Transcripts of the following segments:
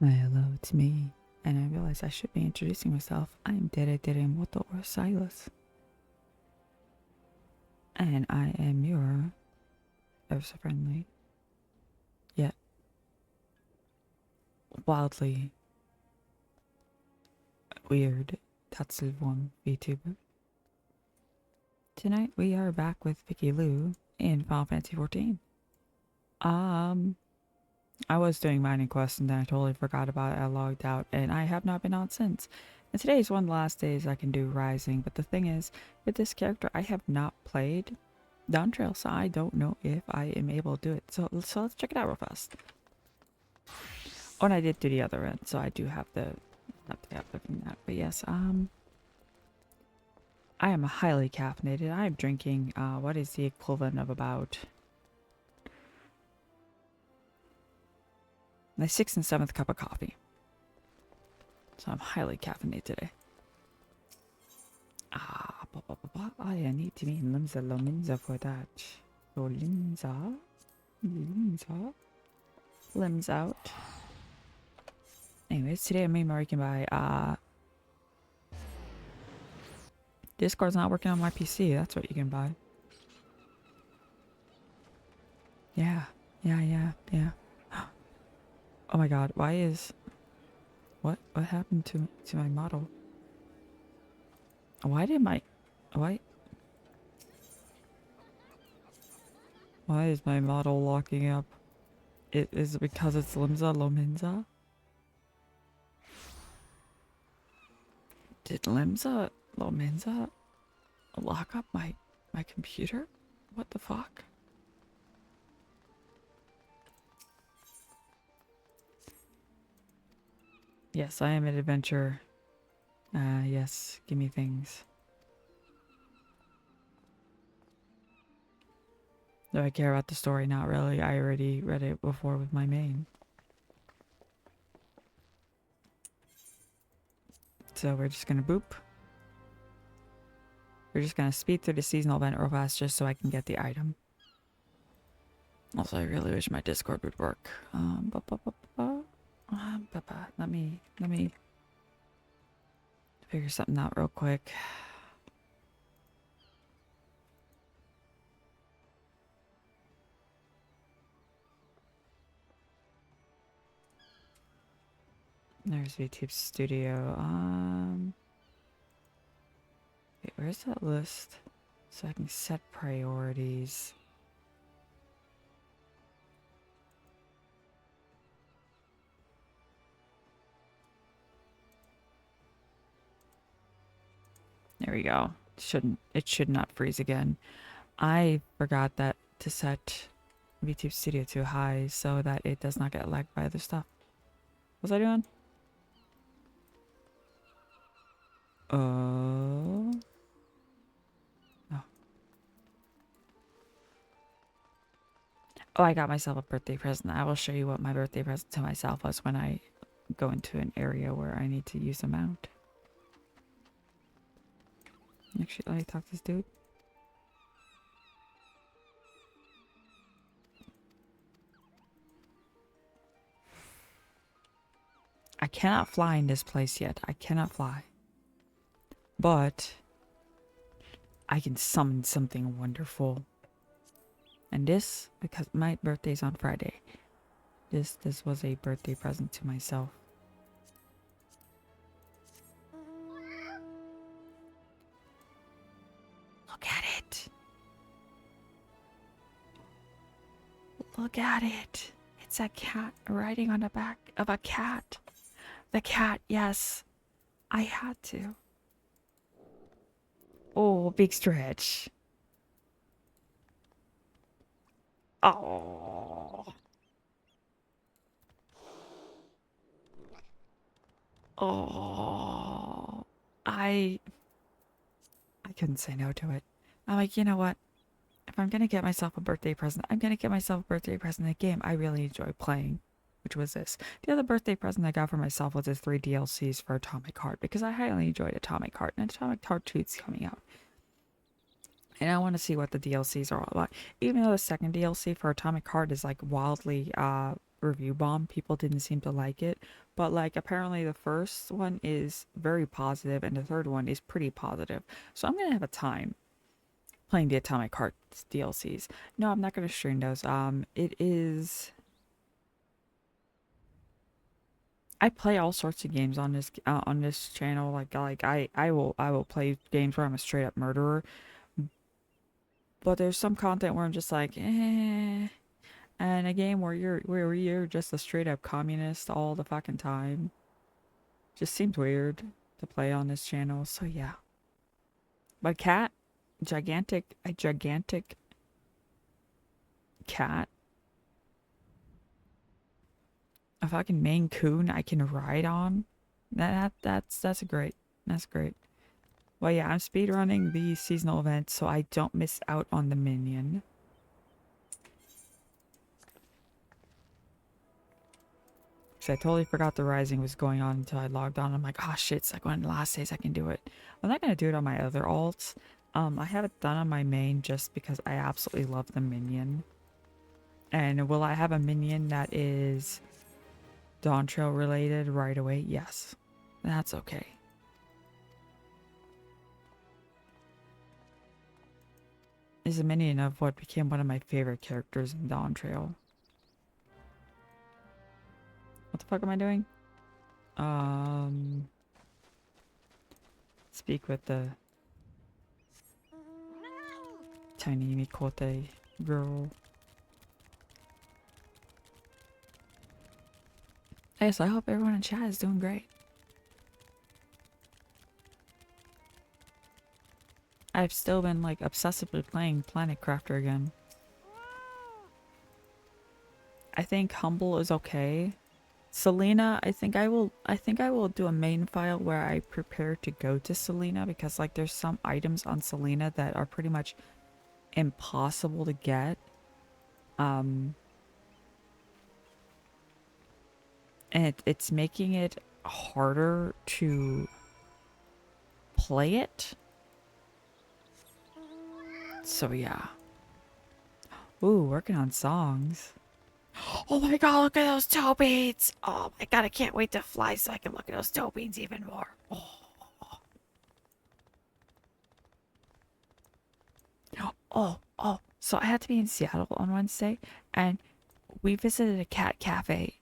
Hello, it's me. And I realized I should be introducing myself. I am Moto or Silas. And I am your ever so friendly, yet wildly weird Tatsuwan VTuber. Tonight we are back with Vicky Lou in Final Fantasy XIV. I was doing mining quests and then I totally forgot about it. I logged out and I have not been on since. And today is one of the last days I can do Rising, but the thing is, with this character, I have not played Dawn Trail, so I don't know if I am able to do it. So let's check it out real fast. Oh, and I did do the other end, so I do have the from that. But yes, I am highly caffeinated. I am drinking what is the equivalent of about my 6th and 7th cup of coffee. So I'm highly caffeinated today. I need to be in Limsa for that. So Limsa. Limbs out. Anyways, today I'm making by Discord's not working on my PC. That's what you can buy. Yeah. Oh my god, why is what happened to my model? Why is my model locking up? Is it because it's Lominza? Did Lominza lock up my computer? What the fuck? Yes, I am an adventurer. Yes, give me things. Do I care about the story? Not really. I already read it before with my main. So we're just gonna boop. We're just gonna speed through the seasonal event real fast just so I can get the item. Also, I really wish my Discord would work. Let me figure something out real quick. There's VTube Studio. Wait, where's that list? So I can set priorities. There we go. It should not freeze again. I forgot that to set VTube Studio to high so that it does not get lagged by other stuff. What was I doing? Oh. Oh, I got myself a birthday present. I will show you what my birthday present to myself was when I go into an area where I need to use a mount. Actually, let me talk to this dude. I cannot fly in this place yet. I cannot fly. But I can summon something wonderful. And this, because my birthday's on Friday, this was a birthday present to myself. Look at it. Look at it. It's a cat riding on the back of a cat. The cat, yes. I had to. Oh, big stretch. Oh. Oh. I couldn't say no to it. I'm like, you know what? If I'm gonna get myself a birthday present, I'm gonna get myself a birthday present in a game I really enjoy playing, which was this. The other birthday present I got for myself was the 3 DLCs for Atomic Heart because I highly enjoyed Atomic Heart, and Atomic Heart 2 is coming out. And I want to see what the DLCs are all about. Even though the second DLC for Atomic Heart is like wildly review bomb. People didn't seem to like it, but like apparently the first one is very positive and the third one is pretty positive. So I'm gonna have a time playing the Atomic Hearts DLCs. No, I'm not gonna stream those. It is. I play all sorts of games on this channel. I will play games where I'm a straight up murderer. But there's some content where I'm just like, eh. And a game where you're just a straight up communist all the fucking time just seems weird to play on this channel. So yeah. But cat, a gigantic cat, a fucking Maine Coon I can ride on. That's great. That's great. Well, yeah, I'm speedrunning the seasonal events so I don't miss out on the minion. Because I totally forgot the rising was going on until I logged on. I'm like, oh shit, it's like one of the last days I can do it. I'm not going to do it on my other alts. I have it done on my main just because I absolutely love the minion. And will I have a minion that is Dawn Trail related right away? Yes. That's okay. Is a minion of what became one of my favorite characters in Dawn Trail. What the fuck am I doing? Speak with the tiny Mikote girl. Hey, so I hope everyone in chat is doing great. I've still been like obsessively playing Planet Crafter again. I think Humble is okay. Selena, I think I will do a main file where I prepare to go to Selena because like there's some items on Selena that are pretty much impossible to get. And it's making it harder to play it. So yeah. Ooh, working on songs. Oh my god, look at those toe beans! Oh my god, I can't wait to fly so I can look at those toe beans even more. Oh. So I had to be in Seattle on Wednesday, and we visited a cat cafe.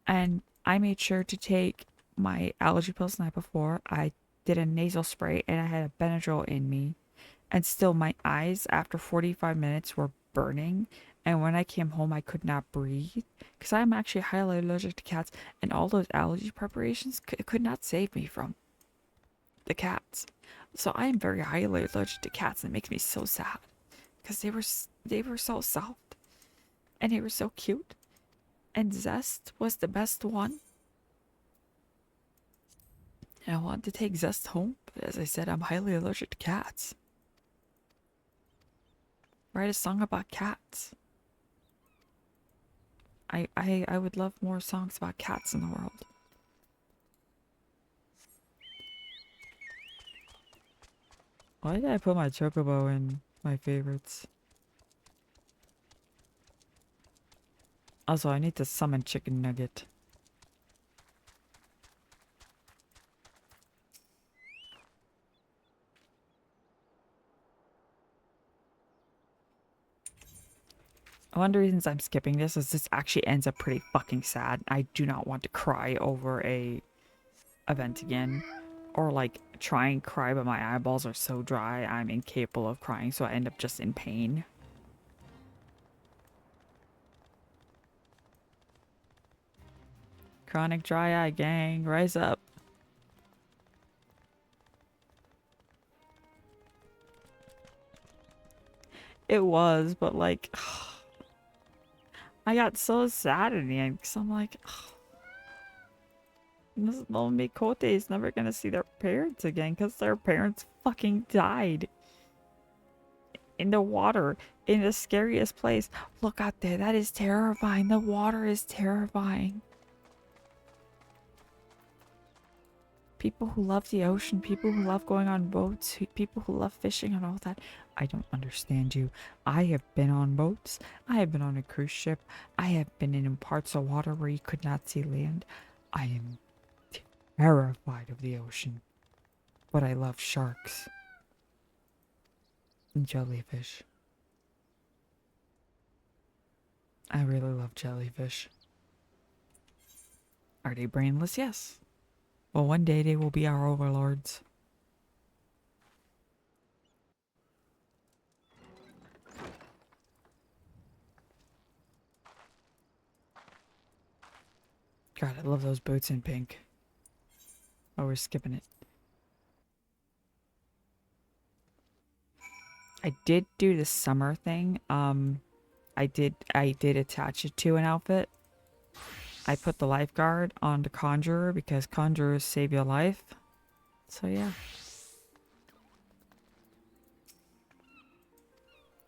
And I made sure to take my allergy pills the night before. I did a nasal spray, and I had a Benadryl in me. And still, my eyes after 45 minutes were burning. And when I came home, I could not breathe because I'm actually highly allergic to cats. And all those allergy preparations could not save me from the cats. So I am very highly allergic to cats, and it makes me so sad because they were so soft and they were so cute. And Zest was the best one. And I wanted to take Zest home, but as I said, I'm highly allergic to cats. Write a song about cats. I would love more songs about cats in the world. Why did I put my chocobo in my favorites? Also, I need to summon Chicken Nugget. One of the reasons I'm skipping this is this actually ends up pretty fucking sad. I do not want to cry over a event again. Or like try and cry but my eyeballs are so dry I'm incapable of crying, so I end up just in pain. Chronic dry eye gang, rise up. It was, but like I got so sad in the end because I'm like, this little Mikote is never gonna see their parents again because their parents fucking died in the water in the scariest place. Look out there, that is terrifying. The water is terrifying. People who love the ocean, people who love going on boats, people who love fishing and all that. I don't understand you. I have been on boats. I have been on a cruise ship. I have been in parts of water where you could not see land. I am terrified of the ocean. But I love sharks and jellyfish. I really love jellyfish. Are they brainless? Yes. Well, one day they will be our overlords. God, I love those boots in pink. Oh, we're skipping it. I did do the summer thing. I did attach it to an outfit. I put the lifeguard on the conjurer because conjurers save your life. So yeah.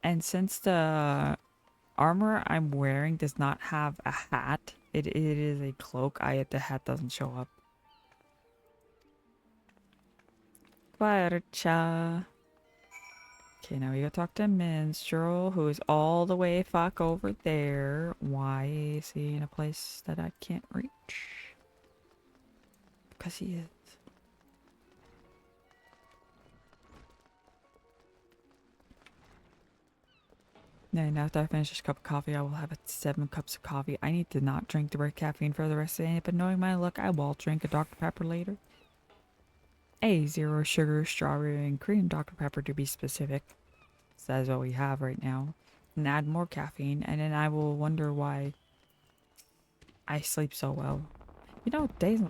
And since the armor I'm wearing does not have a hat, it is a cloak. The hat doesn't show up. Cha. Okay, now we gotta talk to Minstrel, who is all the way fuck over there. Why is he in a place that I can't reach? Because he is. And after I finish this cup of coffee, I will have 7 cups of coffee. I need to not drink the red caffeine for the rest of the day, but knowing my luck, I will drink a Dr. Pepper later. A 0 sugar, strawberry, and cream Dr. Pepper to be specific. So that's what we have right now. And add more caffeine, and then I will wonder why I sleep so well. You know,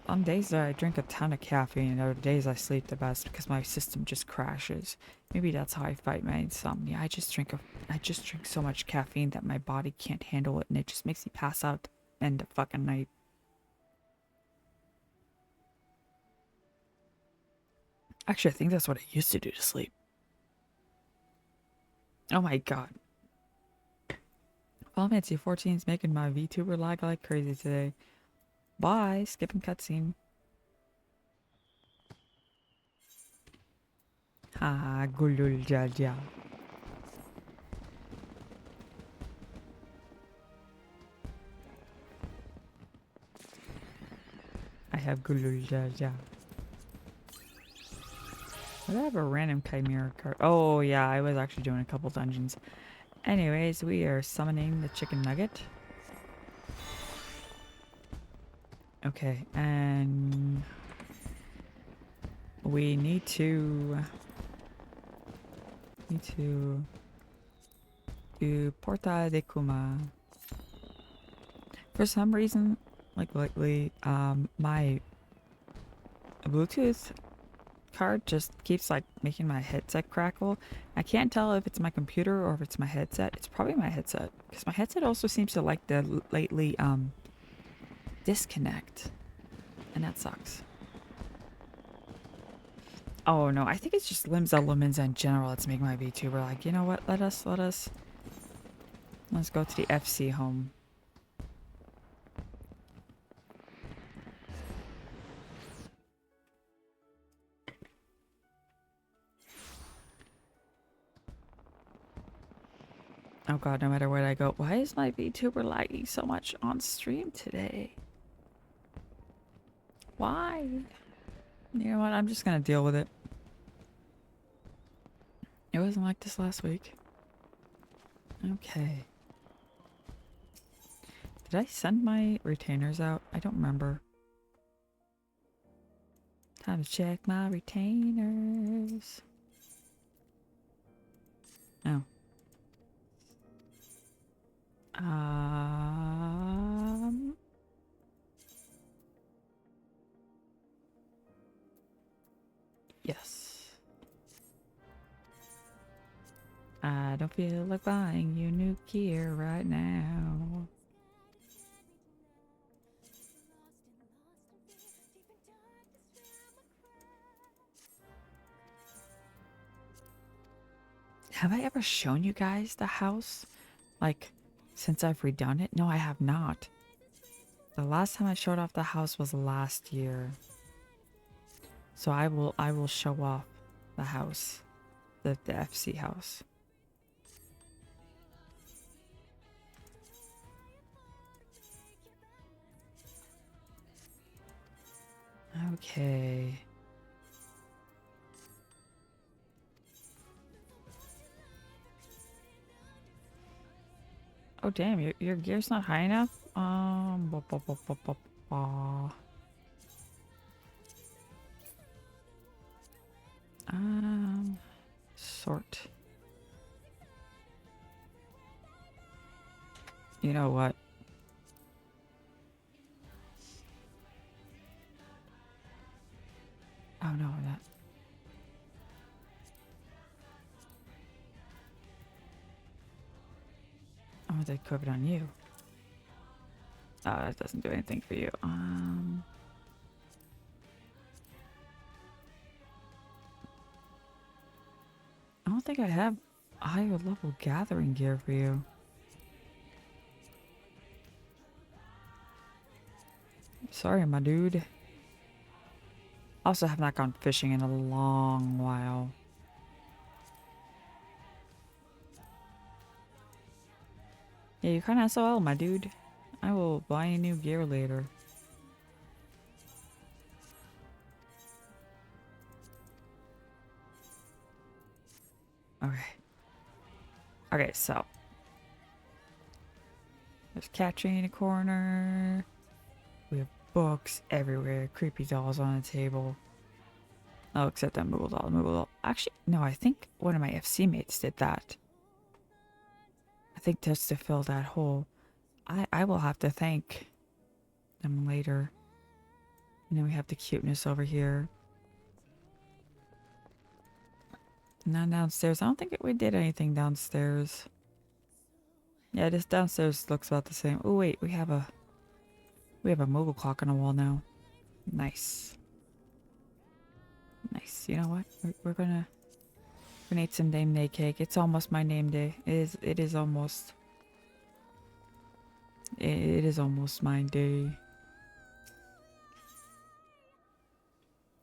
on days that I drink a ton of caffeine, and other days I sleep the best because my system just crashes. Maybe that's how I fight my insomnia. I just drink so much caffeine that my body can't handle it, and it just makes me pass out end of fucking night. Actually, I think that's what I used to do to sleep. Oh my god. Final Fantasy 14 is making my VTuber lag like crazy today. Bye. Skipping cutscene. Ha, gulul jaja. I have gulul jaja. Did I have a random chimera card? Oh yeah, I was actually doing a couple dungeons. Anyways, we are summoning the chicken nugget. Okay, and we need to do Porta de Kuma. For some reason, like lately, my Bluetooth card just keeps like making my headset crackle. I can't tell if it's my computer or if it's my headset. It's probably my headset because my headset also seems to like the lately disconnect, and that sucks. Oh no, I think it's just limbs elements in general that's making my VTuber like, you know what, let's go to the FC home. Oh god, no matter where I go. Why is my VTuber lagging so much on stream today? Why? You know what, I'm just gonna deal with it. It wasn't like this last week. Okay. Did I send my retainers out? I don't remember. Time to check my retainers. Oh. Yes. I don't feel like buying you new gear right now. Have I ever shown you guys the house? Like, since I've redone it? No, I have not. The last time I showed off the house was last year. So I will show off the house, the FC house. Okay. Oh damn, your gear's not high enough. Bop, bop, bop, bop, bop, bop. Sort. You know what? Oh no, that. Oh, they equip it on you. Oh, that doesn't do anything for you. I don't think I have higher level gathering gear for you. Sorry, my dude. Also have not gone fishing in a long while. Yeah, you kinda SOL, my dude. I will buy you new gear later. Okay. Okay, so. There's cat tree in a corner. We have books everywhere. Creepy dolls on the table. Oh, except that Moogle doll. Moogle doll. Actually, no, I think one of my FC mates did that. I think just to fill that hole. I will have to thank them later. And then we have the cuteness over here. Now downstairs. I don't think we did anything downstairs. Yeah, this downstairs looks about the same. Oh wait, we have a Moogle clock on the wall now. Nice. Nice. You know what? We're gonna eat some name day cake. It's almost my name day. It is almost. It is almost my day.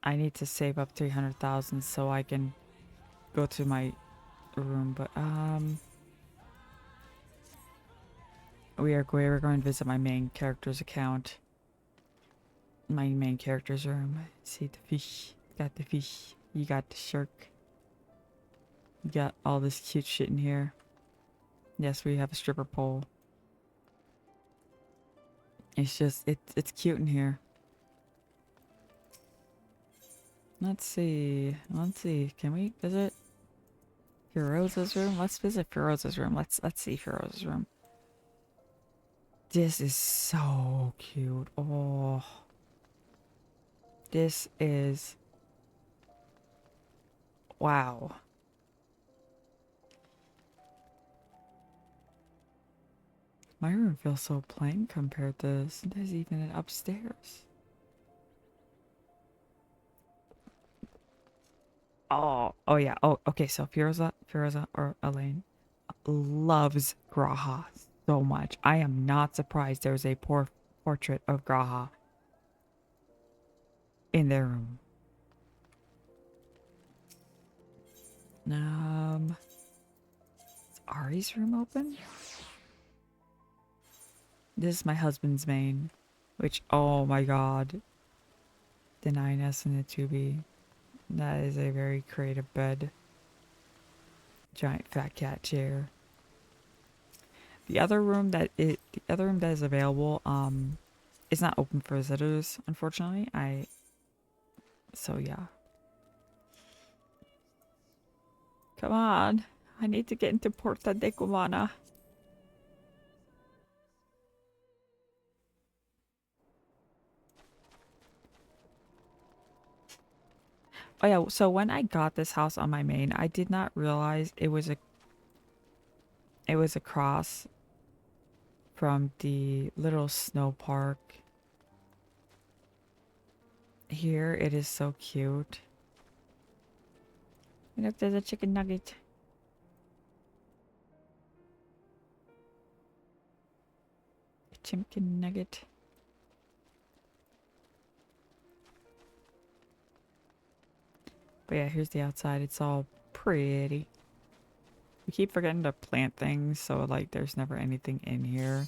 I need to save up 300,000 so I can go to my room, but we're going to visit my main character's account. My main character's room. See the fish. Got the fish. You got the shark. You got all this cute shit in here. Yes, we have a stripper pole. It's just it's cute in here. Let's see. Can we visit Firoza's room? Let's visit Firoza's room. Let's see Firoza's room. This is so cute. Oh. This is wow. My room feels so plain compared to this. There's even an upstairs. Oh yeah. Oh, okay. So Firoza or Elaine loves Graha so much. I am not surprised there's a portrait of Graha in their room. Is Ari's room open? This is my husband's main, which, oh my god. The 9S and the 2B. That is a very creative bed. Giant fat cat chair. The other room that is available, is not open for visitors, unfortunately. So yeah. Come on. I need to get into Porta de Cumana. Oh yeah, so when I got this house on my main, I did not realize it was across from the little snow park. Here it is so cute. Look, there's a chicken nugget. Chicken nugget. But yeah, here's the outside. It's all pretty. We keep forgetting to plant things, so like there's never anything in here.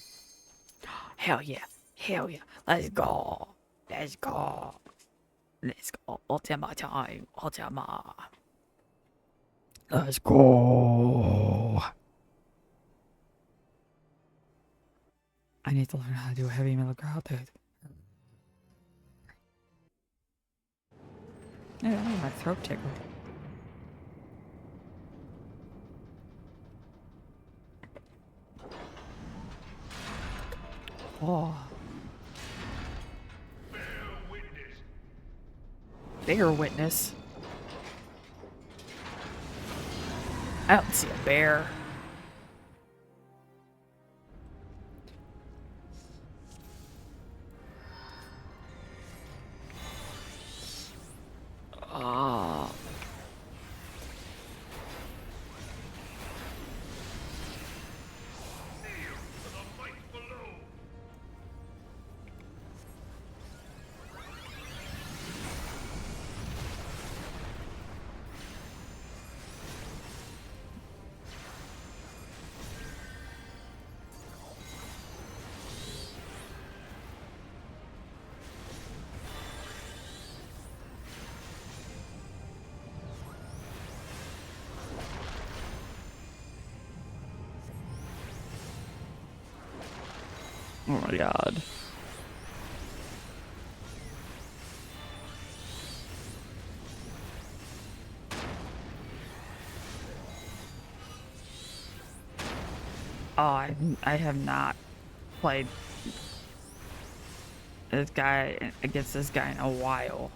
Hell yeah. Hell yeah. Let's go. Let's go. Let's go. Ultima time. Ultima. Let's go. I need to learn how to do a heavy metal growl, dude. Yeah, that made my throat tickle. Oh. Bear witness. I don't see a bear. Oh. Oh my god. Oh, I have not played this guy against this guy in a while.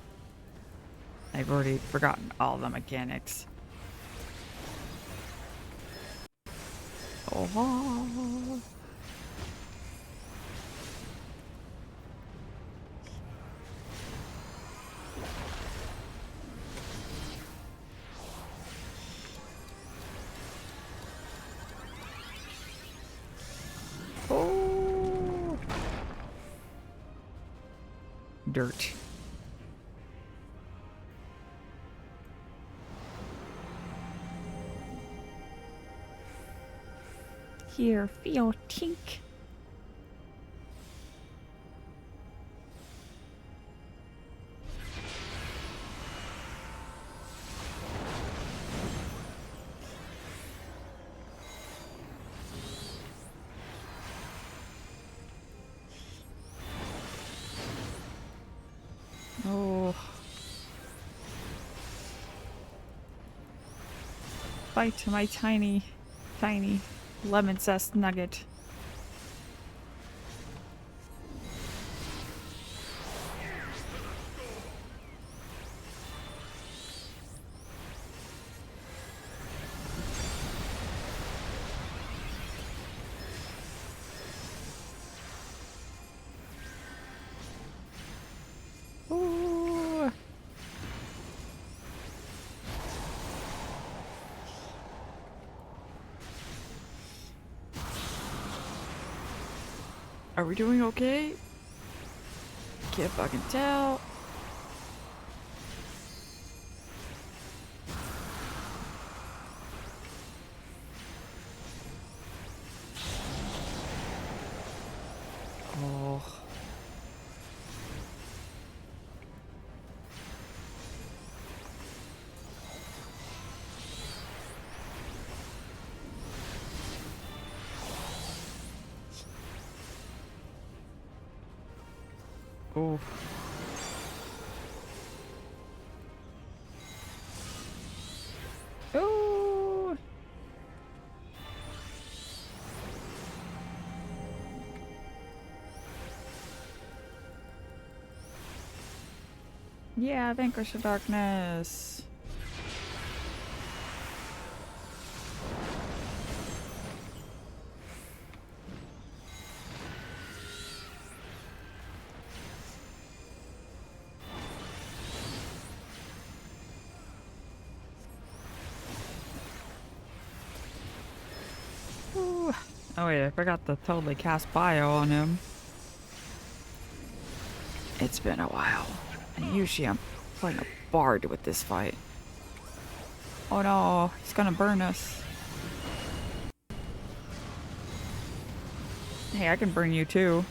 I've already forgotten all the mechanics. Oh. Oh. Dirt. Here, feel tink. Oh. Bite my tiny, tiny lemon zest nugget. Ooh. Are we doing okay? Can't fucking tell. Oh. Oh. Oh. Yeah, vanquish the darkness. Ooh. Oh wait, I forgot to totally cast bio on him. It's been a while. And usually I'm playing a bard with this fight. Oh no, he's gonna burn us. Hey, I can burn you too.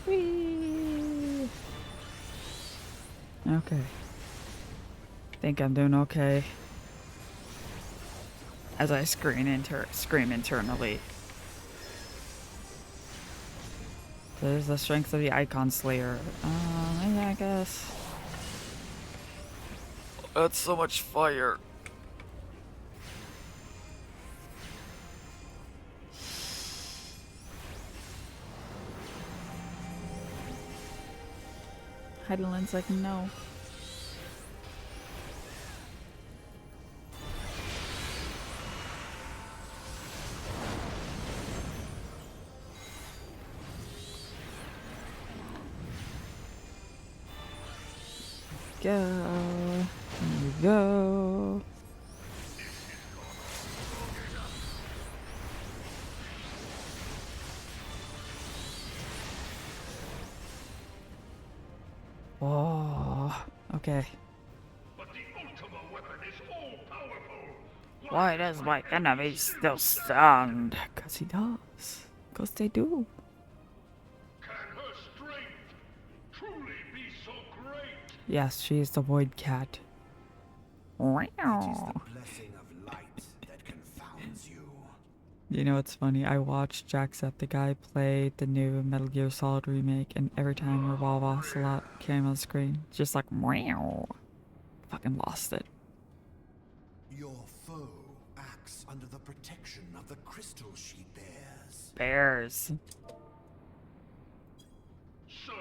Whee! Okay. Think I'm doing okay. As I scream internally. There's the strength of the Icon Slayer. Yeah, I guess. That's so much fire. Heidelin's like, no. Go. Here we go. Oh, okay. But the Ultima Weapon is all-powerful. Why does my enemy still stand? Cause he does. Cause they do. Can her strength truly be so great? Yes, she is the Void Cat. Wow. It is the blessing of light that confounds you. You know what's funny? I watched Jacksepticeye play the new Metal Gear Solid remake, and every time Revolve Ocelot came on the screen, it's just like, wow. Fucking lost it. Your foe acts under the protection of the crystal she bears. Bears. So,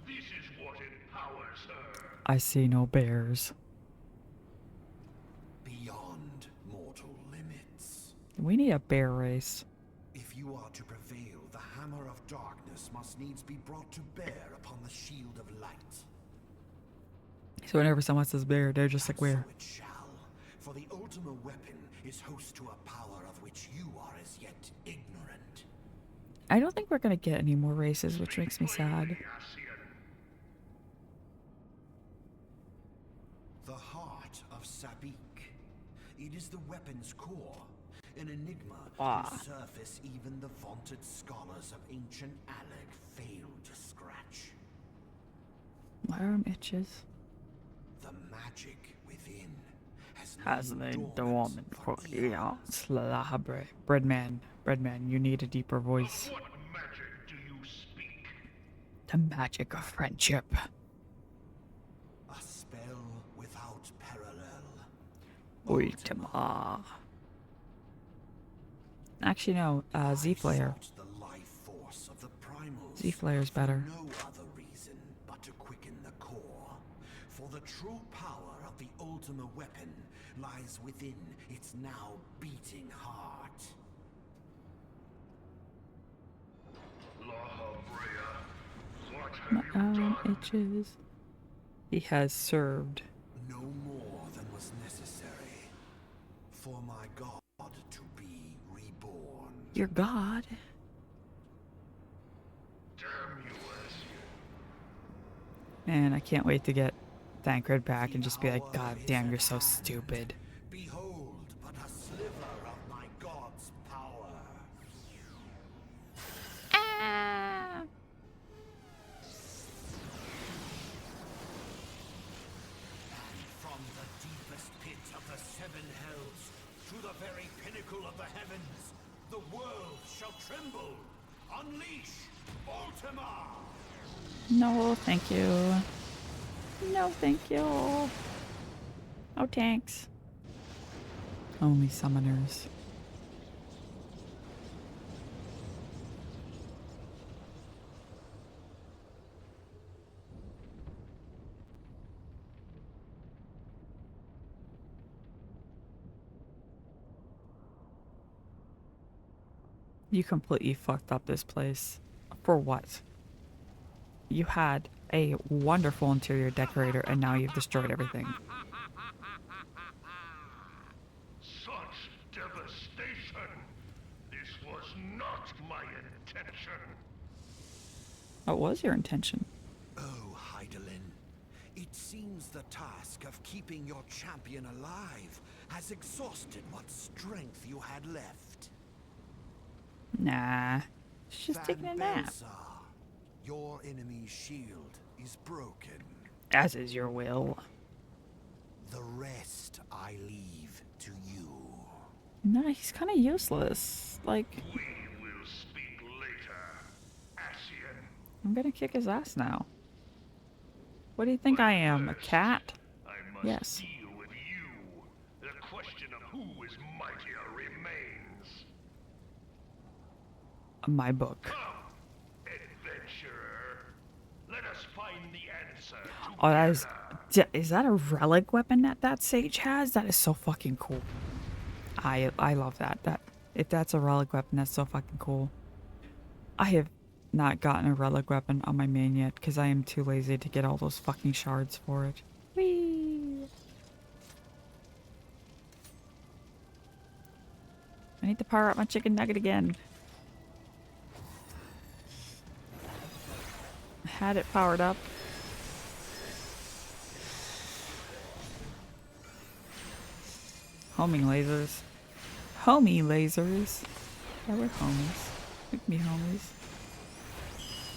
this is what empowers her. I see no bears. Beyond mortal limits. We need a bear race. If you are to prevail, the hammer of darkness must needs be brought to bear upon the shield of light. So whenever someone says bear, they're just like, where? So it shall, for the Ultima Weapon is host to a power of which you are as yet ignorant. I don't think we're gonna get any more races, which makes me sad. The heart of Sabik. It is the weapon's core. An enigma whose surface even the vaunted scholars of ancient Alec failed to scratch. My arm itches. The magic within Has been dormant for eons. Breadman, you need a deeper voice. What magic do you speak? The magic of friendship. A spell without parallel. Ultima. Actually, no. Z-Player. The life force of the primals Z-Player's better. for no other reason but to quicken the core. For the true power of the Ultima Weapon lies within its now beating heart. La Brea, what My have you arm done? itches. He has served. No more than was necessary for my God to be reborn. Your god. Damn you, Asian. Man, I can't wait to get Thancred back and just be like, God damn, you're so stupid. Behold, but a sliver of my God's power. And from the deepest pit of the seven hells to the very pinnacle of the heavens, the world shall tremble. Unleash Ultima! No, thank you. No, thank you. No tanks. Only summoners. You completely fucked up this place. For what? You had a wonderful interior decorator and now you've destroyed everything. Such devastation! This was not my intention! What was your intention? Oh, Heidelin, it seems the task of keeping your champion alive has exhausted what strength you had left. Nah. She's just taking a nap. Belsar, your enemy's shield is broken. As is your will. The rest I leave to you. Nah, he's kind of useless. Like, We will speak later, Ascian. I'm gonna kick his ass now. What do you think I am? A cat? I must Yes. deal with you. The question of who is mightier remains. My book. Come, adventurer. Let us find the answer together. Oh, is that a relic weapon that sage has? That is so fucking cool. I love that. If that's a relic weapon, that's so fucking cool. I have not gotten a relic weapon on my main yet because I am too lazy to get all those fucking shards for it. Whee! I need to power up my chicken nugget again. I had it powered up. Homing lasers. Homie lasers. Yeah, we're homies. We can be homies.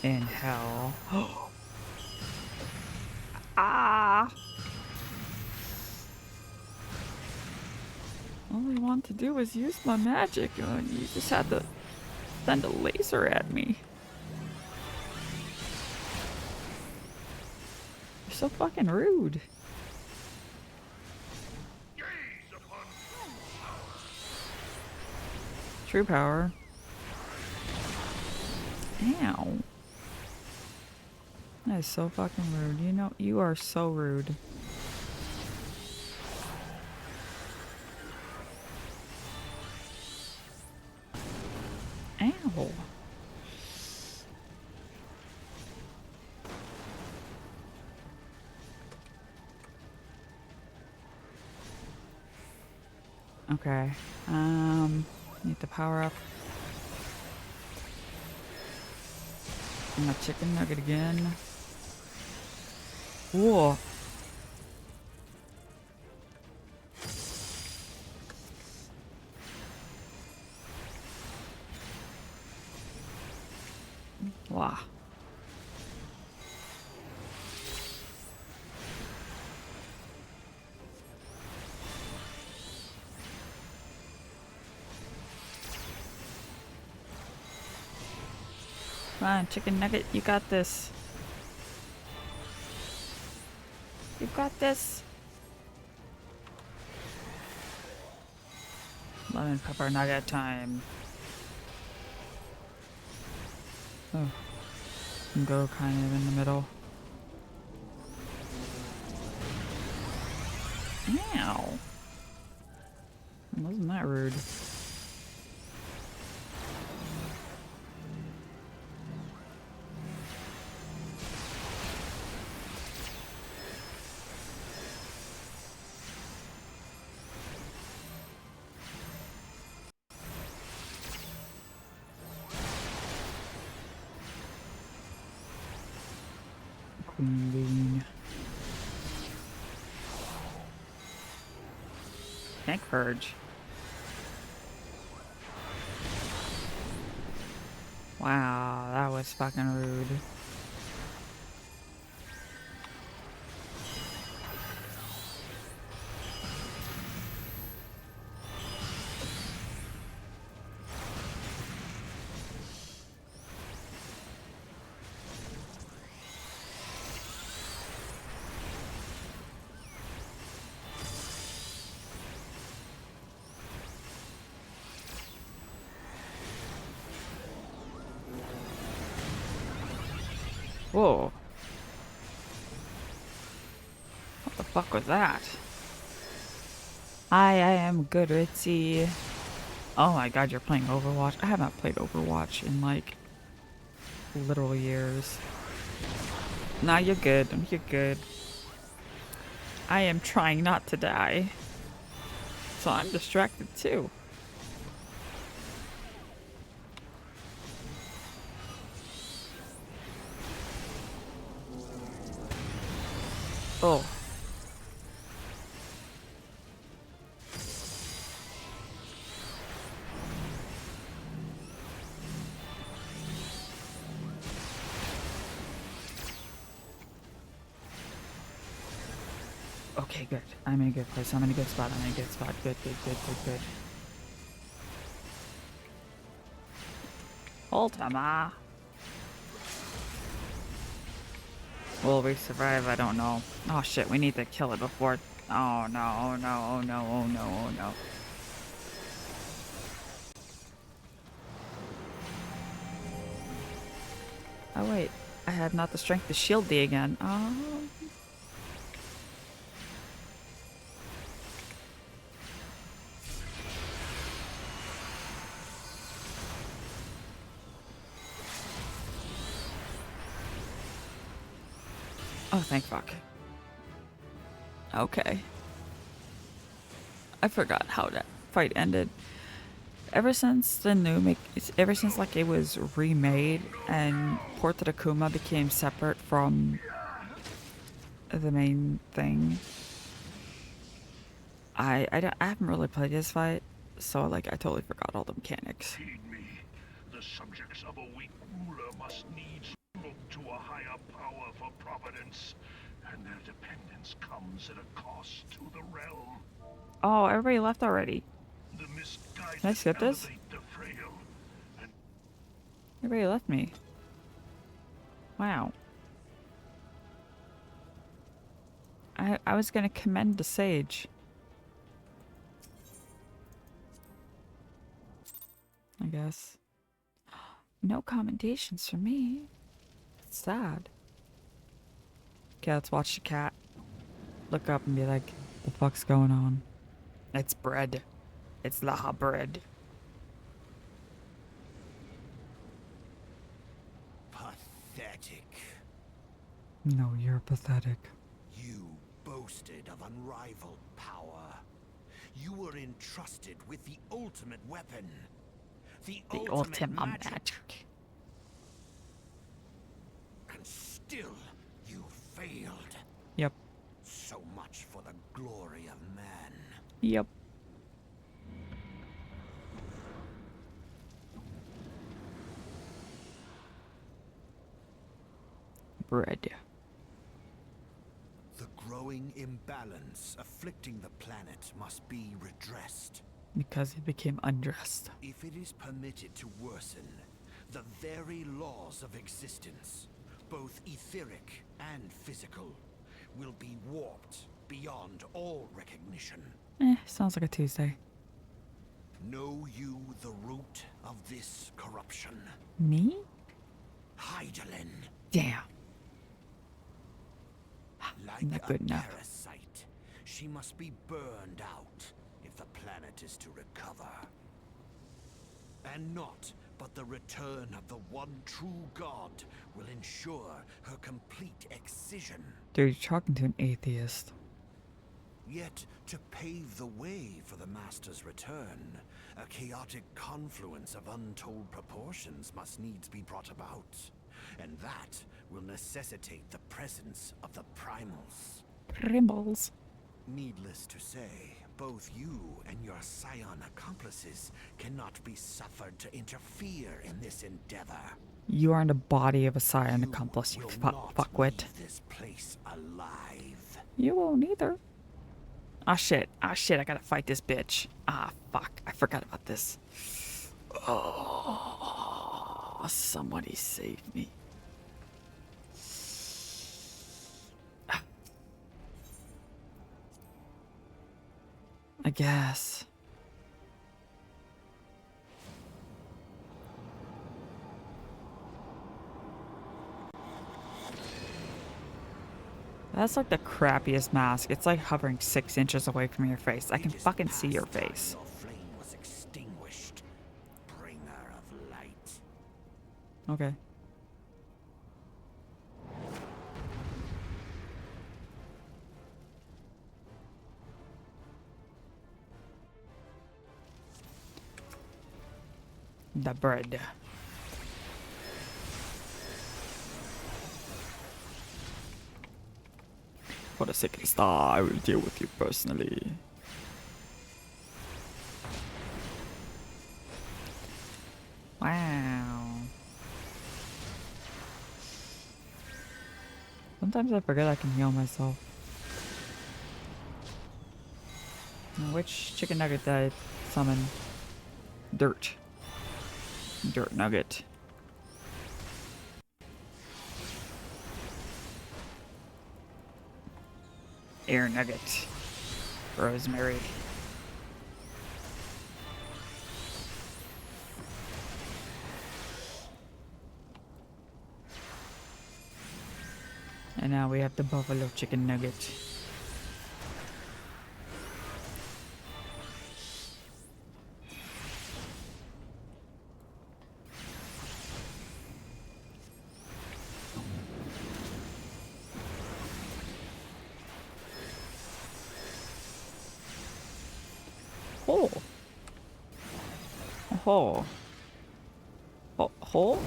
In hell. Ah! All I want to do was use my magic, and you just had to send a laser at me. You're so fucking rude. Gaze upon True power. Ow. That is so fucking rude. You know, you are so rude. Ow. Okay. Need to power up. My chicken nugget again. Whoa. Wow. Come on, chicken nugget, you got this. You got this. Lemon pepper nugget time. Oh. Can go kind of in the middle. Ow. Wasn't that rude? Queen bean. Tank purge. Wow, that was fucking rude. Whoa. What the fuck was that? I am good, Ritzy. Oh my god, you're playing Overwatch? I haven't played Overwatch in like literal years. Nah, you're good. You're good. I am trying not to die. So I'm distracted too. Oh. Okay, good. I'm in a good place. I'm in a good spot. I'm in a good spot. Good, good, good, good, good. Ultima. Will we survive? I don't know. Oh shit, we need to kill it before. Oh no, oh no, oh no, oh no, oh no. Oh wait, I have not the strength to shield thee again. Oh. Oh, thank fuck. Okay. I forgot how that fight ended. Ever since the ever since like it was remade and Port of Takuma became separate from the main thing, I haven't really played this fight, so like I totally forgot all the mechanics. Heed me. The subjects of a weak ruler must needs look to a higher power for providence, and their dependence comes at a cost to the realm. Oh, everybody left already. The misguided Can I skip this? elevate the frail, and Everybody left me. Wow. I was gonna commend the sage. I guess. No commendations for me. It's sad. Okay, let's watch the cat. Look up and be like, the fuck's going on? It's bread. It's Laha bread. Pathetic. No, you're pathetic. You boasted of unrivaled power. You were entrusted with the ultimate weapon. The Ultima magic. magic. And still, you failed. Yep. So much for the glory of man. Yep. Bread. The growing imbalance afflicting the planet must be redressed. Because he became undressed. If it is permitted to worsen, the very laws of existence, both etheric and physical, will be warped beyond all recognition. Sounds like a Tuesday. Know you the root of this corruption? Me? Hydaelyn. Damn. Like Not good a enough. parasite, she must be burned out if the planet is to recover. And not but the return of the one true god will ensure her complete excision. Dude, you're talking to an atheist. Yet, to pave the way for the Master's return, a chaotic confluence of untold proportions must needs be brought about. And that will necessitate the presence of the primals. Primbles. Needless to say, both you and your scion accomplices cannot be suffered to interfere in this endeavor. You are in the body of a scion accomplice, you will not fuckwit. leave this place alive. You won't either. Ah shit, I gotta fight this bitch. Ah fuck, I forgot about this. Oh, somebody save me. I guess. That's like the crappiest mask. It's like hovering 6 inches away from your face. I can fucking see your face. Your flame was extinguished. Okay. The bread. For the second star, I will deal with you personally. Wow. Sometimes I forget I can heal myself. Now, which chicken nugget did I summon? Dirt. Dirt nugget. Air nugget. Rosemary. And now we have the buffalo chicken nugget. Oh. Oh. Oh. Oh.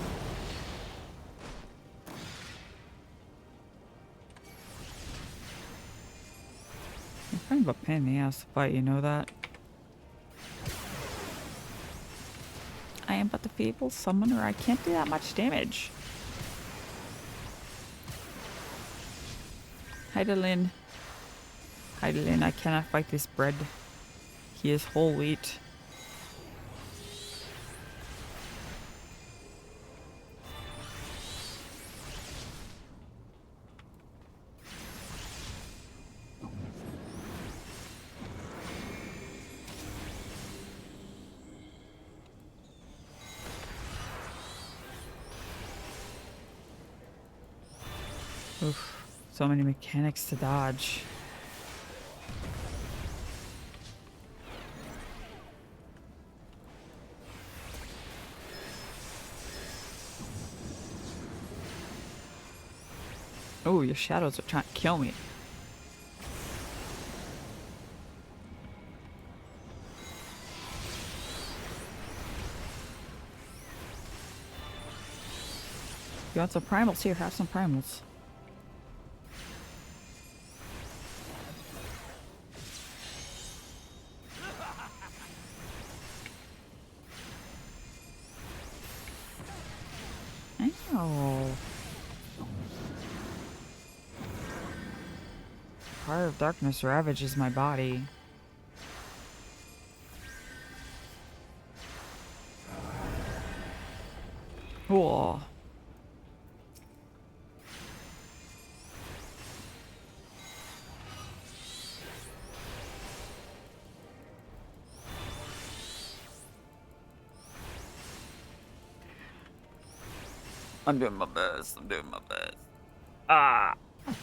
You're kind of a pain in the ass to fight, you know that? I am but the feeble summoner. I can't do that much damage. Heidelin. Heidelin, I cannot fight this bread. He is whole wheat. Oof. So many mechanics to dodge. Oh, your shadows are trying to kill me. You want some primals? Here, have some primals. Ow. Fire of darkness ravages my body. Whoa. I'm doing my best. I'm doing my best. Ah! The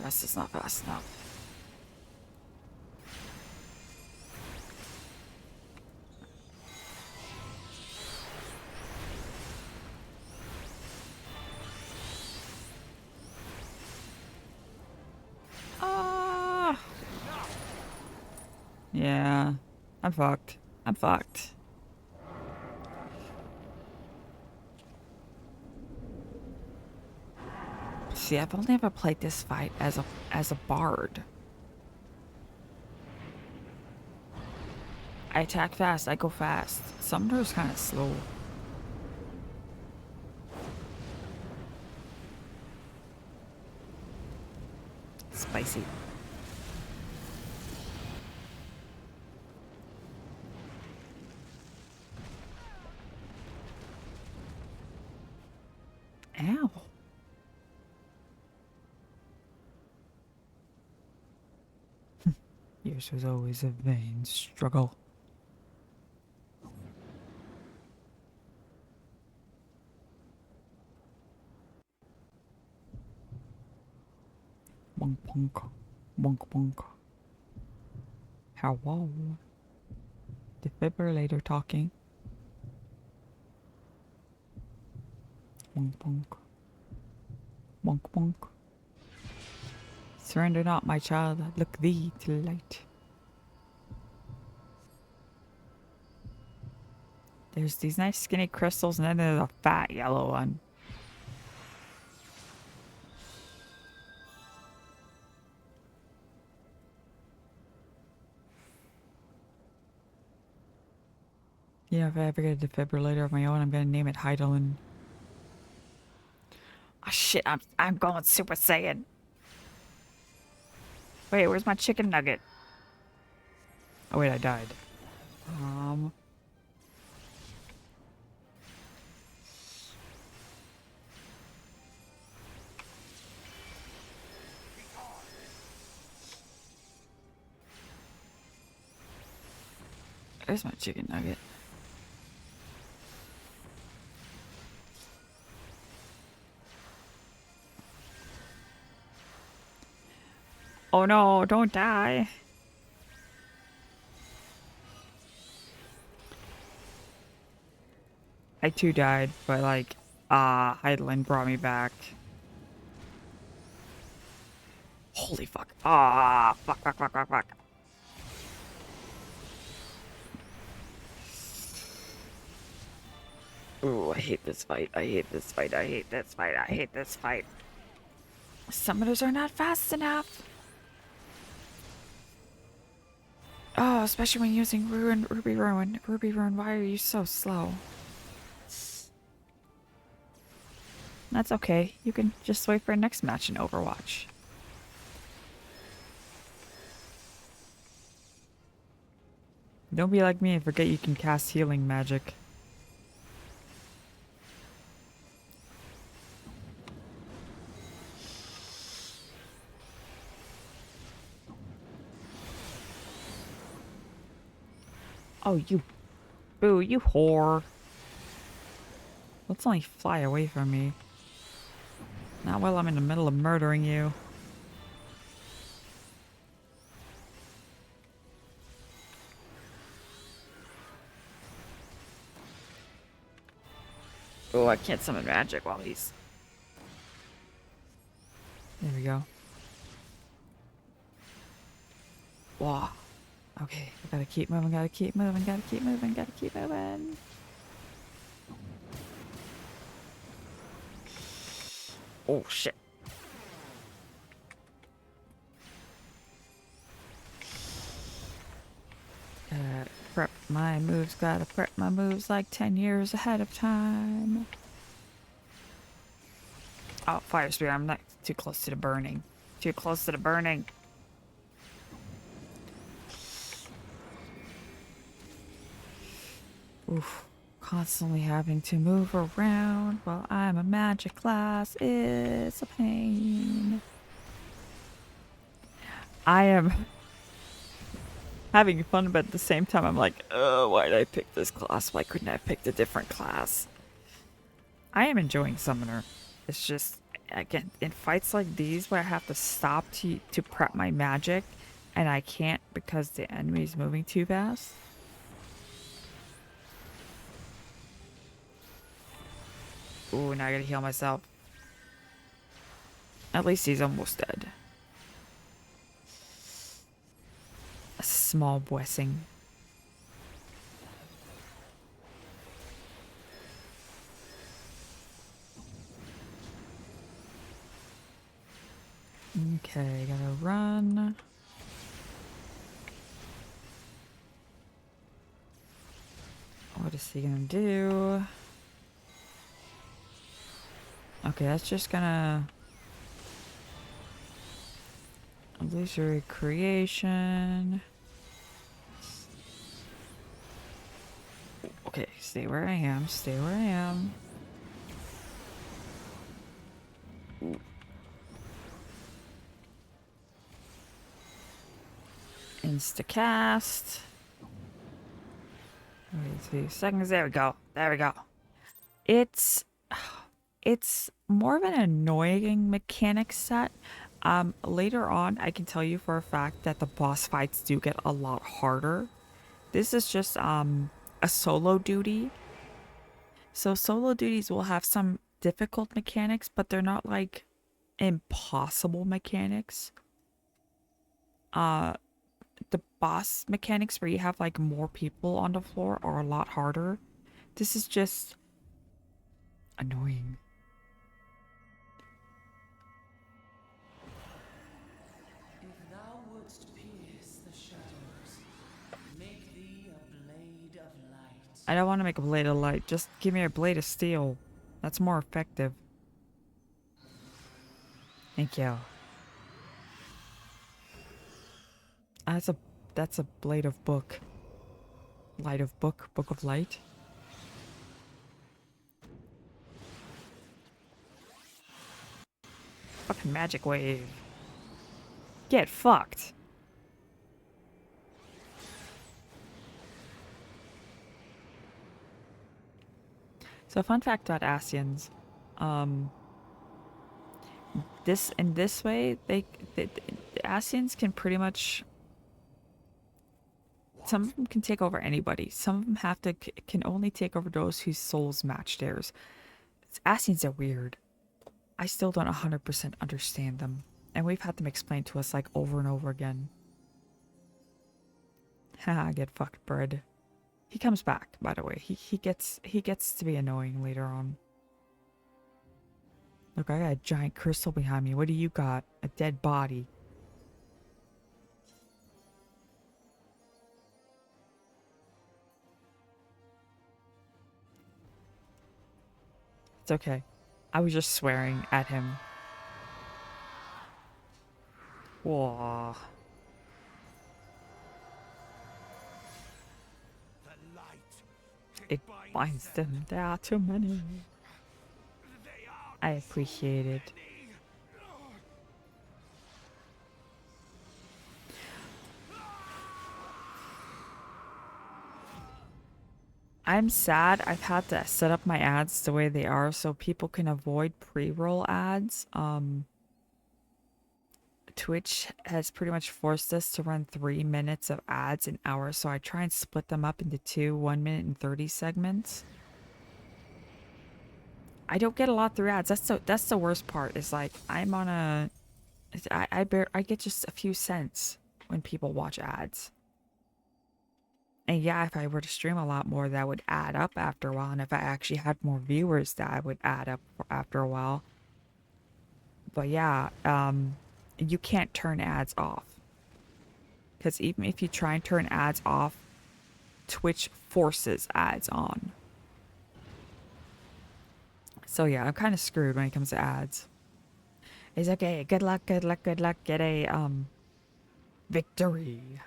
rest is not fast enough. Ah! Yeah. I'm fucked. I'm fucked. See, I've only ever played this fight as a bard. I attack fast, I go fast. Summoner's kind of slow. Spicy. Ow. Yours was always a vain struggle. Bonk bonk. Bonk bonk. Hello. Defibrillator talking. bonk, bonk. Bonk, bonk. Surrender not, my child. Look thee to light. There's these nice skinny crystals, and then there's a fat yellow one. You know, if I ever get a defibrillator of my own, I'm gonna name it Heidelin. Oh shit, I'm going Super Saiyan. Wait, where's my chicken nugget? Oh wait, I died. There's my chicken nugget. Oh no, don't die. I too died, but like, Heidelin brought me back. Holy fuck. Fuck. Ooh, I hate this fight. I hate this fight. I hate this fight. I hate this fight. Summoners are not fast enough. Oh, especially when using Ruby Ruin. Ruby Ruin, why are you so slow? That's okay. You can just wait for a next match in Overwatch. Don't be like me and forget you can cast healing magic. Oh, you... Boo, you whore. Let's only fly away from me. Not while I'm in the middle of murdering you. Oh, I can't summon magic while he's... There we go. Wow. Okay, I gotta keep moving, gotta keep moving, gotta keep moving, gotta keep moving. Oh, shit. Gotta prep my moves, gotta prep my moves like 10 years ahead of time. Oh, fire spear, I'm not too close to the burning. Too close to the burning. Oof. Constantly having to move around while I'm a magic class is a pain. I am having fun, but at the same time I'm like, oh, why did I pick this class? Why couldn't I have picked a different class? I am enjoying Summoner. It's just, again, in fights like these where I have to stop to prep my magic and I can't because the enemy's moving too fast. Ooh, now I gotta heal myself. At least he's almost dead. A small blessing. Okay, gotta run. What is he gonna do? Okay, that's just gonna... Illusory creation. Okay, stay where I am, stay where I am. Instacast. Wait 2 seconds, there we go, there we go. It's more of an annoying mechanic set. Later on, I can tell you for a fact that the boss fights do get a lot harder. This is just a solo duty. So solo duties will have some difficult mechanics, but they're not like impossible mechanics. The boss mechanics where you have like more people on the floor are a lot harder. This is just annoying. If thou wouldst pierce the shadows, make thee a blade of light. I don't want to make a blade of light. Just give me a blade of steel. That's more effective. Thank you. That's a blade of book. Light of book. Book of light. Fucking magic wave. Get fucked. So fun fact about Asians, this in this way the Asians can pretty much, some of them can take over anybody. Some of them can only take over those whose souls match theirs. Asians are weird. I still don't 100% understand them, and we've had them explained to us like over and over again. Haha, get fucked, bread. He comes back, by the way. He gets to be annoying later on. Look, I got a giant crystal behind me. What do you got? A dead body. It's okay. I was just swearing at him. Whoa. It binds them. There are too many. I appreciate it. I'm sad I've had to set up my ads the way they are so people can avoid pre-roll ads. Twitch has pretty much forced us to run 3 minutes of ads an hour, so I try and split them up into 2 1 minute and 30 segments. I don't get a lot through ads. That's the worst part. Is like I'm on a I get just a few cents when people watch ads. And yeah, if I were to stream a lot more, that would add up after a while. And if I actually had more viewers, that would add up after a while. But yeah, you can't turn ads off. Because even if you try and turn ads off, Twitch forces ads on. So yeah, I'm kind of screwed when it comes to ads. It's okay. Good luck, good luck, good luck. Get a, victory.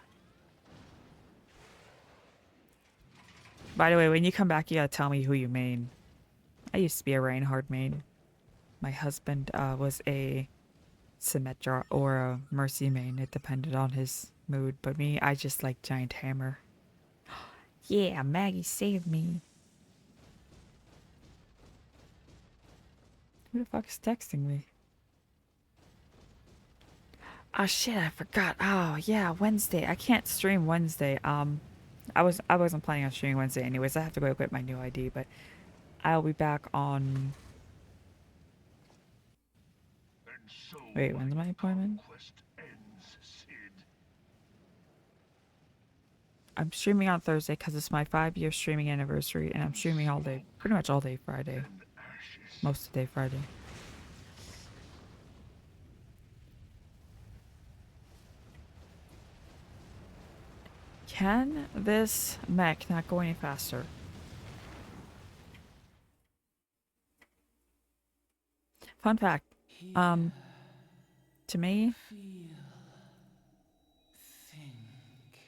By the way, when you come back, you gotta tell me who you main. I used to be a Reinhardt main. My husband was a Symmetra or a Mercy main. It depended on his mood. But me, I just like Giant Hammer. Yeah, Maggie saved me. Who the fuck is texting me? Oh shit, I forgot. Oh yeah, Wednesday. I can't stream Wednesday. I wasn't planning on streaming Wednesday anyways. I have to go get my new ID, but I'll be back on. So Wait, when's my appointment? ends, Sid. I'm streaming on Thursday because it's my 5-year streaming anniversary, and I'm streaming all day, pretty much all day Friday. Most of the day Friday. Can this mech not go any faster? Fun fact, to me,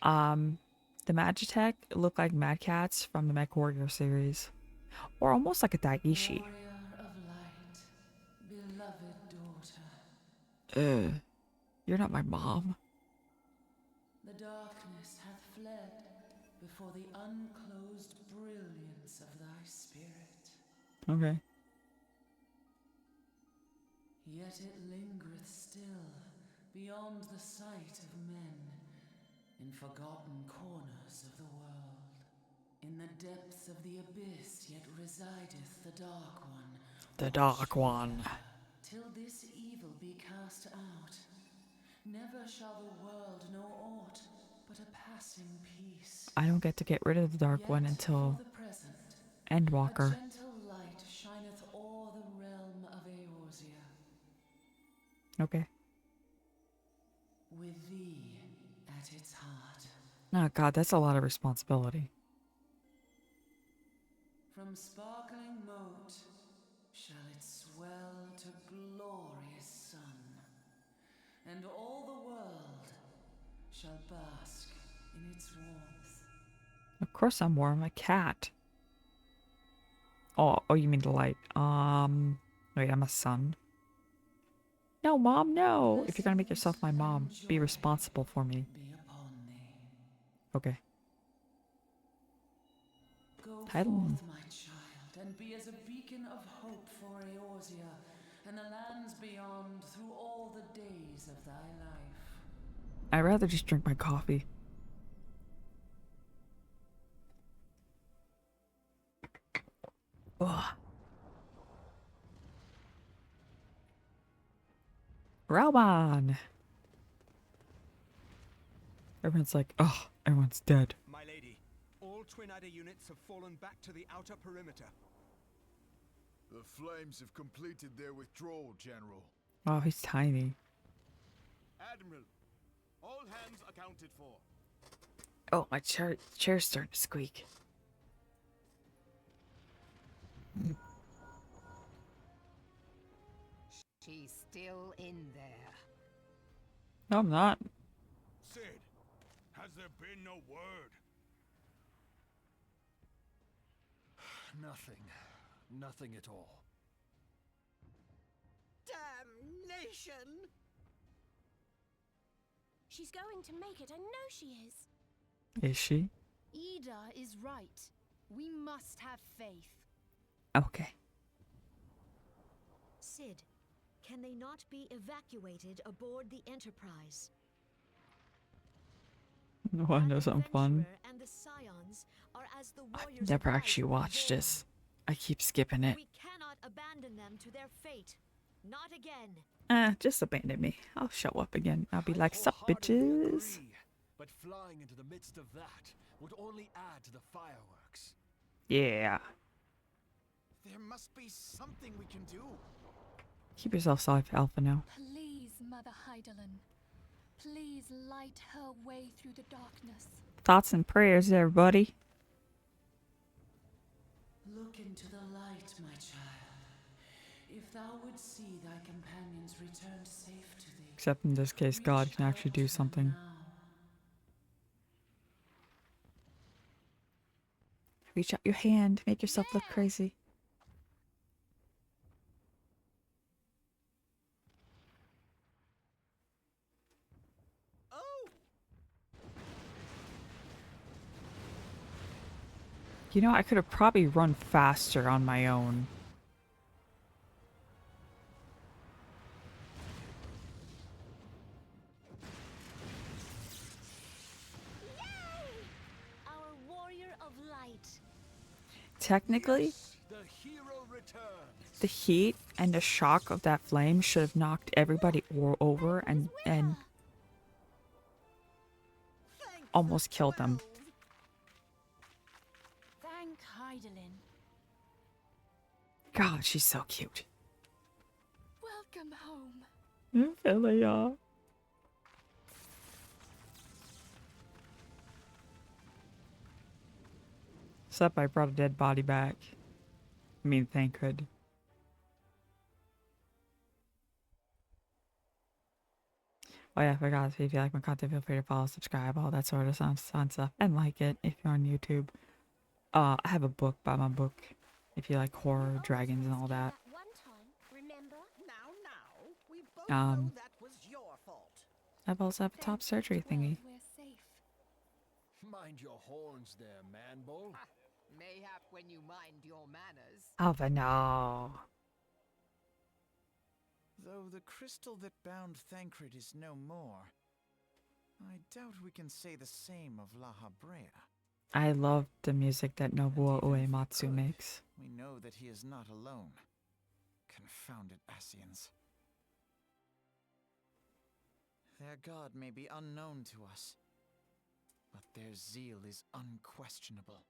the Magitech look like Mad Cats from the Mech Warrior series. Or almost like a Daiichi. You're not my mom. The darkness hath fled before the unclosed brilliance of thy spirit. Okay. Yet it lingereth still beyond the sight of men, in forgotten corners of the world. In the depths of the abyss yet resideth the Dark One, The Dark One. Till this evil be cast out, never shall the world know aught but a passing peace. I don't get to get rid of the Dark Yet, One for until the present, a Endwalker. gentle light shineth o'er the realm of Eorzea, Okay. with thee at its heart. Oh god, that's a lot of responsibility. From sparkling moat shall it swell to glorious sun, and all the world shall bask in its warmth. Of course I'm warm. A cat. Oh, you mean the light. Wait, I'm a son. No, mom, no. If you're gonna make yourself my mom, be responsible for me. Be upon thee. Okay. Go Title. forth, my child, and be as a beacon of hope for Eorzea and the lands beyond through all the days of thy life. I'd rather just drink my coffee. Ugh. Roman! Everyone's like, oh, everyone's dead. My lady, all Twin Adder units have fallen back to the outer perimeter. The Flames have completed their withdrawal, General. Oh, he's tiny. Admiral, all hands accounted for. Oh, my chair's starting to squeak. She's still in there. No, I'm not. Sid, has there been no word? Nothing. Nothing at all. Damnation! She's going to make it, I know she is. Is she? Ida is right. We must have faith. Okay. Sid, can they not be evacuated aboard the Enterprise? Want to know something fun? And the Scions are as the I've warriors never of light actually watched reborn. this. I keep skipping it. We cannot abandon them to their fate. Not again. Just abandon me. I'll show up again. I'll be like, sup, Wholeheartedly bitches. agree, but flying into the midst of that would only add to the fireworks. Yeah. There must be something we can do. Keep yourself safe, Alpha now. Please, Mother Heidelin. Please light her way through the darkness. Thoughts and prayers, everybody. Look into the light, my child. If thou would see thy companions returned safe to thee. Except in this case, God reach can actually out do to them something. now. Reach out your hand. Make yourself look crazy. Oh! You know, I could have probably run faster on my own. Our warrior of light. Technically, The hero returns. the heat and the shock of that flame should have knocked everybody over and Thank almost killed them. Thank Heidelin. God, she's so cute. Welcome home. Philia. Except I brought a dead body back. I mean, thank good. Oh yeah, I forgot. If you like my content, feel free to follow, subscribe, all that sort of fun stuff, and like it if you're on YouTube. I have a book by my book. If you like horror, dragons, and all that. One time, remember? Now, we both Um, know that was your fault. I also have a top surgery thingy. We're safe. Mind your horns there, man-bull. Mayhap when you mind your manners. Alpha, no. Though the crystal that bound Thancred is no more, I doubt we can say the same of La Habrea. I love the music that Nobuo And even if we Uematsu could, makes. We know that he is not alone. Confounded Asians. Their god may be unknown to us, but their zeal is unquestionable.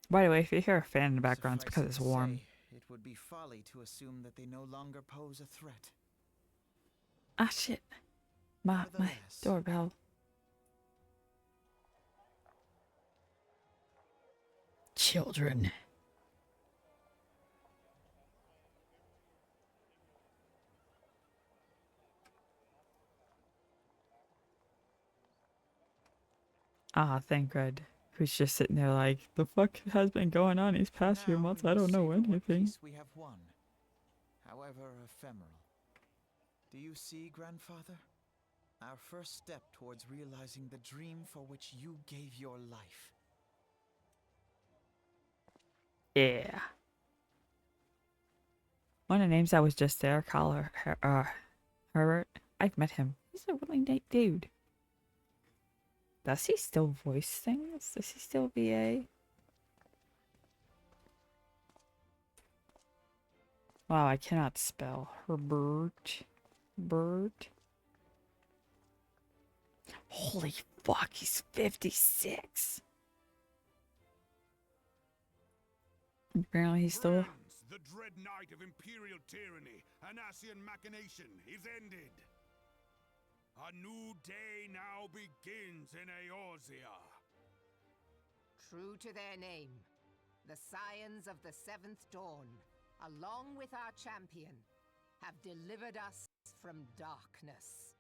By the way, if you hear a fan in the background, it's Suffice because it it's to warm. say, it would be folly to assume that they no longer pose a threat. Ah, shit. My Nevertheless, doorbell. Children. Ah, thank God. Who's just sitting there like, the fuck has been going on these past few now months? we I don't know savor what anything. peace we have won, however ephemeral. Do you see, Grandfather? Our first step towards realizing the dream for which you gave your life. Yeah. One of the names that was just there, Herbert. I've met him. He's a really neat dude. Does he still voice things? Does he still VA? Wow, I cannot spell. Herbert. Bert. Holy fuck, he's 56. Apparently he's still... Friends, the dread night of imperial tyranny and Asian machination is ended. A new day now begins in Eorzea. True to their name, the Scions of the Seventh Dawn, along with our champion, have delivered us from darkness.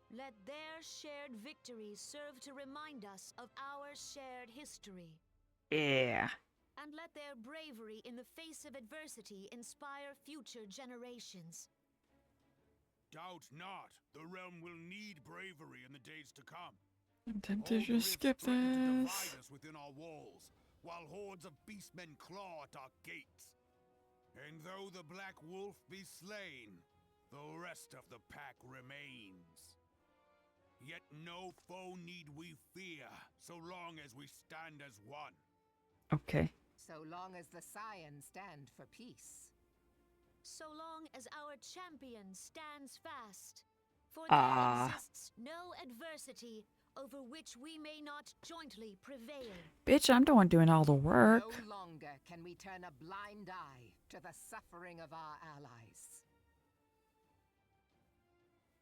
Let their shared victories serve to remind us of our shared history. Yeah. And let their bravery in the face of adversity inspire future generations. Doubt not, the realm will need bravery in the days to come. I'm tempted to Old just skip rifts threaten to this. divide us within our walls, while hordes of beastmen claw at our gates. And though the Black Wolf be slain, the rest of the pack remains. Yet no foe need we fear, so long as we stand as one. Okay. So long as the Scions stand for peace. So long as our champion stands fast. For there exists no adversity over which we may not jointly prevail. Bitch, I'm the one doing all the work. No longer can we turn a blind eye to the suffering of our allies.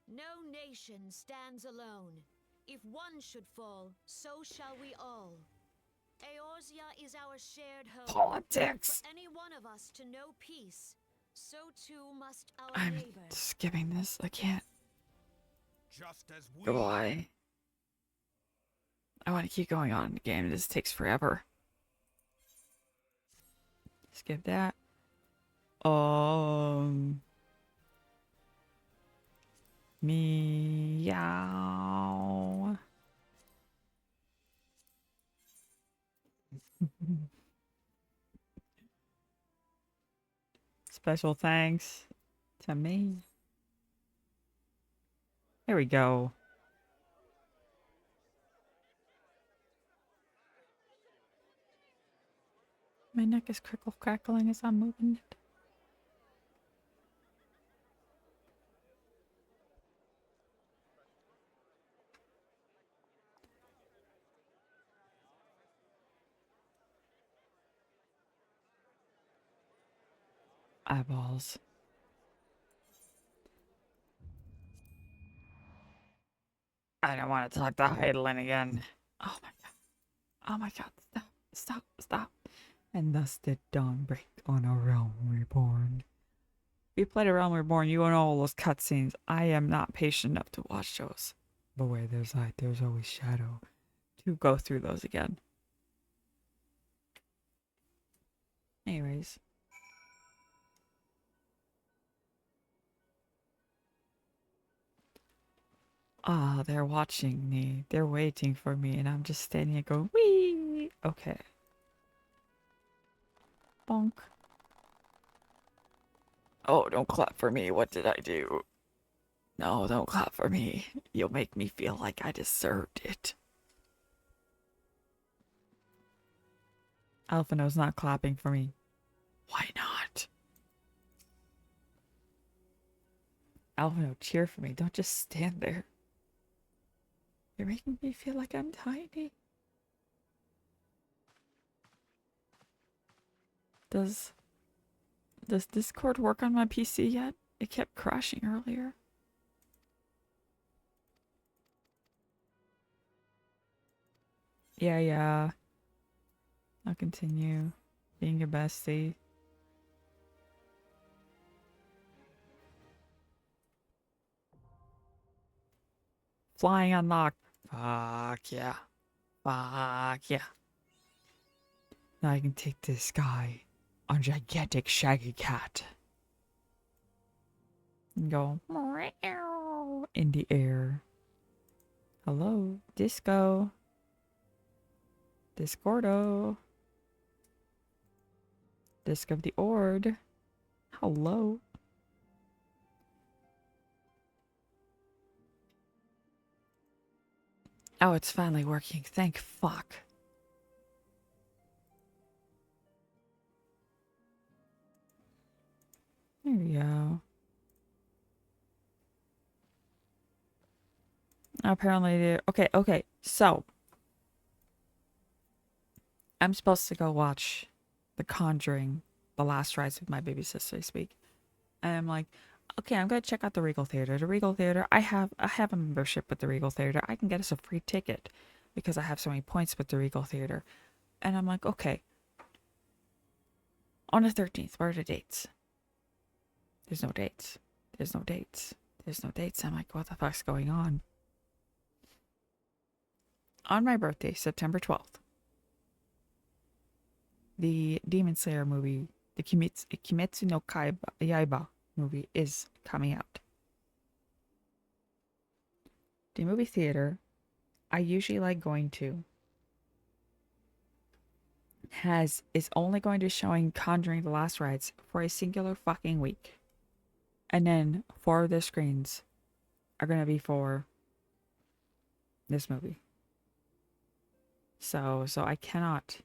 No nation stands alone. If one should fall, so shall we all. Eorzea is our shared home. Politics. For any one of us to know peace, so too must our I'm neighbor. skipping this. I can't. Just as we... Goodbye. I want to keep going on in the game. This takes forever. Skip that. Meow. Special thanks to me. There we go. My neck is crackling as I'm moving it. Eyeballs. I don't want to talk to Heidelin again. Oh my god. Oh my god. Stop. Stop. Stop. And thus did dawn break on a realm reborn. If you played a realm reborn, you know all those cutscenes. I am not patient enough to watch those. But where there's light, there's always shadow. To go through those again. Anyways. Ah, they're watching me. They're waiting for me, and I'm just standing here going, wee! Okay. Bonk. Oh, don't clap for me. What did I do? No, don't clap for me. You'll make me feel like I deserved it. Alphino's not clapping for me. Why not? Alvino, cheer for me. Don't just stand there. You're making me feel like I'm tiny. Does Discord work on my PC yet? It kept crashing earlier. Yeah. I'll continue being your bestie. Flying unlocked. Fuck yeah. Fuck yeah. Now I can take this guy on gigantic shaggy cat and go meow in the air. Hello, Disco. Discordo. Disc of the Ord. Hello. Oh, it's finally working. Thank fuck. There we go. Apparently, okay. So, I'm supposed to go watch The Conjuring, The Last Rites with my baby sister this week. And I'm like, okay, I'm gonna check out the Regal Theater. The Regal Theater, I have a membership with the Regal Theater. I can get us a free ticket because I have so many points with the Regal Theater. And I'm like, okay. On the 13th, what are the dates? There's no dates. There's no dates. There's no dates. I'm like, what the fuck's going on? On my birthday, September 12th, the Demon Slayer movie, the Kimetsu no Yaiba movie is coming out. The movie theater I usually like going to is only going to showing Conjuring the Last Rites for a singular fucking week. And then 4 of the screens are going to be for this movie. So I cannot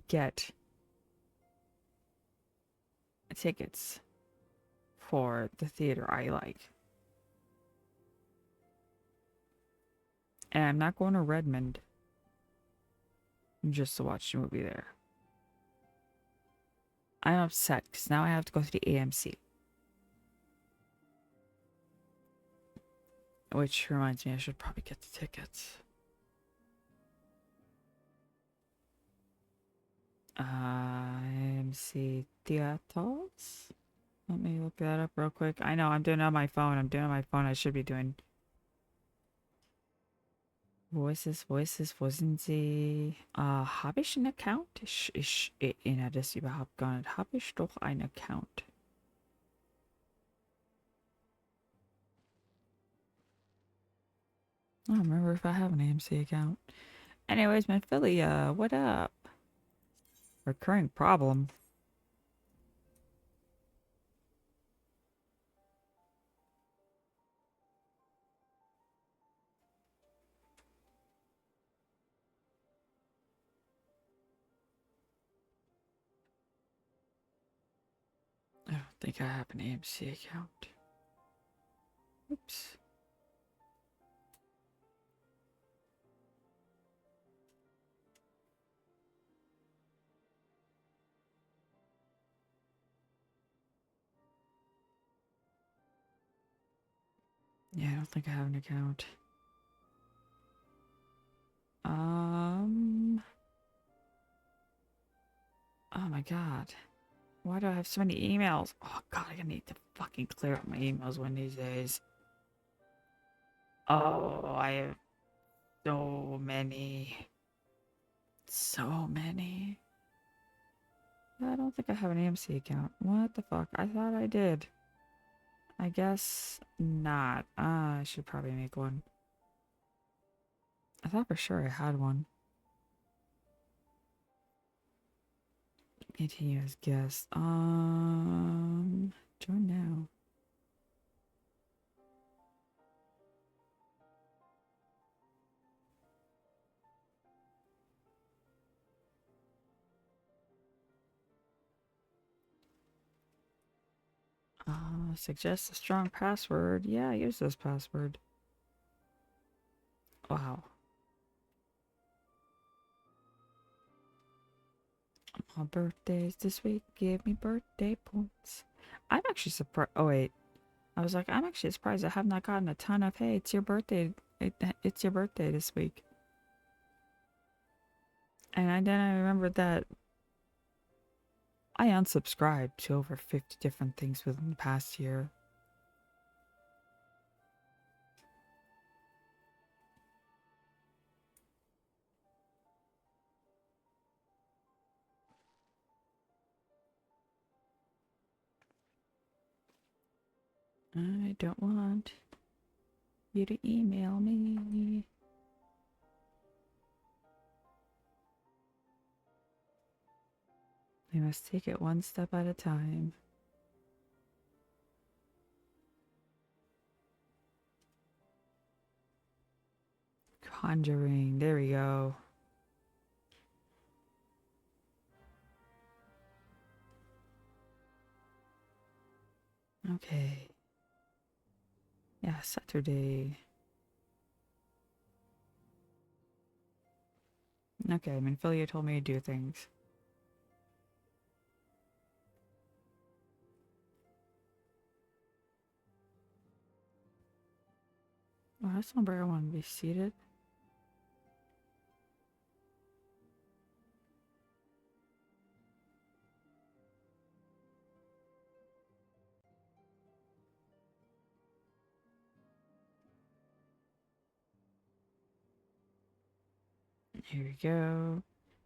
get tickets for the theater I like. And I'm not going to Redmond just to watch the movie there. I'm upset because now I have to go to the AMC. Which reminds me, I should probably get the tickets. AMC Theaters? Let me look that up real quick. I know, I'm doing it on my phone. I should be doing Voices, wo sind sie? Habe ich einen Account? Ich erinnere das überhaupt gar nicht. Habe ich doch einen Account? I don't remember if I have an AMC account. Anyways, man, Philly, what up? Recurring problem. I don't think I have an AMC account. Oops. Yeah, I don't think I have an account. Oh my god. Why do I have so many emails? Oh god, I need to fucking clear up my emails one of these days. Oh, I have so many. So many. I don't think I have an AMC account. What the fuck? I thought I did. I guess not. I should probably make one. I thought for sure I had one. Continue as guest. Join now. Suggest a strong password. Yeah, use this password. Wow. My birthday's this week. Give me birthday points. I'm actually surprised. Oh, wait. I was like, I'm actually surprised I have not gotten a ton of, hey, it's your birthday. It's your birthday this week. And then I remembered that I unsubscribed to over 50 different things within the past year. I don't want you to email me. We must take it one step at a time. Conjuring. There we go. Okay. Yeah, Saturday. Okay, Minfilia told me to do things. Oh, that's not where I want to be seated. Here we go.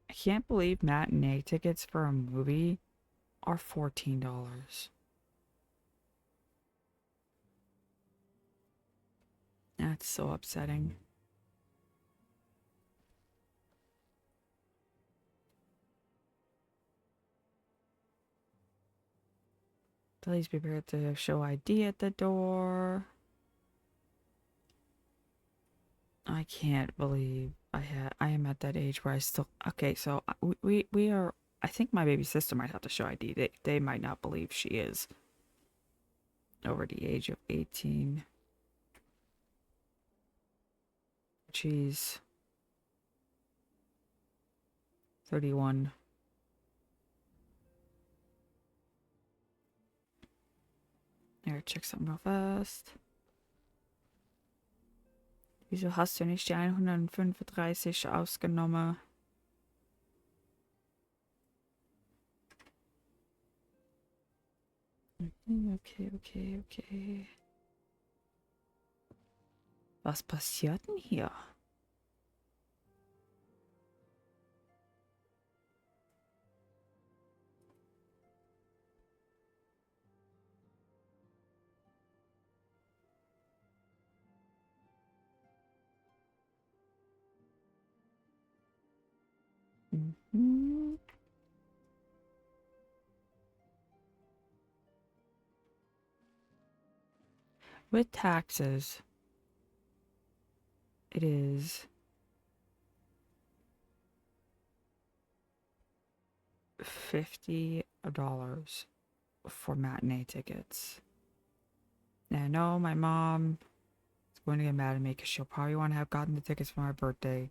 I can't believe matinee tickets for a movie are $14. That's so upsetting. Please be prepared to show ID at the door. I can't believe I am at that age where I still okay. So we are. I think my baby sister might have to show ID. They might not believe she is over the age of 18. She's 31. Here, check something real fast. Wieso hast du nicht die 135 ausgenommen? Okay. Was passiert denn hier? Mhm. With taxes, it is $50 for matinee tickets. Now, I know my mom is going to get mad at me because she'll probably want to have gotten the tickets for my birthday,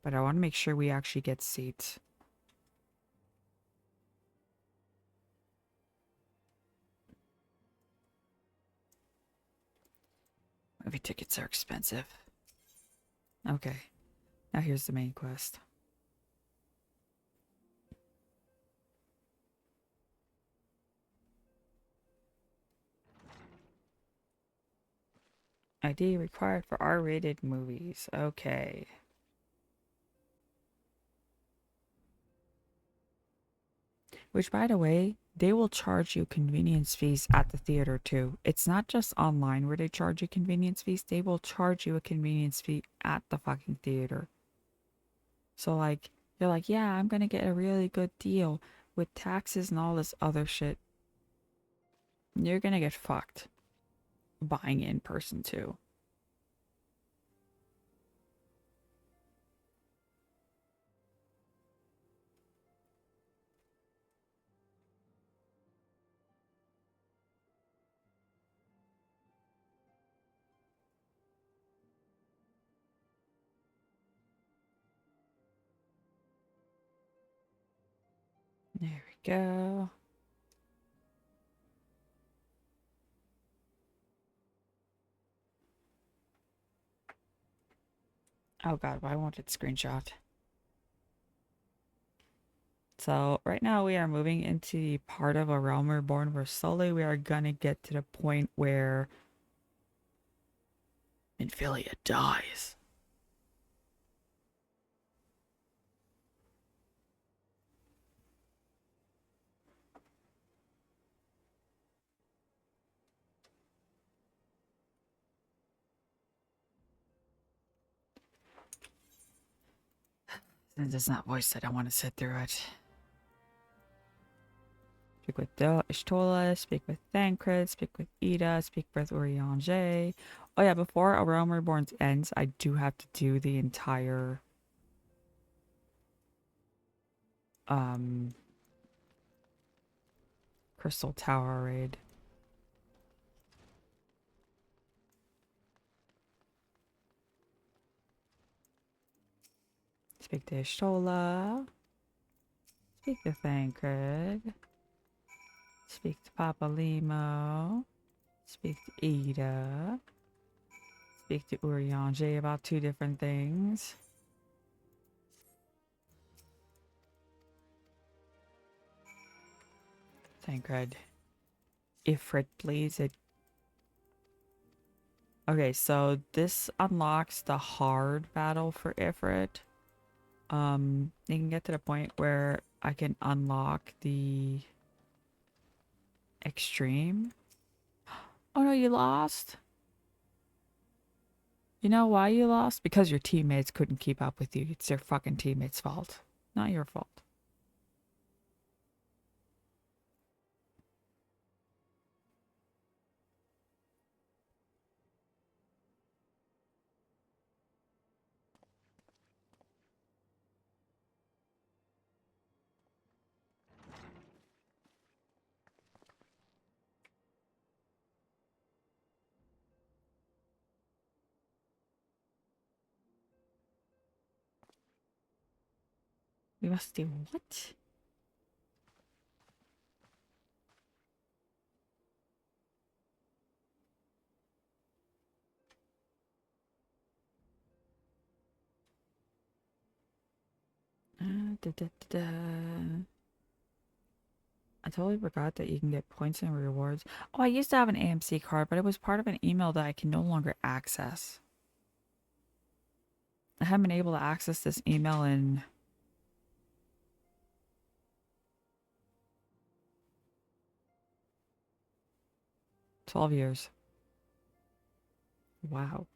but I want to make sure we actually get seats. Movie tickets are expensive. Okay, now here's the main quest. ID required for R-rated movies. Okay. Which, by the way, they will charge you convenience fees at the theater too. It's not just online where they charge you convenience fees. They will charge you a convenience fee at the fucking theater. So like, you're like, yeah, I'm gonna get a really good deal with taxes and all this other shit. You're gonna get fucked buying in person too. There we go. Oh god, why won't it screenshot? So right now we are moving into the part of A Realm Reborn where slowly we are gonna get to the point where Infilia dies. Since it's not voiced, I don't want to sit through it. Speak with Ishtola, speak with Thancred, speak with Ida, speak with Urianger. Oh yeah, before A Realm Reborn ends, I do have to do the entire Crystal Tower raid. Speak to Ishtola. Speak to Thancred. Speak to Papa Limo. Speak to Ida. Speak to Urianger about 2 different things. Thancred. Ifrit, please. Okay, so this unlocks the hard battle for Ifrit. You can get to the point where I can unlock the extreme. Oh no, you lost. You know why you lost? Because your teammates couldn't keep up with you. It's their fucking teammates' fault, not your fault. We must do what? Da, da, da, da. I totally forgot that you can get points and rewards. Oh, I used to have an AMC card, but it was part of an email that I can no longer access. I haven't been able to access this email in 12 years. Wow.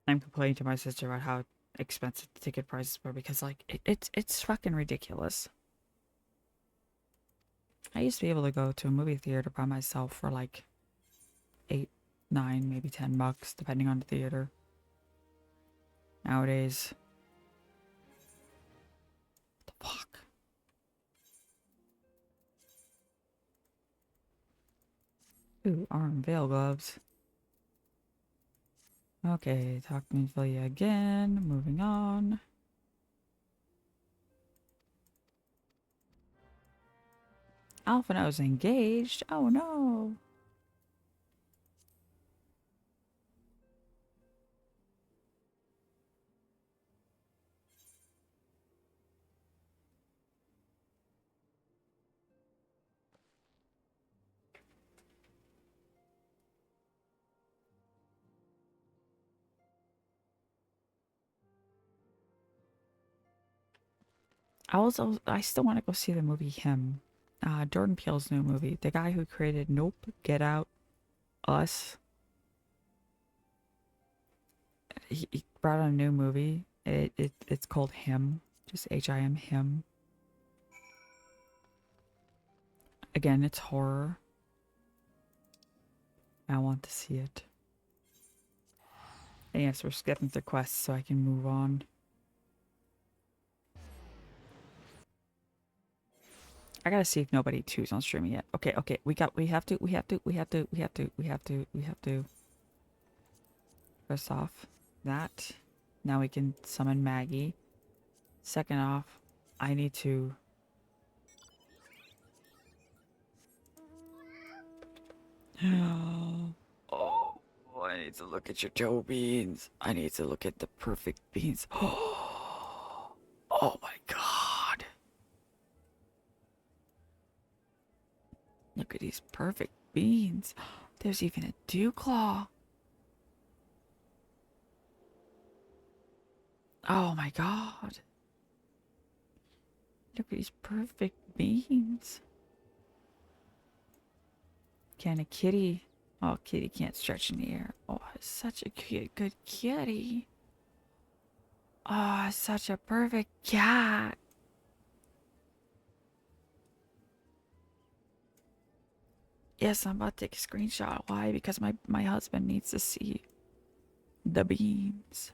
I'm complaining to my sister about how expensive the ticket prices were because, like, it's fucking ridiculous. I used to be able to go to a movie theater by myself for like 8, 9, maybe $10, depending on the theater. Nowadays, what the fuck? Ooh, arm veil gloves. Okay, talk to Ophelia again. Moving on. Alphino's engaged. Oh no. I still want to go see the movie Him. Jordan Peele's new movie. The guy who created Nope, Get Out, Us. he brought out a new movie. It's called Him. Just Him, Him. Again, it's horror. I want to see it. And yes, we're skipping the quests so I can move on. I gotta see if nobody two's on streaming yet. Okay, okay, we have to. First off, that. Now we can summon Maggie. Second off, I need to. Oh, I need to look at your Joe beans. I need to look at the perfect beans. Oh my god. Look at these perfect beans. There's even a dew claw. Oh my god. Look at these perfect beans. Can a kitty? Oh, kitty can't stretch in the air. Oh, it's such a cute, good kitty. Oh, such a perfect cat. Yes, I'm about to take a screenshot. Why? Because my husband needs to see the beans.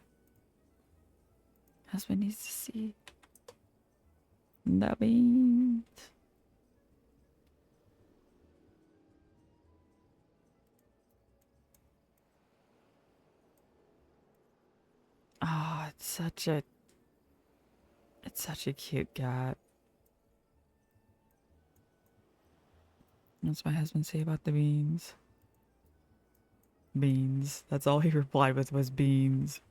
Husband needs to see the beans. Oh, it's such a cute cat. What's my husband say about the beans? Beans. That's all he replied with was beans.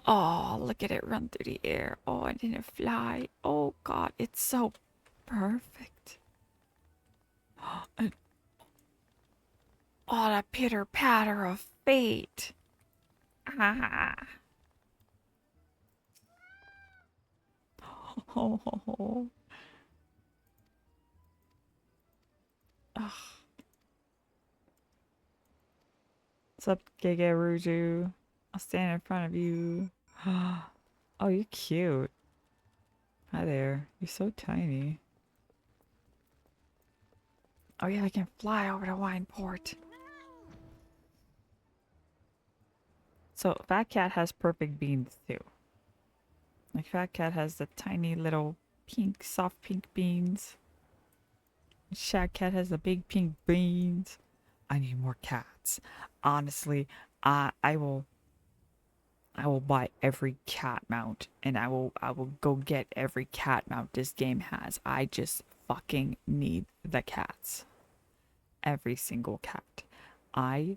Oh, look at it run through the air. Oh, I didn't fly. Oh god, it's so perfect. And, oh, the pitter patter of fate. Ah. Oh. Oh. What's up, Gege Ruju? I'll stand in front of you. Oh, you're cute. Hi there. You're so tiny. Oh yeah, I can fly over to Wineport. So Fat Cat has perfect beans too. Like Fat Cat has the tiny little pink, soft pink beans. Shag Cat has the big pink beans. I need more cats. Honestly, I will buy every cat mount and I will go get every cat mount this game has. I just fucking need the cats. Every single cat. I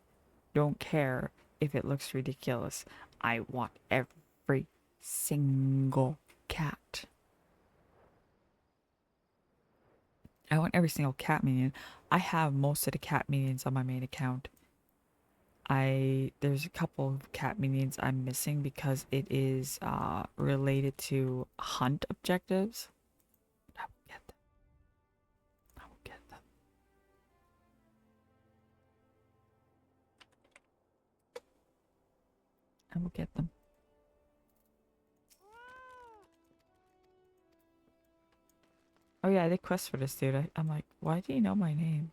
don't care if it looks ridiculous. I want every single cat. I want every single cat minion. I have most of the cat minions on my main account. There's a couple of cat minions I'm missing because it is related to hunt objectives. I will get them. I will get them. I will get them. Oh yeah, I did quest for this dude. I'm like, why do you know my name?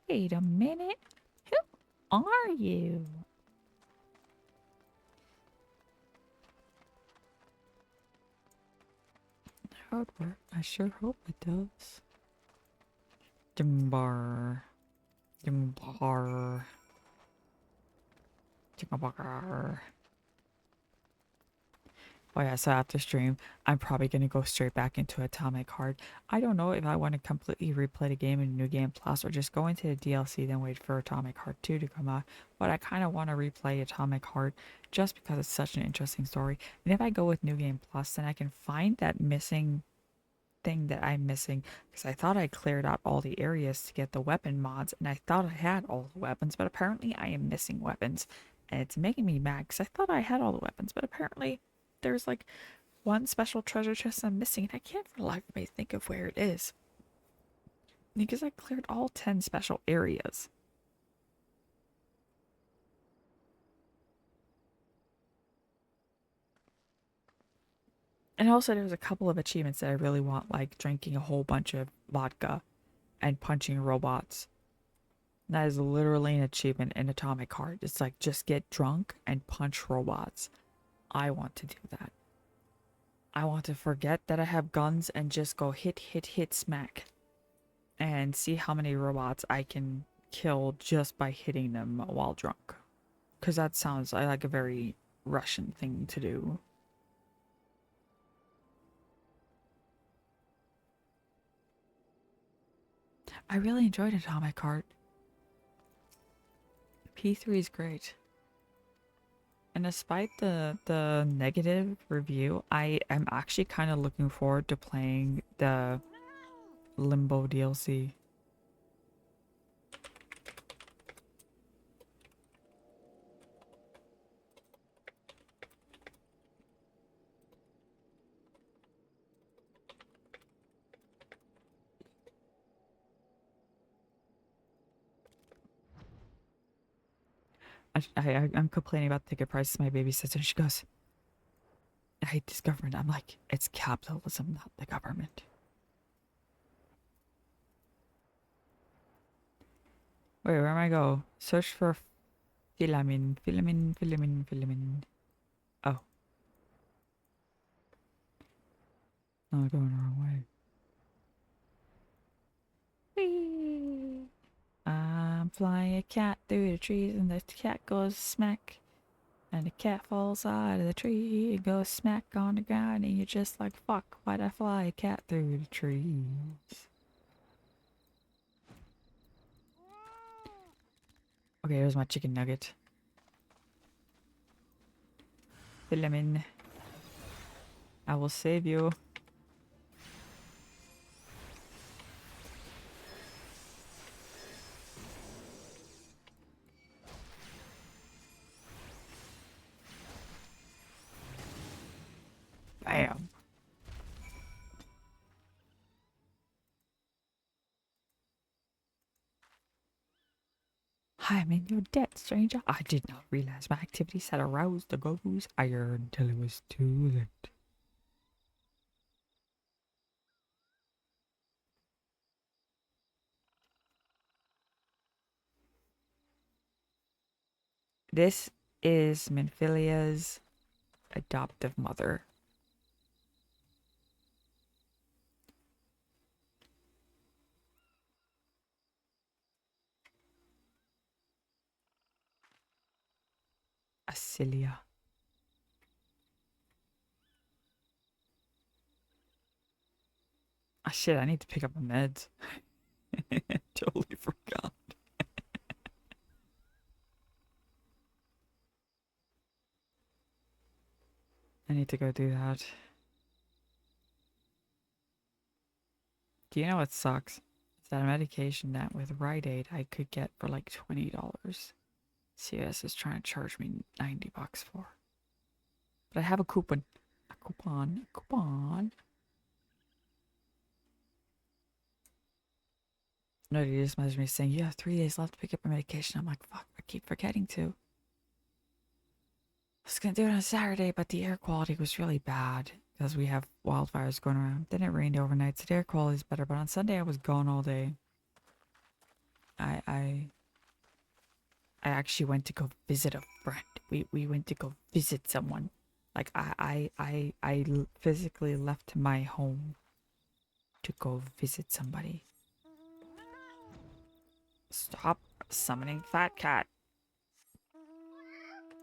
Wait a minute. Who are you? Hard work. I sure hope it does. Jimbar. Jimbar. Jimbar. Oh yeah, so after stream, I'm probably going to go straight back into Atomic Heart. I don't know if I want to completely replay the game in New Game Plus or just go into the DLC then wait for Atomic Heart 2 to come out. But I kind of want to replay Atomic Heart just because it's such an interesting story. And if I go with New Game Plus, then I can find that missing thing that I'm missing because I thought I cleared out all the areas to get the weapon mods and I thought I had all the weapons, but apparently I am missing weapons. And it's making me mad because I thought I had all the weapons, but apparently there's like one special treasure chest I'm missing and I can't for the life of me think of where it is. Because I cleared all 10 special areas. And also there's a couple of achievements that I really want, like drinking a whole bunch of vodka and punching robots. That is literally an achievement in Atomic Heart. It's like, just get drunk and punch robots. I want to do that. I want to forget that I have guns and just go hit, hit, hit, smack. And see how many robots I can kill just by hitting them while drunk. Because that sounds like a very Russian thing to do. I really enjoyed Atomic Heart. P3 is great. And despite the negative review, I am actually kind of looking forward to playing the Limbo DLC. I'm complaining about ticket prices. My babysitter, she goes, I hate this government. I'm like, it's capitalism, not the government. Wait, where am I go? Search for filamin. Oh. No, I'm going the wrong way. Whee! I'm flying a cat through the trees and the cat goes smack. And the cat falls out of the tree and goes smack on the ground and you're just like, fuck, why'd I fly a cat through the trees? Okay, here's my chicken nugget. Filamin. I will save you. Bam. I am in your debt, stranger. I did not realize my activities had aroused the gogo's ire until it was too late. This is Minfilia's adoptive mother. Asilia. Ah, shit, I need to pick up my meds. Totally forgot. I need to go do that. Do you know what sucks? It's that medication that with Rite Aid I could get for like $20. CVS is trying to charge me $90 for. But I have a coupon. A coupon. No, they just messaged me saying, you have 3 days left to pick up your medication. I'm like, fuck, I keep forgetting to. I was gonna do it on Saturday, but the air quality was really bad because we have wildfires going around. Then it rained overnight, so the air quality is better. But on Sunday, I was gone all day. I actually went to go visit a friend. We went to go visit someone. Like I physically left my home to go visit somebody. Stop summoning Fat Cat.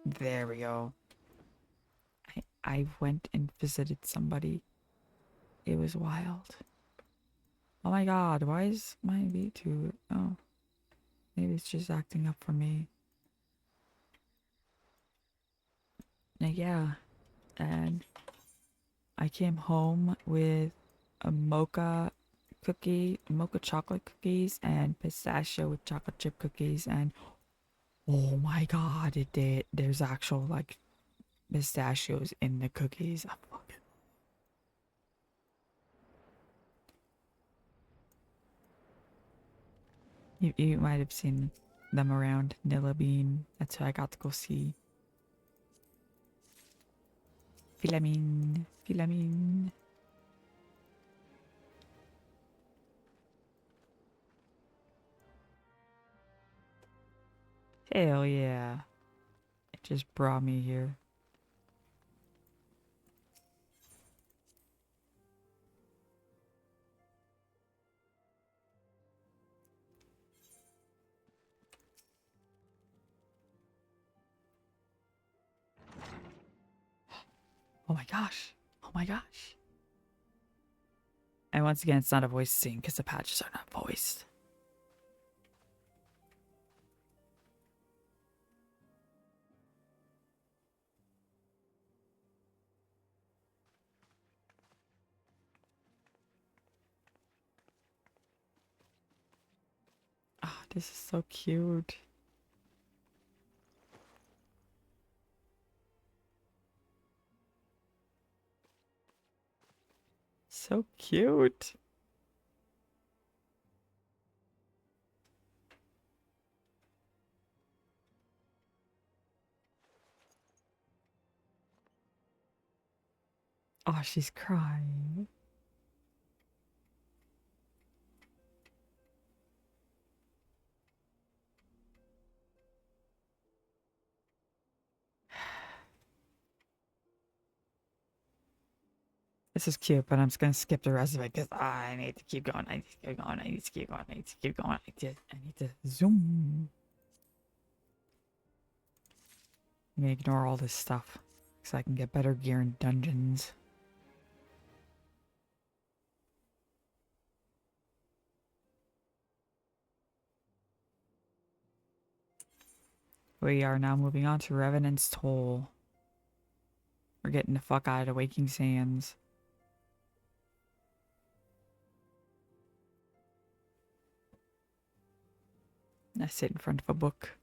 There we go. I went and visited somebody. It was wild. Oh my god, why is my vtuber? Oh. Maybe it's just acting up for me. Yeah. And I came home with a mocha chocolate cookies and pistachio with chocolate chip cookies, and oh my god, there's actual like pistachios in the cookies. I fucking You might have seen them around Nillabeen. That's who I got to go see. Philamine. Philamine. Hell yeah. It just brought me here. Oh my gosh. Oh my gosh. And once again, it's not a voice scene because the patches are not voiced. Oh, this is so cute. So cute. Oh, she's crying. This is cute, but I'm just gonna skip the rest of it because I need to keep going. I need to keep going. I need to keep going. I need to keep going. I need to zoom. I'm gonna ignore all this stuff so I can get better gear in dungeons. We are now moving on to Revenant's Toll. We're getting the fuck out of Waking Sands. I sit in front of a book.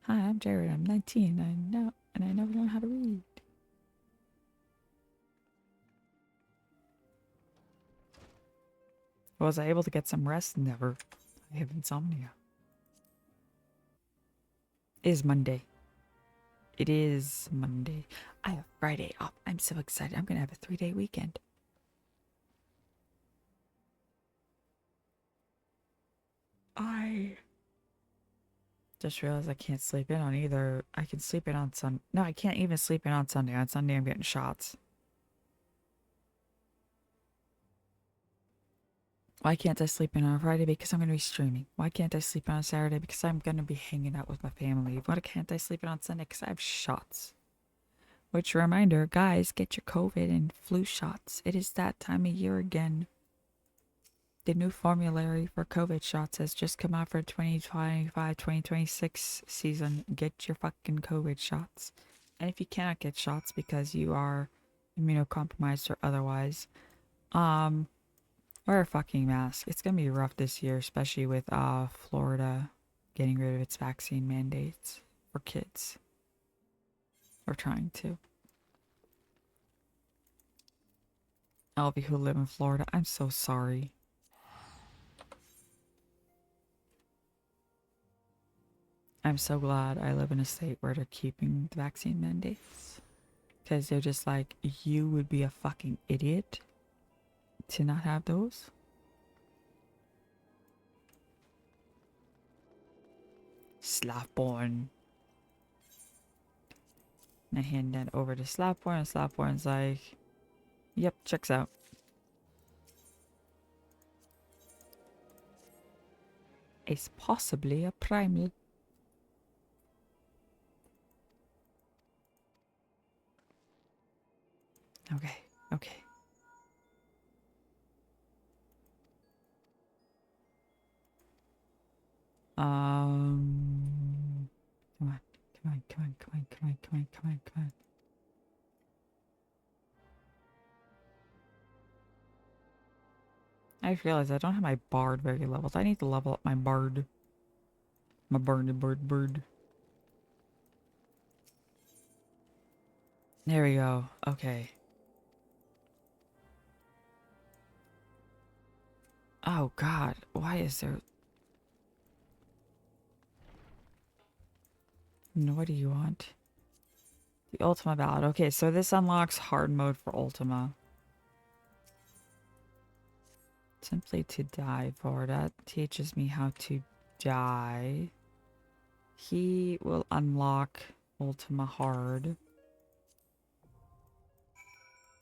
Hi, I'm Jared. I'm 19. I never learned how to read. Was I able to get some rest? Never. I have insomnia. It is Monday. It is Monday. I have Friday off. I'm so excited. I'm gonna have a 3-day weekend. I just realized I can't sleep in on either. I can sleep in on Sunday. No, I can't even sleep in on Sunday. On Sunday, I'm getting shots. Why can't I sleep in on a Friday? Because I'm going to be streaming. Why can't I sleep in on a Saturday? Because I'm going to be hanging out with my family. Why can't I sleep in on Sunday? Because I have shots. Which, reminder, guys, get your COVID and flu shots. It is that time of year again. The new formulary for COVID shots has just come out for 2025-2026 season. Get your fucking COVID shots. And if you cannot get shots because you are immunocompromised or otherwise, wear a fucking mask. It's gonna be rough this year, especially with Florida getting rid of its vaccine mandates for kids. Or trying to. All of you who live in Florida, I'm so sorry. I'm so glad I live in a state where they're keeping the vaccine mandates. Because they're just like, you would be a fucking idiot to not have those. Slapborn. I hand that over to Slapborn, and Slapborn's like, yep, checks out. It's possibly a primal. Okay, okay. Come on, come on, come on, come on, come on, come on, come on, come on. I just realized I don't have my bard very leveled. I need to level up my bard. My bird. There we go. Okay. Oh god, why is there... And what do you want? The Ultima Ballad. Okay, so this unlocks hard mode for Ultima. Simply to die for. That teaches me how to die. He will unlock Ultima Hard.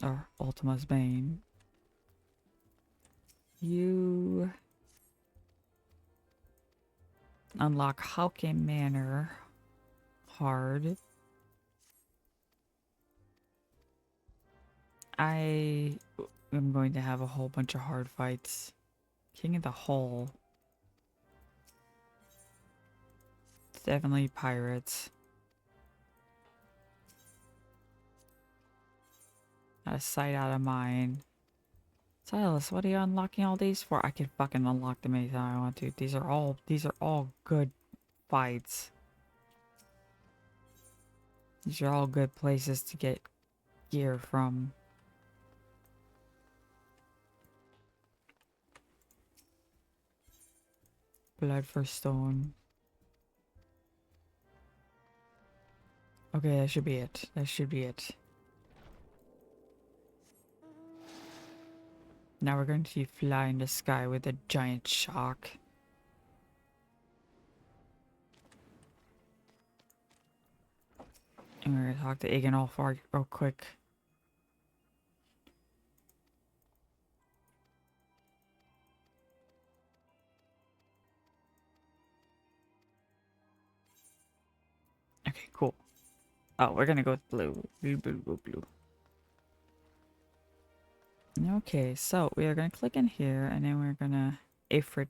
Or Ultima's Bane. You unlock Hauke Manor Hard. I am going to have a whole bunch of hard fights. King of the Hole. It's definitely pirates. Out of sight, out of mind. Silas, what are you unlocking all these for? I can fucking unlock them anytime I want to. These are all good fights. These are all good places to get gear from. Blood for Stone. Okay, that should be it. That should be it. Now we're going to fly in the sky with a giant shark. And we're gonna talk to Eganolf real quick. Okay, cool. Oh, we're gonna go with blue. Blue, blue, blue, blue. Okay, so we are gonna click in here and then we're gonna Ifrit.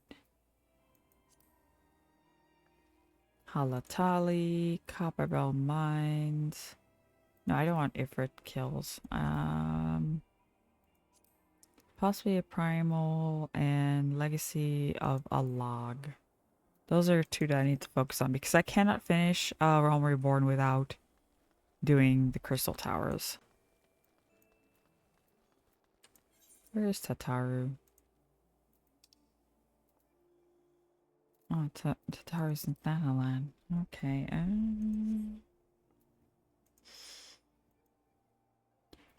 Halatali, Copperbell Mines. No, I don't want Ifrit kills. Possibly a Primal and Legacy of a Log. Those are two that I need to focus on because I cannot finish Realm Reborn without doing the Crystal Towers. Where is Tataru? Oh, Tataru's in Thanalan. Okay.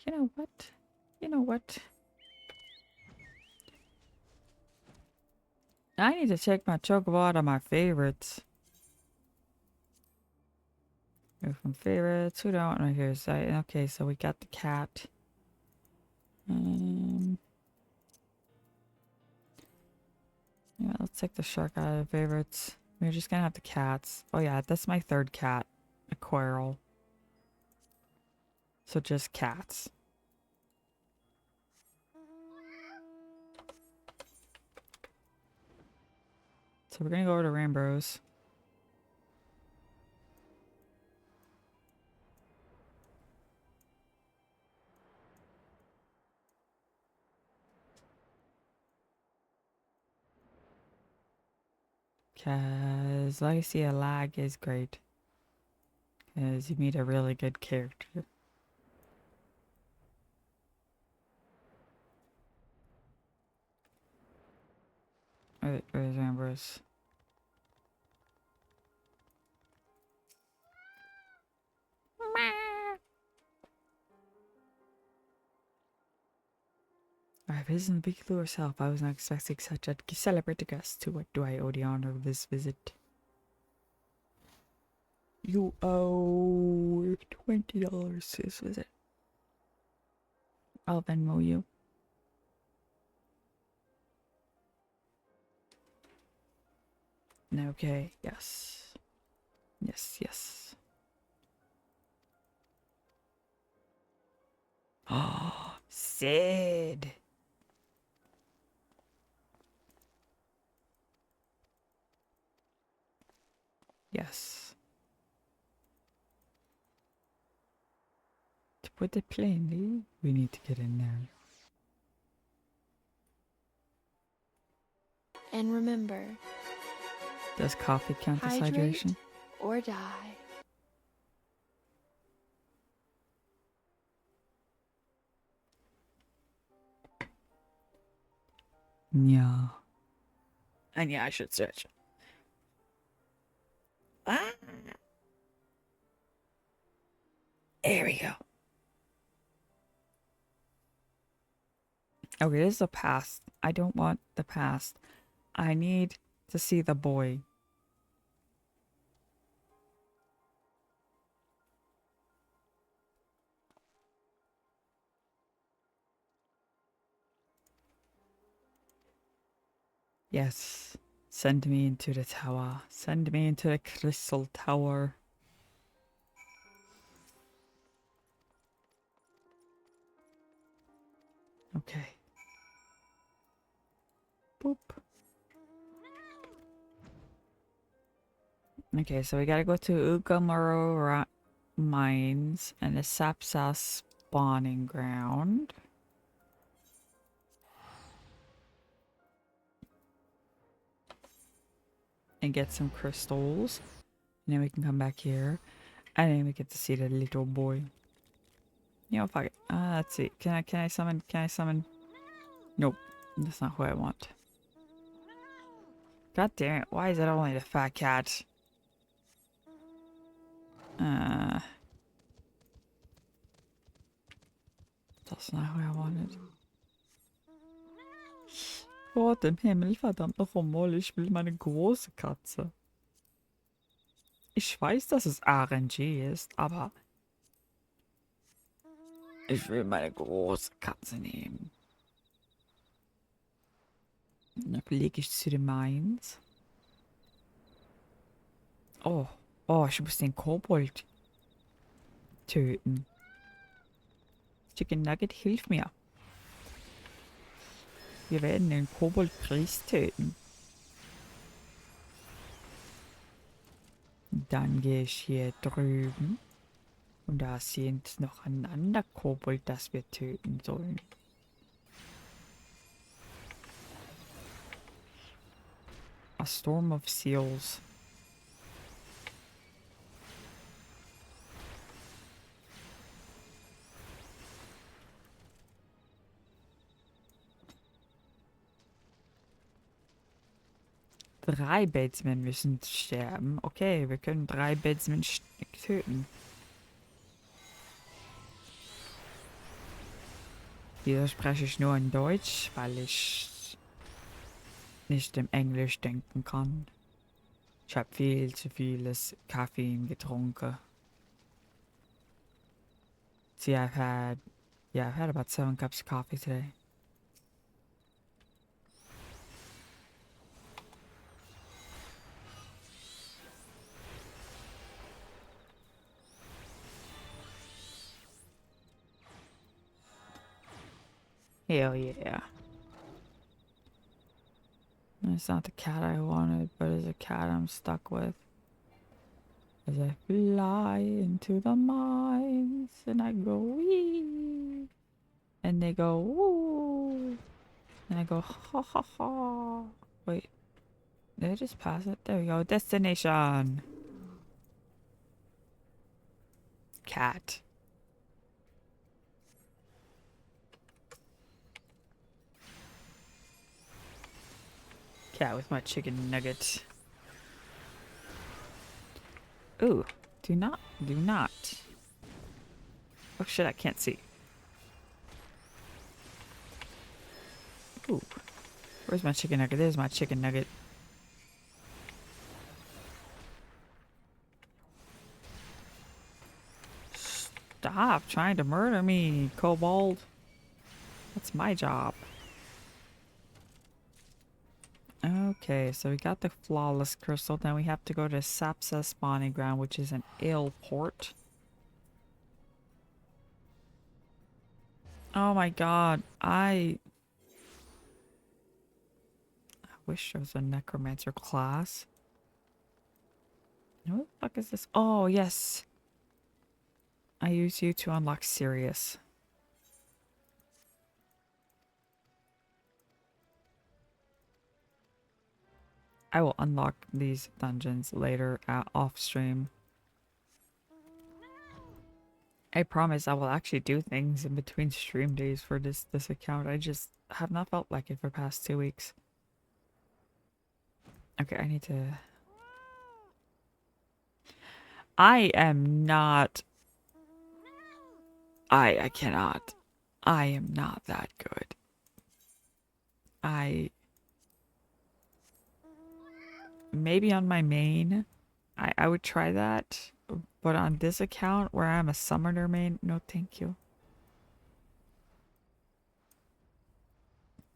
You know what? You know what? I need to take my Chocobo out of my favorites. Go from favorites. Who don't know here? Okay, so we got the cat. Yeah, let's take the shark out of favorites. We're just gonna have the cats. Oh yeah, that's my third cat. A Quirrell. So just cats. So we're gonna go over to Rambros. Cause Legacy of Lag is great. Cause you meet a really good character. Where's Rambros? I visited the big lure herself. I was not expecting such a celebrated guest. To what do I owe the honor of this visit? You owe $20 to this visit. I'll Venmo you. Okay, yes. Yes, yes. Oh, Sid! Yes. To put it plainly, we need to get in there. And remember, does coffee count as hydration? Or die. Yeah. And yeah, I should search. Ah! There we go. Okay, this is the past. I don't want the past. I need to see the boy. Yes. Send me into the tower. Send me into the crystal tower. Okay. Boop. Okay, so we gotta go to Ugamaro Mines and the Sapsa spawning ground. And get some crystals. And then we can come back here. And then we get to see the little boy. You know, fuck it. Let's see. Can I summon? Can I summon? Nope. That's not who I want. God damn it. Why is it only the fat cat? That's not who I wanted. Gott im Himmel, verdammt noch einmal, ich will meine große Katze. Ich weiß, dass es RNG ist, aber ich will meine große Katze nehmen. Und dann fliege ich zu den Mines. Oh, ich muss den Kobold töten. Chicken Nugget, hilf mir. Wir werden den Kobold-Priest töten. Dann gehe ich hier drüben. Und da sind noch ein anderer Kobold, das wir töten sollen. A storm of seals. Drei Batesmen müssen sterben. Okay, wir können 3 Batesmen töten. Hier spreche ich nur in Deutsch, weil ich nicht im Englisch denken kann. Ich habe viel zu vieles Kaffee getrunken. See, I've had about 7 cups of coffee today. Hell yeah. It's not the cat I wanted, but it's a cat I'm stuck with. As I fly into the mines and I go wee. And they go woo. And I go ha ha ha. Wait. Did I just pass it? There we go. Destination. Cat. Cat with my chicken nugget. Ooh. Do not. Oh shit, I can't see. Ooh. Where's my chicken nugget? There's my chicken nugget. Stop trying to murder me, kobold. That's my job. Okay, so we got the flawless crystal. Then we have to go to Sapsa spawning ground, which is an ill port. Oh my god, I wish there was a necromancer class. What the fuck is this? Oh, yes. I use you to unlock Sirius. I will unlock these dungeons later off stream. I promise I will actually do things in between stream days for this account. I just have not felt like it for the past 2 weeks. Okay, I need to... I am not I cannot. I am not that good. Maybe on my main, I would try that. But on this account where I'm a summoner main, no thank you.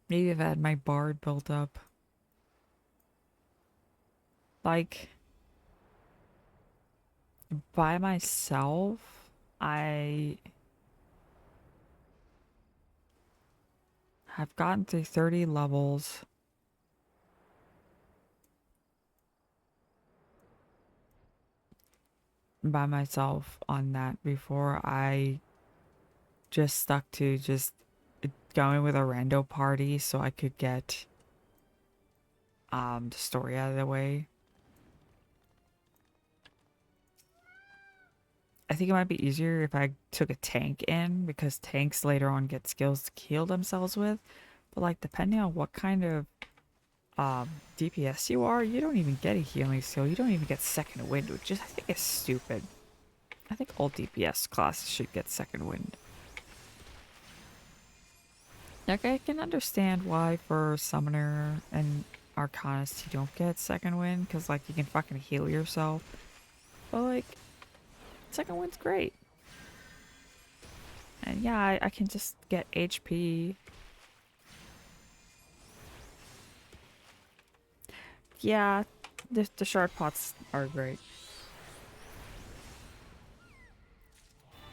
Maybe if I had my bard built up. Like, by myself, I have gotten through 30 levels. By myself on that before. I just stuck to just going with a rando party so I could get the story out of the way. I think it might be easier if I took a tank in, because tanks later on get skills to heal themselves with. But like, depending on what kind of DPS you are, you don't even get a healing skill. You don't even get second wind, which is, I think, is stupid. I think all DPS classes should get second wind. Like, I can understand why for Summoner and Arcanist you don't get second wind, because, like, you can fucking heal yourself. But, like, second wind's great. And yeah, I can just get HP. Yeah, the shard pots are great.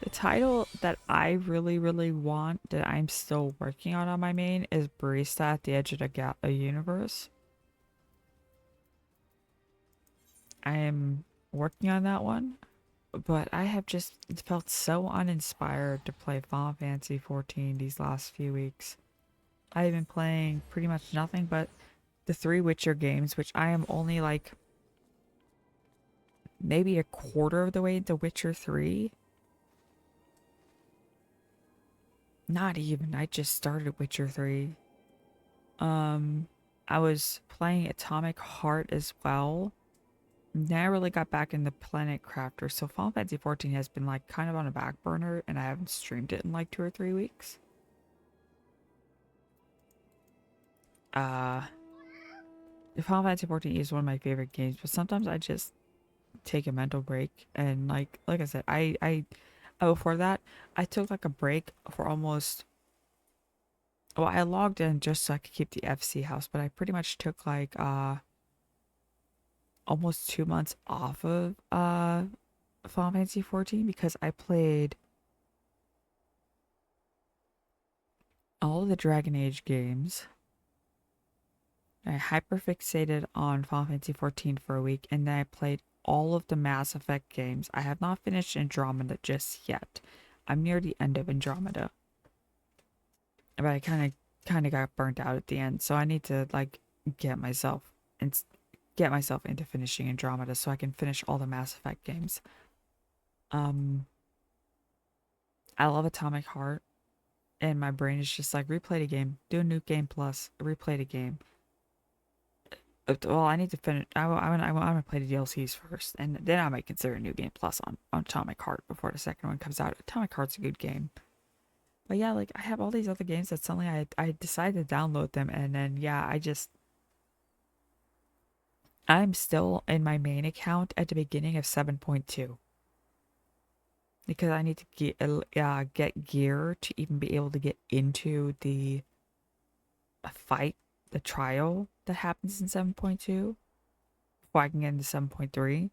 The title that I really, really want, that I'm still working on my main, is Barista at the Edge of the Universe. I am working on that one, but I have just felt so uninspired to play Final Fantasy XIV these last few weeks. I have been playing pretty much nothing but the 3 Witcher games, which I am only like maybe a quarter of the way into Witcher 3. Not even. I just started Witcher 3. I was playing Atomic Heart as well. Then I really got back into Planet Crafter. So Final Fantasy XIV has been like kind of on a back burner, and I haven't streamed it in like 2 or 3 weeks. Final Fantasy XIV is one of my favorite games, but sometimes I just take a mental break, and like I said, before that, I took like a break for almost, well, I logged in just so I could keep the FC house, but I pretty much took like almost 2 months off of Final Fantasy XIV because I played all of the Dragon Age games. I hyperfixated on Final Fantasy XIV for a week, and then I played all of the Mass Effect games. I have not finished Andromeda just yet. I'm near the end of Andromeda, but I kind of got burnt out at the end, so I need to like get myself into finishing Andromeda so I can finish all the Mass Effect games. I love Atomic Heart, and my brain is just like, replay the game, do a new game plus, replay the game. Well, I need to finish. I want to play the DLCs first, and then I might consider a new game plus on Atomic Heart before the second one comes out. Atomic Heart's a good game, but yeah, like I have all these other games that suddenly I decided to download them, and then yeah, I'm still in my main account at the beginning of 7.2 because I need to get gear to even be able to get into the fight, the trial that happens in 7.2. Before I can get into 7.3.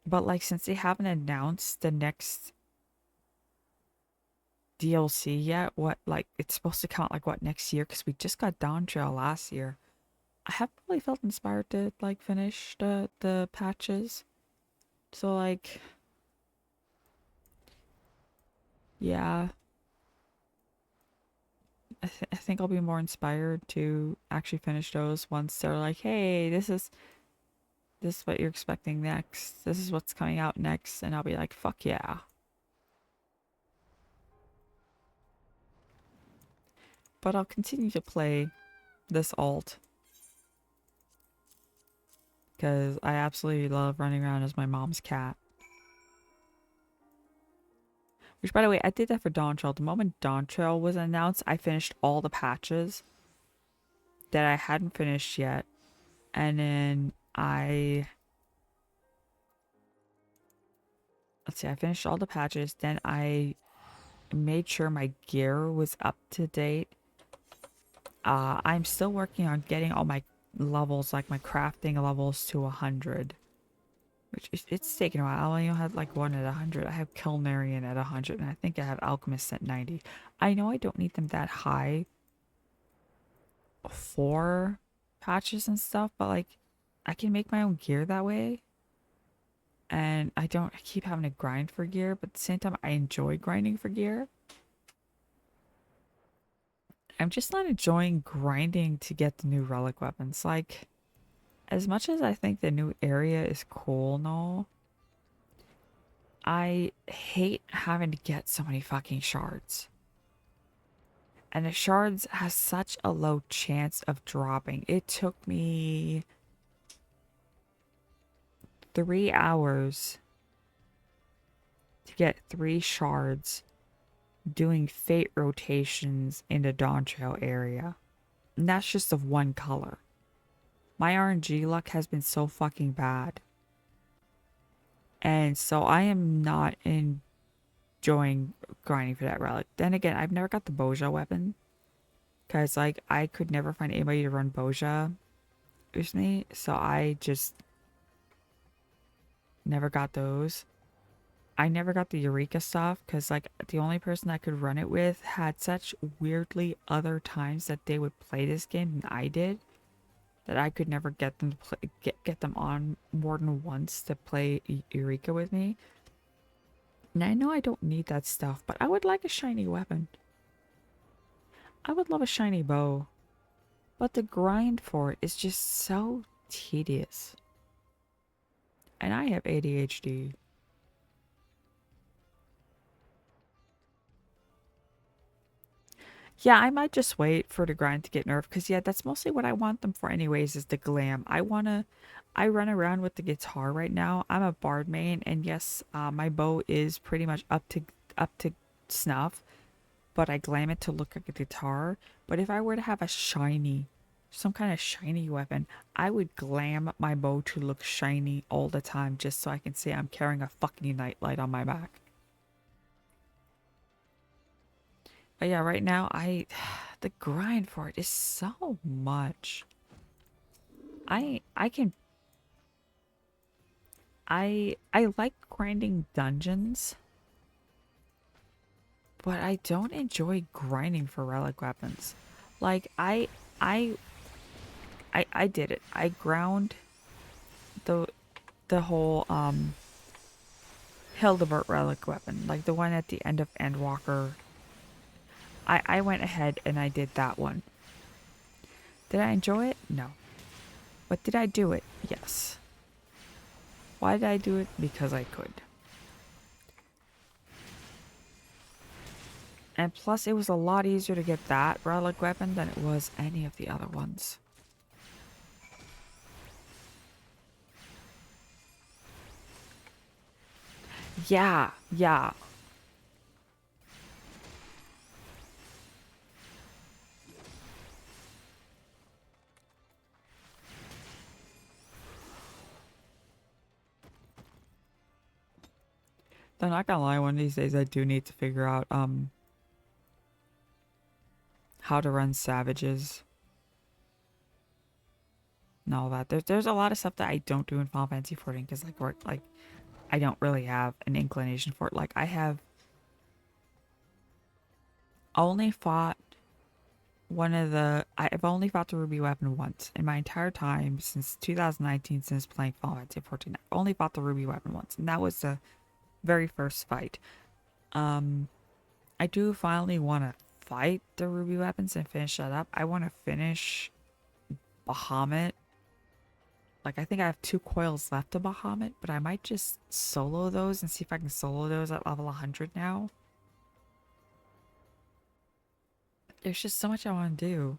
But like, since they haven't announced the next DLC yet, what, like, it's supposed to come out like what, next year, because we just got Dawn Trail last year. I haven't really felt inspired to like finish the patches. So like, yeah, I think I'll be more inspired to actually finish those once they're like, hey, this is what you're expecting next. This is what's coming out next. And I'll be like, fuck yeah. But I'll continue to play this alt because I absolutely love running around as my mom's cat. Which, by the way, I did that for Dawn Trail. The moment Dawn Trail was announced, I finished all the patches that I hadn't finished yet. And then let's see, I finished all the patches. Then I made sure my gear was up to date. I'm still working on getting all my levels, like my crafting levels, to 100. Which it's taken a while. I only had like one at 100. I have Culinarian at 100, and I think I have Alchemist at 90. I know I don't need them that high for patches and stuff, but like I can make my own gear that way. And I keep having to grind for gear, but at the same time I enjoy grinding for gear. I'm just not enjoying grinding to get the new relic weapons. Like, as much as I think the new area is cool and all, I hate having to get so many fucking shards. And the shards has such a low chance of dropping. It took me 3 hours to get 3 shards doing fate rotations in the Dawn Trail area. And that's just of one color. My RNG luck has been so fucking bad. And so I am not enjoying grinding for that relic. Then again, I've never got the Boja weapon. Because, like, I could never find anybody to run Boja with me. So I just never got those. I never got the Eureka stuff because, like, the only person I could run it with had such weirdly other times that they would play this game than I did, that I could never get them to play, get them on more than once to play Eureka with me. And I know I don't need that stuff, but I would like a shiny weapon. I would love a shiny bow, but the grind for it is just so tedious. And I have ADHD. Yeah, I might just wait for the grind to get nerfed, because yeah, that's mostly what I want them for anyways, is the glam. I run around with the guitar right now. I'm a bard main, and yes, my bow is pretty much up to snuff, but I glam it to look like a guitar. But if I were to have some kind of shiny weapon, I would glam my bow to look shiny all the time, just so I can say I'm carrying a fucking nightlight on my back. But yeah, right now, the grind for it is so much. I like grinding dungeons, but I don't enjoy grinding for relic weapons. Like, I did it. I ground the whole Hildebert relic weapon, like the one at the end of Endwalker. I went ahead and I did that one. Did I enjoy it? No. But did I do it? Yes. Why did I do it? Because I could. And plus, it was a lot easier to get that relic weapon than it was any of the other ones. Yeah, yeah. I'm not gonna lie, one of these days I do need to figure out how to run savages and all that. There's a lot of stuff that I don't do in Final Fantasy 14 because like I don't really have an inclination for it. Like I've only fought the Ruby weapon once in my entire time since 2019, since playing Final Fantasy 14. I've only fought the Ruby weapon once, and that was the very first fight. I do finally want to fight the Ruby weapons and finish that up. I want to finish Bahamut. Like, I think I have 2 coils left of Bahamut, but I might just solo those and see if I can solo those at level 100 now. There's just so much I want to do.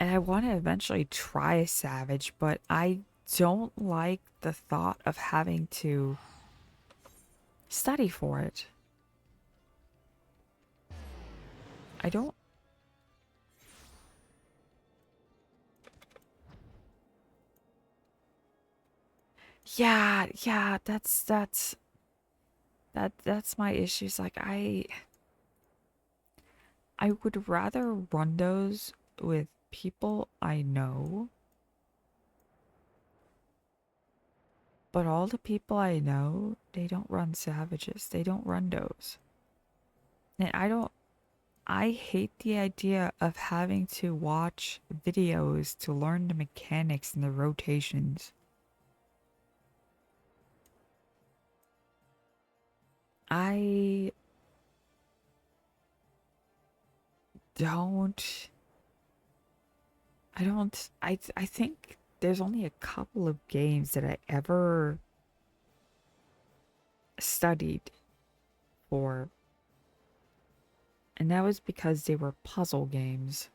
And I want to eventually try Savage, but I don't like the thought of having to study for it. I don't. Yeah, that's my issues. Like I would rather run those with people I know. But all the people I know, they don't run Savages. They don't run those. And I hate the idea of having to watch videos to learn the mechanics and the rotations. I don't I think there's only a couple of games that I ever studied for, and that was because they were puzzle games.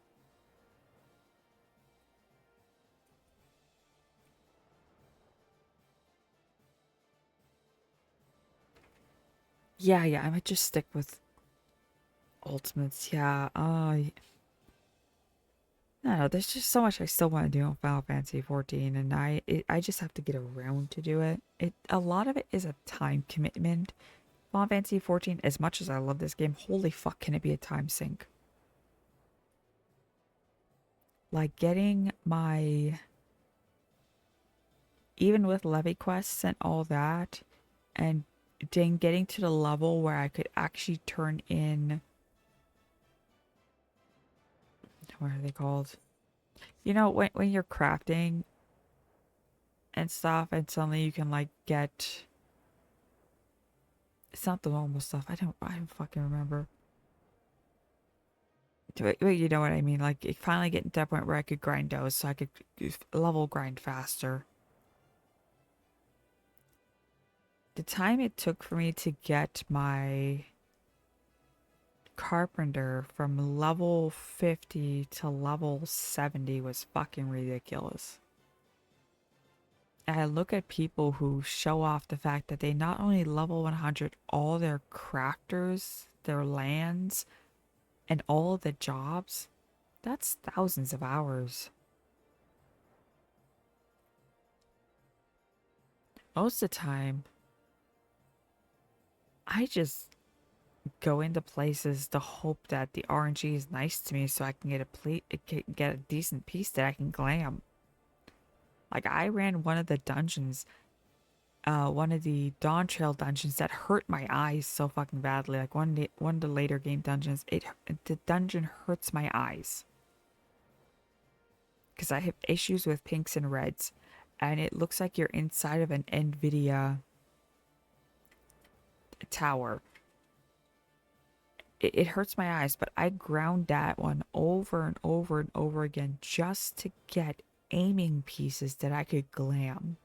Yeah, I might just stick with Ultimates. Yeah, I don't know, there's just so much I still want to do in Final Fantasy 14, and I just have to get around to do it. A lot of it is a time commitment. Final Fantasy 14, as much as I love this game, holy fuck, can it be a time sink? Like getting my, even with levy quests and all that, and then getting to the level where I could actually turn in, what are they called? You know, when you're crafting and stuff, and suddenly you can like get, it's not the normal stuff. I don't fucking remember. But you know what I mean? Like, it finally getting to that point where I could grind those, so I could level grind faster. The time it took for me to get my carpenter from level 50 to level 70 was fucking ridiculous. And I look at people who show off the fact that they not only level 100 all their crafters, their lands, and all of the jobs, that's thousands of hours. Most of the time, I just go into places to hope that the RNG is nice to me so I can get a decent piece that I can glam. Like, I ran one of the dungeons, one of the Dawn Trail dungeons that hurt my eyes so fucking badly. Like one of the later game dungeons, the dungeon hurts my eyes because I have issues with pinks and reds, and it looks like you're inside of an Nvidia tower. It hurts my eyes, but I ground that one over and over and over again just to get aiming pieces that I could glam.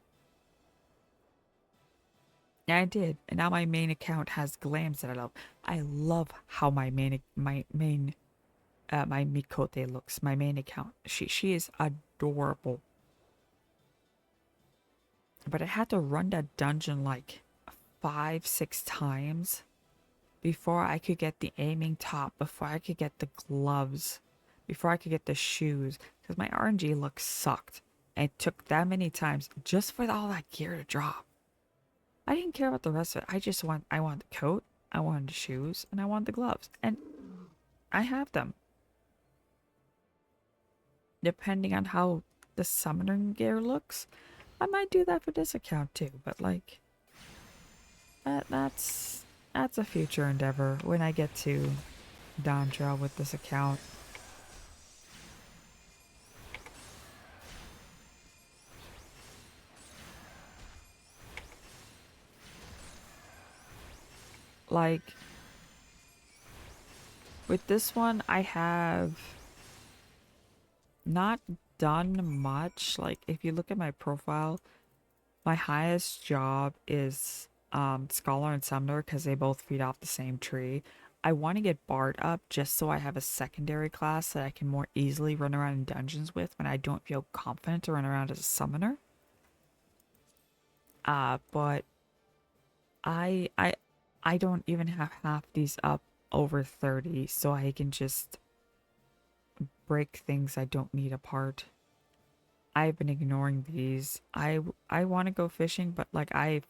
And I did, and now my main account has glams that I love. I love how my Mikote looks. My main account, she is adorable. But I had to run that dungeon like 5-6 times before I could get the aiming top, before I could get the gloves, before I could get the shoes, because my RNG look sucked. And it took that many times just for all that gear to drop. I didn't care about the rest of it. I want the coat, I wanted the shoes, and I want the gloves. And I have them. Depending on how the summoning gear looks, I might do that for this account too. But like, that's a future endeavor when I get to Dawn Trail with this account. Like, with this one, I have not done much. Like, if you look at my profile, my highest job is Scholar and Summoner because they both feed off the same tree. I want to get Bard up just so I have a secondary class that I can more easily run around in dungeons with when I don't feel confident to run around as a summoner. But I I I don't even have half these up over 30, so I can just break things I don't need apart. I've been ignoring these. I want to go fishing, but like I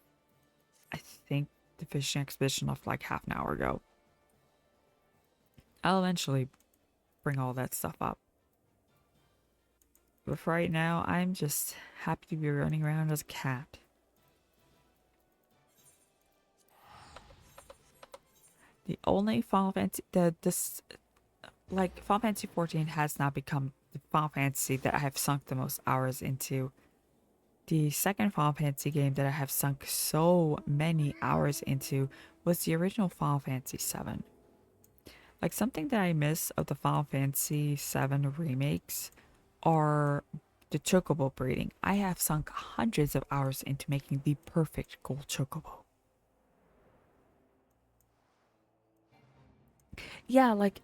think the fishing expedition left like half an hour ago. I'll eventually bring all that stuff up. But for right now, I'm just happy to be running around as a cat. The only Final Fantasy Final Fantasy 14 has now become the Final Fantasy that I have sunk the most hours into. The second Final Fantasy game that I have sunk so many hours into was the original Final Fantasy 7. Like, something that I miss of the Final Fantasy 7 remakes are the chocobo breeding. I have sunk hundreds of hours into making the perfect gold chocobo. Yeah, like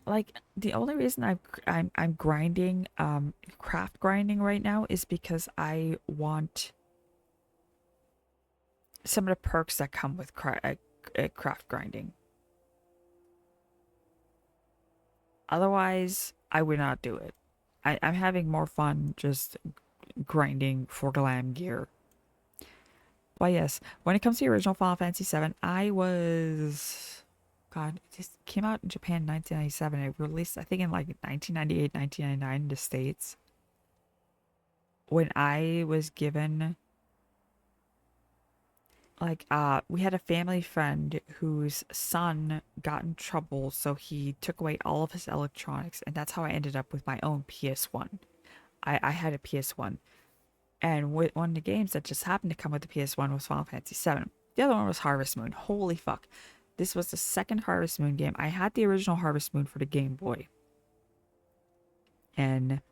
the only reason I'm grinding craft grinding right now is because I want some of the perks that come with craft grinding. Otherwise, I would not do it. I'm having more fun just grinding for glam gear. But yes, when it comes to the original Final Fantasy 7, I was... God, it just came out in Japan in 1997. It released, I think, in like 1998, 1999 in the States. When I was given... we had a family friend whose son got in trouble, so he took away all of his electronics, and that's how I ended up with my own PS1. I had a PS1. And one of the games that just happened to come with the PS1 was Final Fantasy 7. The other one was Harvest Moon. Holy fuck. This was the second Harvest Moon game. I had the original Harvest Moon for the Game Boy. And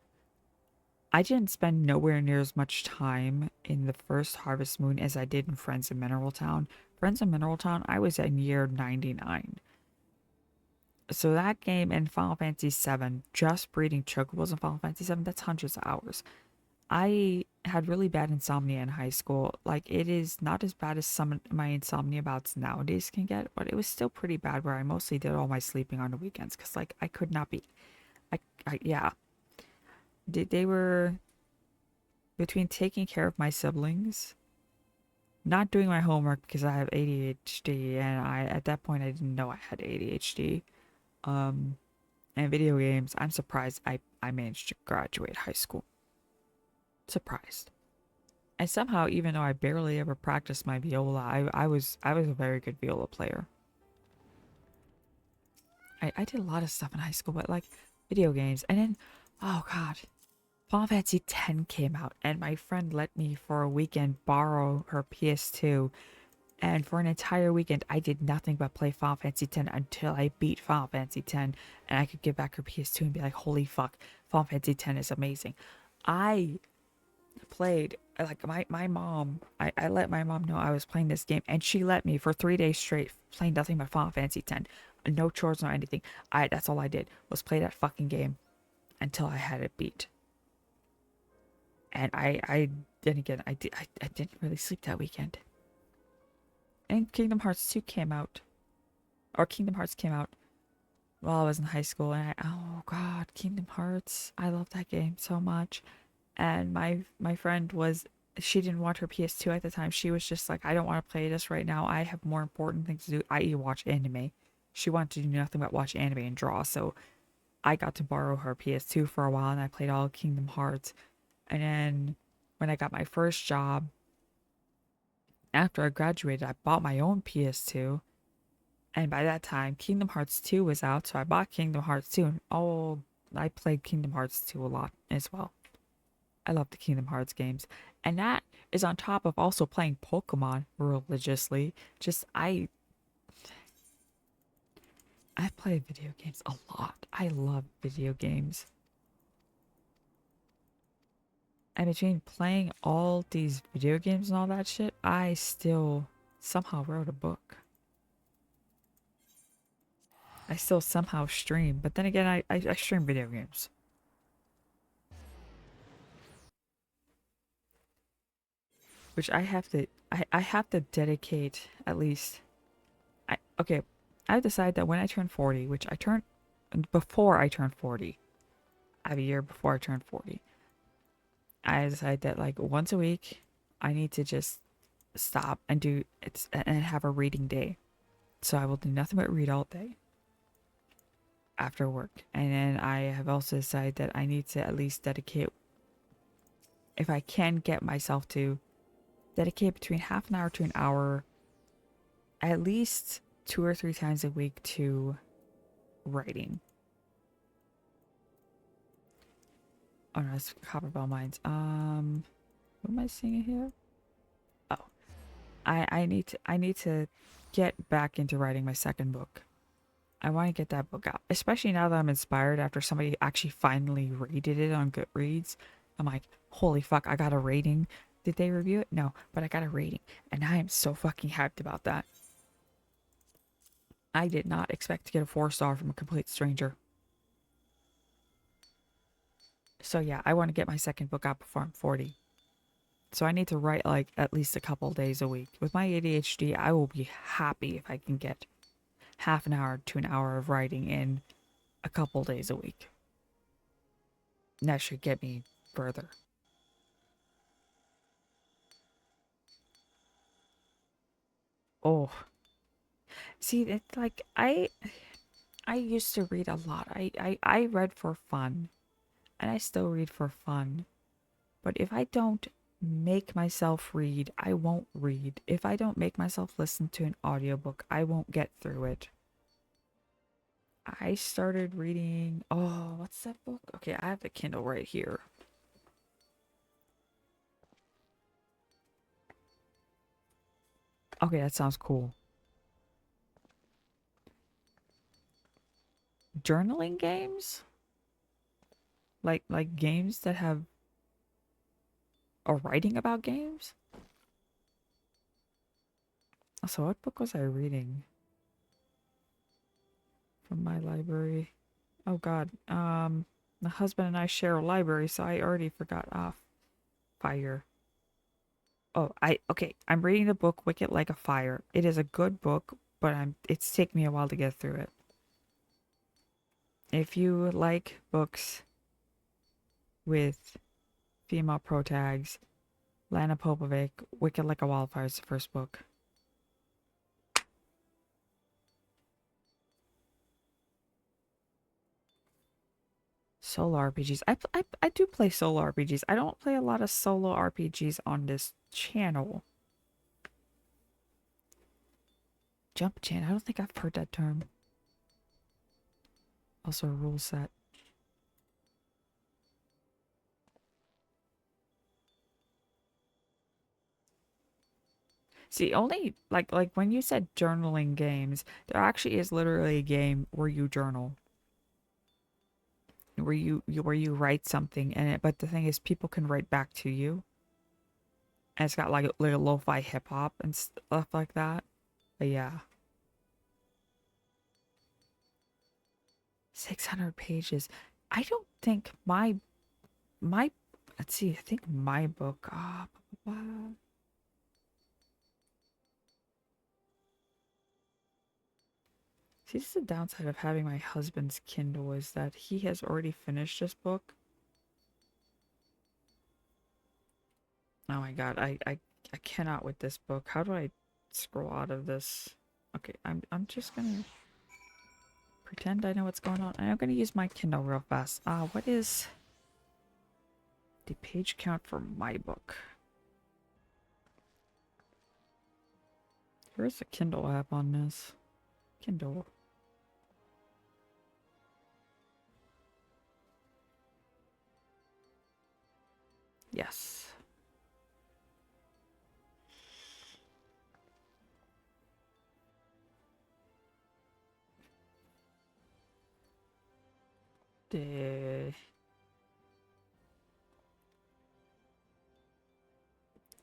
I didn't spend nowhere near as much time in the first Harvest Moon as I did in Friends of Mineral Town. Friends of Mineral Town, I was in year 99. So that game and Final Fantasy 7, just breeding chocobos in Final Fantasy 7, that's hundreds of hours. I had really bad insomnia in high school. Like, it is not as bad as some of my insomnia bouts nowadays can get, but it was still pretty bad where I mostly did all my sleeping on the weekends because, like, I could not be. Yeah. They were between taking care of my siblings, not doing my homework because I have ADHD, and at that point I didn't know I had ADHD, and video games. I'm surprised I managed to graduate high school. Surprised. And somehow, even though I barely ever practiced my viola, I was a very good viola player. I did a lot of stuff in high school, but like video games. And then, oh god, Final Fantasy X came out, and my friend let me for a weekend borrow her PS2. And for an entire weekend, I did nothing but play Final Fantasy X until I beat Final Fantasy X, and I could give back her PS2 and be like, holy fuck, Final Fantasy X is amazing. I played like my mom, I let my mom know I was playing this game, and she let me for 3 days straight playing nothing but Final Fantasy X. No chores, no anything. That's all I did was play that fucking game until I had it beat. And I then again I didn't really sleep that weekend. And Kingdom Hearts 2 came out, or Kingdom Hearts came out while I was in high school, and oh god, Kingdom Hearts, I love that game so much. And my friend she didn't want her PS2 at the time. She was just like, I don't want to play this right now. I have more important things to do, i.e. watch anime. She wanted to do nothing but watch anime and draw. So I got to borrow her PS2 for a while, and I played all Kingdom Hearts. And then when I got my first job, after I graduated, I bought my own PS2. And by that time, Kingdom Hearts 2 was out. So I bought Kingdom Hearts 2. And I played Kingdom Hearts 2 a lot as well. I love the Kingdom Hearts games. And that is on top of also playing Pokemon religiously. I play video games a lot. I love video games. And between playing all these video games and all that shit, I still somehow wrote a book. I still somehow stream. But then again, I stream video games. which I have to I have to dedicate at least okay, I decided that when I turn 40, which I turn before I turn 40, I have a year before I turn 40. I decided that like once a week I need to just stop and do it's and have a reading day. So I will do nothing but read all day after work. And then I have also decided that I need to at least dedicate, if I can get myself to dedicate between half an hour to an hour at least 2 or 3 times a week to writing. Oh no, it's Copperbell Mines. What am I seeing here? Oh, I need to get back into writing my second book. I want to get that book out, especially now that I'm inspired after somebody actually finally rated it on Goodreads. I'm like, holy fuck, I got a rating. Did they review it? No, but I got a rating, and I am so fucking hyped about that. I did not expect to get a 4-star from a complete stranger. So yeah, I want to get my second book out before I'm 40. So I need to write like at least a couple days a week. With my ADHD, I will be happy if I can get half an hour to an hour of writing in a couple days a week. And that should get me further. Oh. See, it's like I used to read a lot. I read for fun. And I still read for fun. But if I don't make myself read, I won't read. If I don't make myself listen to an audiobook, I won't get through it. I started reading, oh, what's that book? Okay, I have the Kindle right here. Okay, that sounds cool. Journaling games? Like games that have a writing about games? So what book was I reading from my library? Oh god, my husband and I share a library, so I already forgot. Fire. Oh, I'm reading the book Wicked Like a Fire. It is a good book, but it's taken me a while to get through it. If you like books with female protags, Lana Popovic, Wicked Like a Wildfire is the first book. Solo RPGs. I do play solo RPGs. I don't play a lot of solo RPGs on this channel. Jump Chan. I don't think I've heard that term. Also a rule set. See, only like when you said journaling games, there actually is literally a game where you journal. Where you write something in it, but the thing is people can write back to you. And it's got like a lo-fi hip hop and stuff like that. But yeah. 600 pages. I don't think my let's see, I think my book see, this is the downside of having my husband's Kindle is that he has already finished this book. Oh my god, I cannot with this book. How do I scroll out of this? Okay, I'm just gonna pretend I know what's going on. I'm gonna use my Kindle real fast. What is the page count for my book? Where's the Kindle app on this? Kindle. Yes.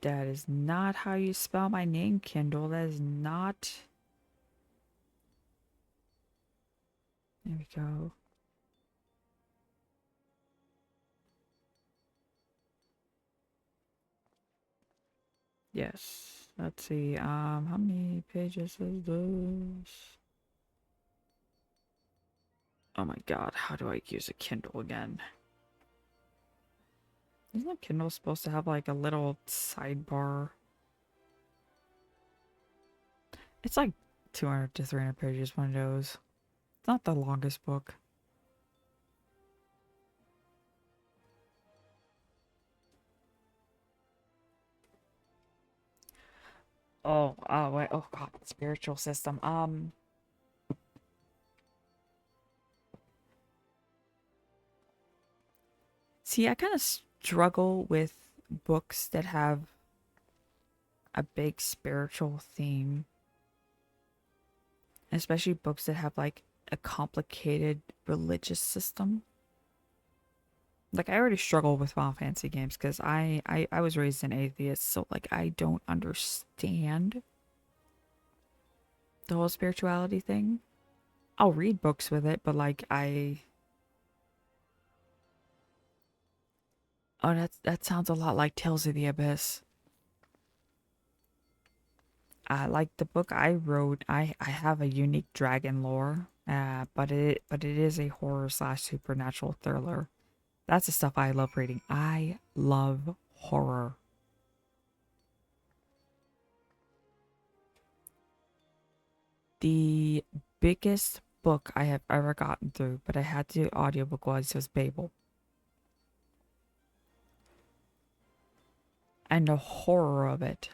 That is not how you spell my name, Kindle. That is not. There we go. Yes. Let's see. How many pages is this? Oh my god, how do I use a Kindle again? Isn't a Kindle supposed to have like a little sidebar? It's like 200 to 300 pages, one of those. It's not the longest book. Oh, wait. Oh god, spiritual system. See, I kind of struggle with books that have a big spiritual theme, especially books that have like a complicated religious system. Like I already struggle with Final Fantasy games because I was raised an atheist, so like I don't understand the whole spirituality thing. I'll read books with it, but like oh, that sounds a lot like Tales of the Abyss. Like the book I wrote, I have a unique dragon lore, but it is a horror slash supernatural thriller. That's the stuff I love reading. I love horror. The biggest book I have ever gotten through, but I had to do audiobook was Babel. And the horror of it.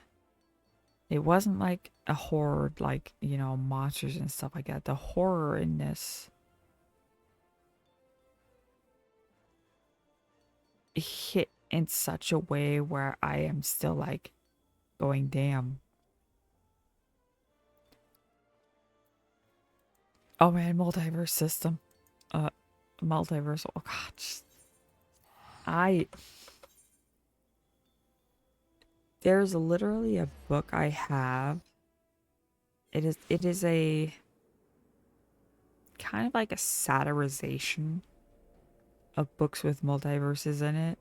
It wasn't like a horror like, you know, monsters and stuff like that. The horror in this hit in such a way where I am still like going, damn. Oh man, multiverse system. Multiverse. Oh god. I there's literally a book I have. It is a kind of like a satirization of books with multiverses in it,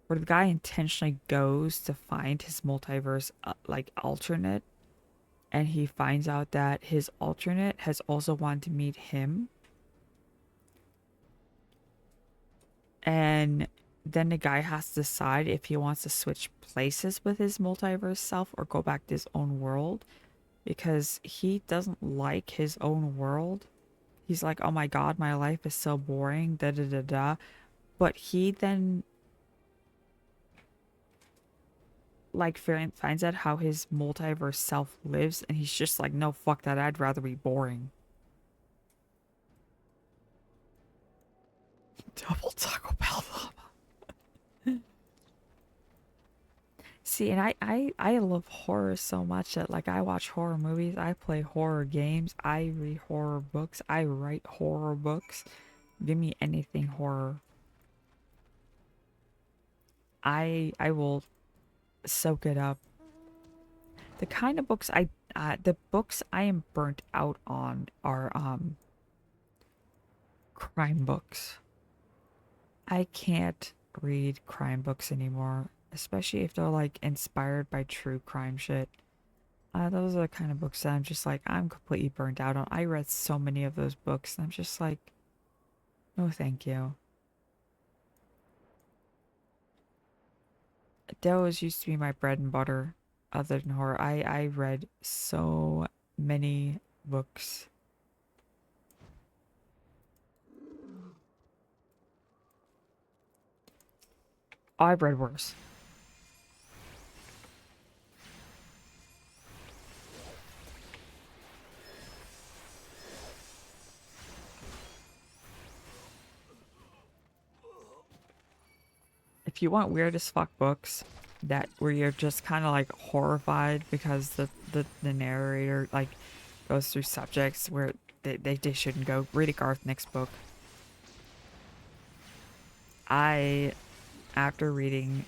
where the guy intentionally goes to find his multiverse like alternate, and he finds out that his alternate has also wanted to meet him, and then the guy has to decide if he wants to switch places with his multiverse self or go back to his own world, because he doesn't like his own world. He's like, oh my god, my life is so boring, da da da da. But he then like finds out how his multiverse self lives, and he's just like, no, fuck that, I'd rather be boring. Double Taco Bell llama. See, and I love horror so much that like I watch horror movies, I play horror games, I read horror books, I write horror books. Give me anything horror. I will soak it up. The kind of books the books I am burnt out on are crime books. I can't read crime books anymore, especially if they're like inspired by true crime shit. Those are the kind of books that I'm just like, I'm completely burnt out on. I read so many of those books, and I'm just like, no, thank you. Those used to be my bread and butter, other than horror. I read so many books. Oh, I've read worse. If you want weird as fuck books that where you're just kind of like horrified because the narrator like goes through subjects where they shouldn't go, read a Garth Nix book. After reading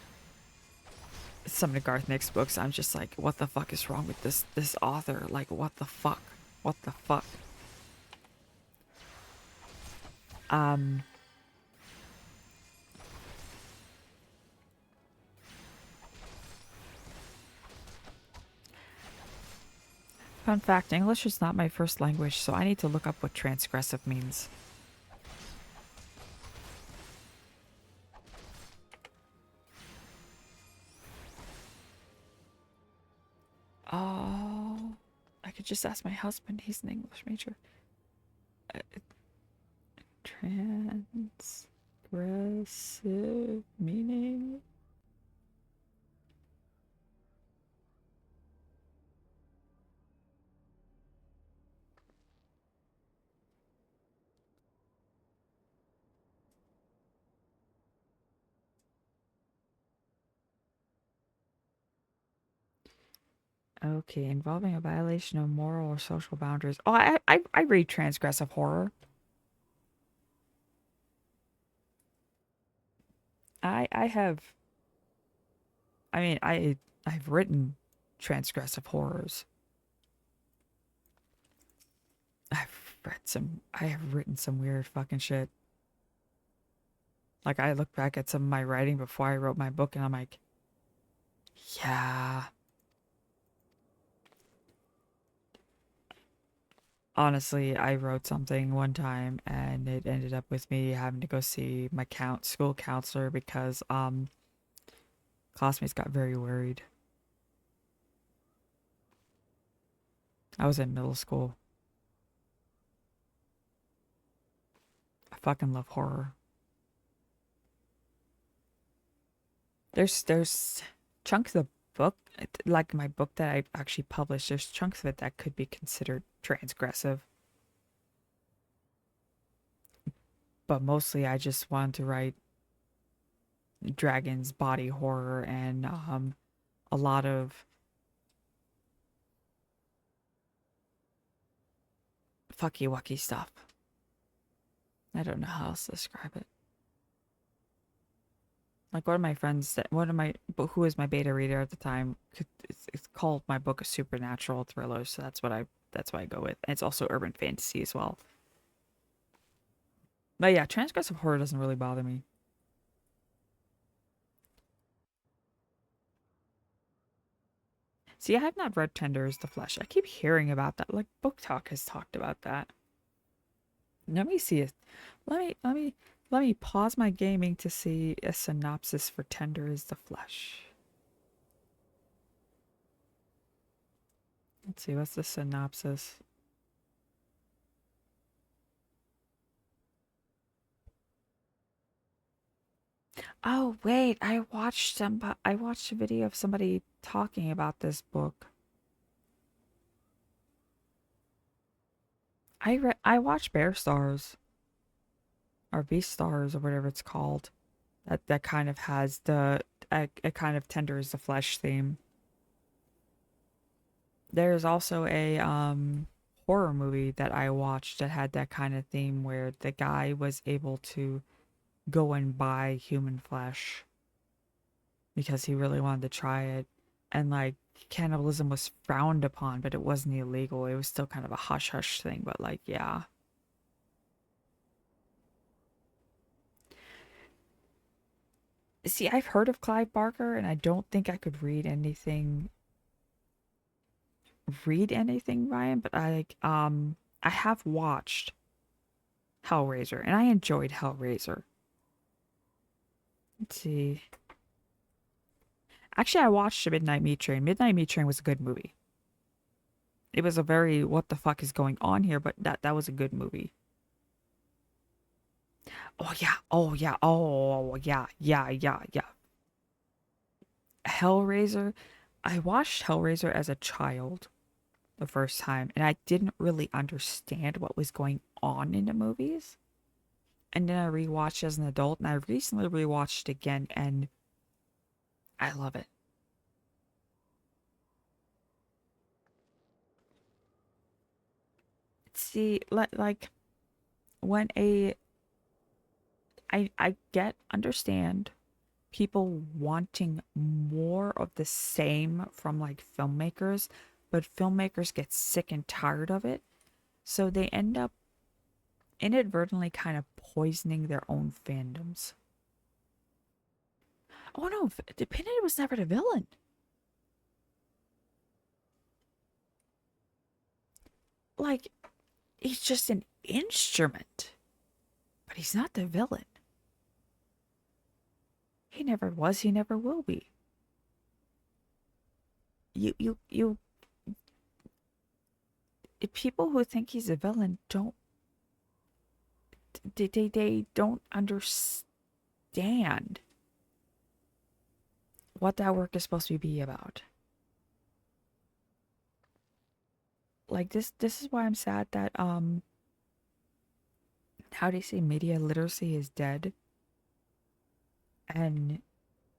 some of the Garth Nix books, I'm just like, what the fuck is wrong with this author? Like, what the fuck? What the fuck? Um, Fun fact, English is not my first language, so I need to look up what transgressive means. Oh, I could just ask my husband. He's an English major. Transgressive meaning? Okay, involving a violation of moral or social boundaries. Oh, I read transgressive horror. I have. I mean, I've written transgressive horrors. I have written some weird fucking shit. Like, I look back at some of my writing before I wrote my book and I'm like, yeah. Honestly, I wrote something one time and it ended up with me having to go see my school counselor because classmates got very worried. I was in middle school. I fucking love horror. There's chunks of book, like my book that I actually published, there's chunks of it that could be considered transgressive. But mostly I just wanted to write dragons, body horror, and a lot of fucky wucky stuff. I don't know how else to describe it. Like one of my friends, who was my beta reader at the time, it's called my book a supernatural thriller, so that's what I go with. And it's also urban fantasy as well. But yeah, transgressive horror doesn't really bother me. See, I have not read Tender is the Flesh. I keep hearing about that. Like Book Talk has talked about that. Let me see it. Let me pause my gaming to see a synopsis for Tender is the Flesh. Let's see, what's the synopsis? Oh wait, I watched a video of somebody talking about this book. I watched Bear Stars or Beast Stars or whatever it's called. That kind of has a kind of Tender is the Flesh theme. There's also a horror movie that I watched that had that kind of theme where the guy was able to go and buy human flesh because he really wanted to try it, and like cannibalism was frowned upon, but it wasn't illegal. It was still kind of a hush hush thing, but like, yeah. See, I've heard of Clive Barker and I don't think I could read anything by him, but I have watched Hellraiser and I enjoyed Hellraiser. Let's see. Actually, I watched Midnight Meat Train. Midnight Meat Train was a good movie. It was a very what the fuck is going on here, but that was a good movie. Oh yeah. Oh yeah. Oh yeah. Yeah. Yeah. Yeah. Hellraiser. I watched Hellraiser as a child the first time, and I didn't really understand what was going on in the movies. And then I rewatched as an adult, and I recently rewatched it again, and I love it. See, like when I understand people wanting more of the same from like filmmakers, but filmmakers get sick and tired of it, so they end up inadvertently kind of poisoning their own fandoms. Oh no, Pinhead was never the villain. like, he's just an instrument. But he's not the villain. He never was, he never will be. People who think he's a villain don't, they don't understand what that work is supposed to be about. Like, this is why I'm sad that, how do you say, media literacy is dead. And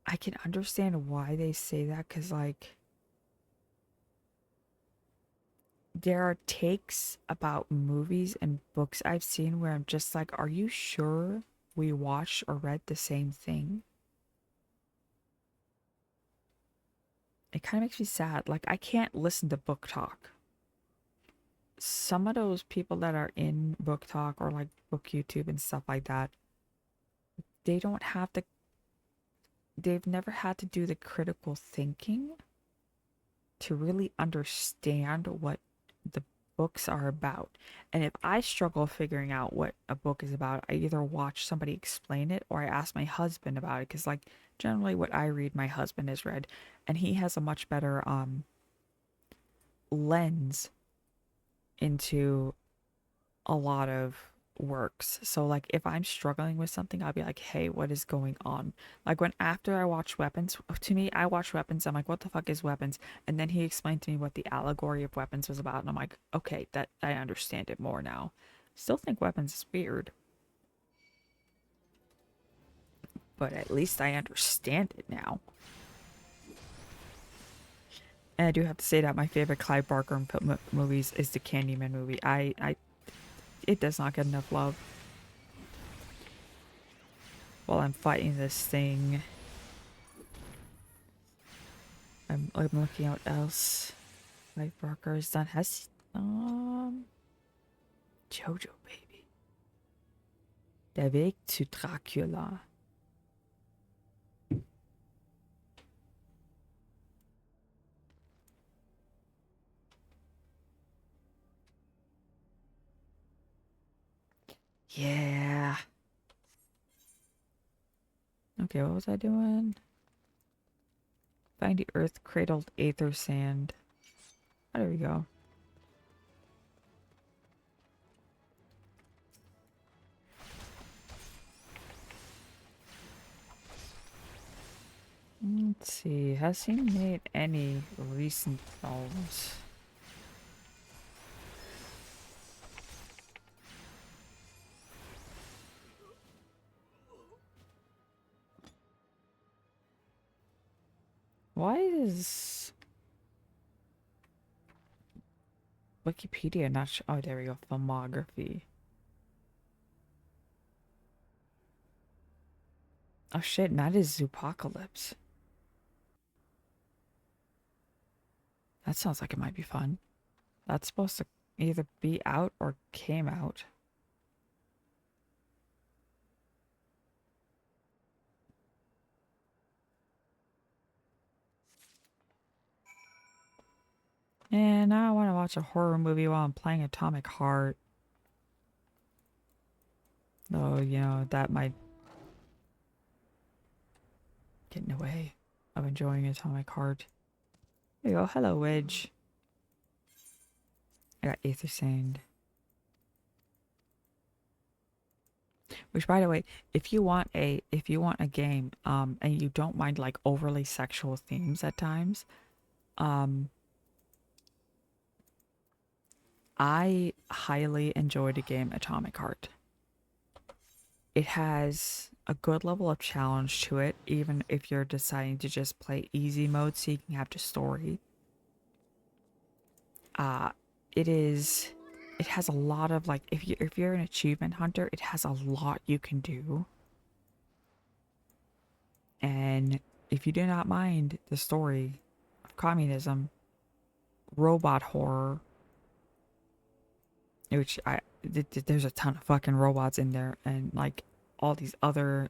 I can understand why they say that, because, like, there are takes about movies and books I've seen where I'm just like, are you sure we watched or read the same thing? It kind of makes me sad. Like, I can't listen to book talk. Some of those people that are in book talk or like book YouTube and stuff like that, they don't have the, they've never had to do the critical thinking to really understand what the books are about. And if I struggle figuring out what a book is about, I either watch somebody explain it or I ask my husband about it, because like generally what I read my husband has read, and he has a much better lens into a lot of works. So like if I'm struggling with something, I'll be like, hey, what is going on? Like when after I watch Weapons, to me, I watch Weapons, I'm like, what the fuck is Weapons? And then he explained to me what the allegory of Weapons was about, and I'm like, okay, that I understand it more now. Still think Weapons is weird, but at least I understand it now. And I do have to say that my favorite Clive Barker movies is the Candyman movie. It does not get enough love. While I'm fighting this thing, I'm looking at what else Clive Barker has done. Has Jojo Baby, Der Weg zu Dracula. Yeah. Okay, what was I doing? Find the earth cradled aether sand. Oh, there we go. Let's see. Has he made any recent films? Why is Wikipedia not oh, there we go. Filmography. Oh shit, and that is Zoopocalypse. That sounds like it might be fun. That's supposed to either be out or came out. And now I want to watch a horror movie while I'm playing Atomic Heart. Though, you know, that might get in the way of enjoying Atomic Heart. There you go. Hello, Wedge. I got Aether Sand. Which, by the way, if you want a game, and you don't mind like overly sexual themes at times, I highly enjoyed the game Atomic Heart. It has a good level of challenge to it, even if you're deciding to just play easy mode so you can have the story. It has a lot of like, if you're an achievement hunter, it has a lot you can do. And if you do not mind the story of communism, robot horror, which there's a ton of fucking robots in there, and like all these other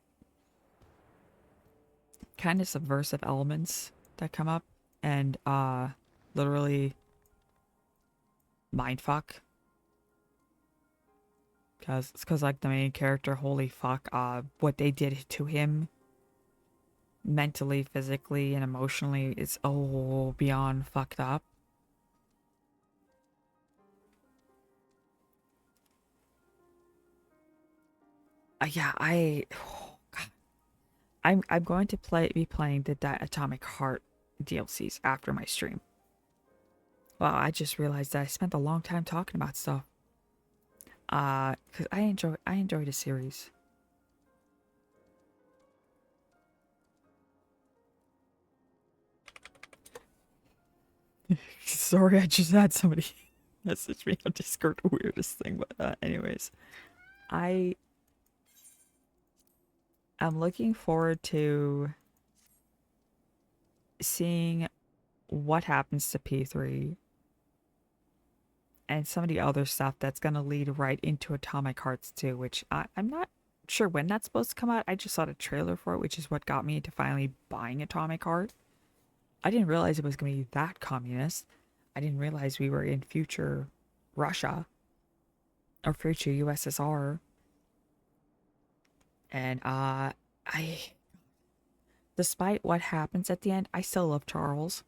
kind of subversive elements that come up and literally mindfuck Cause like the main character, holy fuck, what they did to him mentally, physically, and emotionally is beyond fucked up. Yeah, oh, God. I'm going to be playing the Atomic Heart DLCs after my stream. Well, I just realized that I spent a long time talking about stuff. Cause I enjoy the series. Sorry, I just had somebody message me on Discord, the weirdest thing, but anyways. I'm looking forward to seeing what happens to P3 and some of the other stuff that's going to lead right into Atomic Hearts 2, which I'm not sure when that's supposed to come out. I just saw the trailer for it, which is what got me into finally buying Atomic Heart. I didn't realize it was going to be that communist. I didn't realize we were in future Russia or future USSR. And despite what happens at the end, I still love Charles.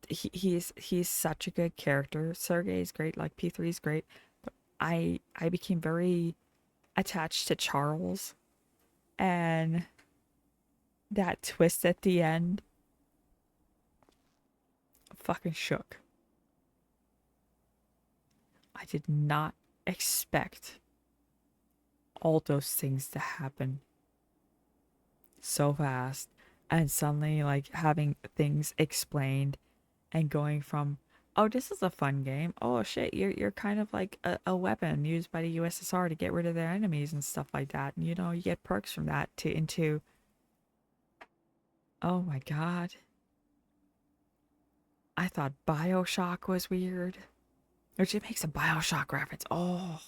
He's such a good character. Sergey is great, like P3 is great, but I became very attached to Charles, and that twist at the end fucking shook. I did not expect all those things to happen so fast, and suddenly like having things explained and going from, oh, this is a fun game, oh shit, you're kind of like a weapon used by the USSR to get rid of their enemies and stuff like that, and you know, you get perks from that, to into, oh my god, I thought BioShock was weird, which it makes a BioShock reference. Oh,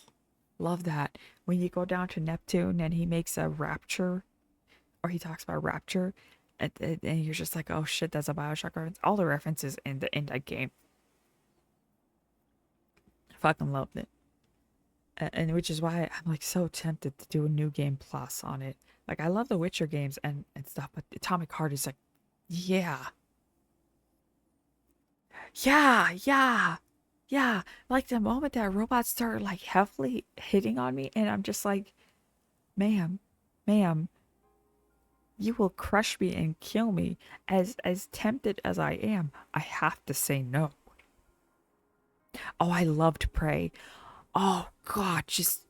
love that. When you go down to Neptune and he makes a rapture, or he talks about rapture, and you're just like, oh shit, that's a BioShock reference. All the references in that game. Fucking loved it. And which is why I'm like so tempted to do a new game plus on it. Like, I love the Witcher games and stuff, but Atomic Heart is like, yeah. Yeah. Like the moment that robots start like heavily hitting on me, and I'm just like, ma'am, you will crush me and kill me. As tempted as I am, I have to say no. Oh, I loved Prey. Oh god, just,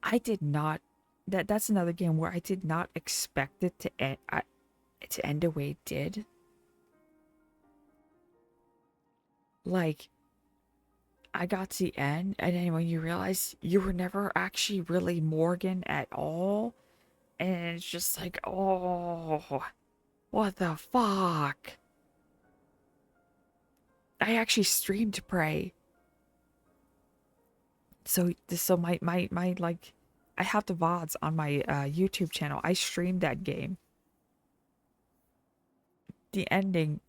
I did not, that's another game where I did not expect it to end the way it did. Like, I got to the end, and then when you realize you were never actually really Morgan at all, and it's just like, oh, what the fuck? I actually streamed Prey. So my like, I have the VODs on my YouTube channel. I streamed that game. The ending,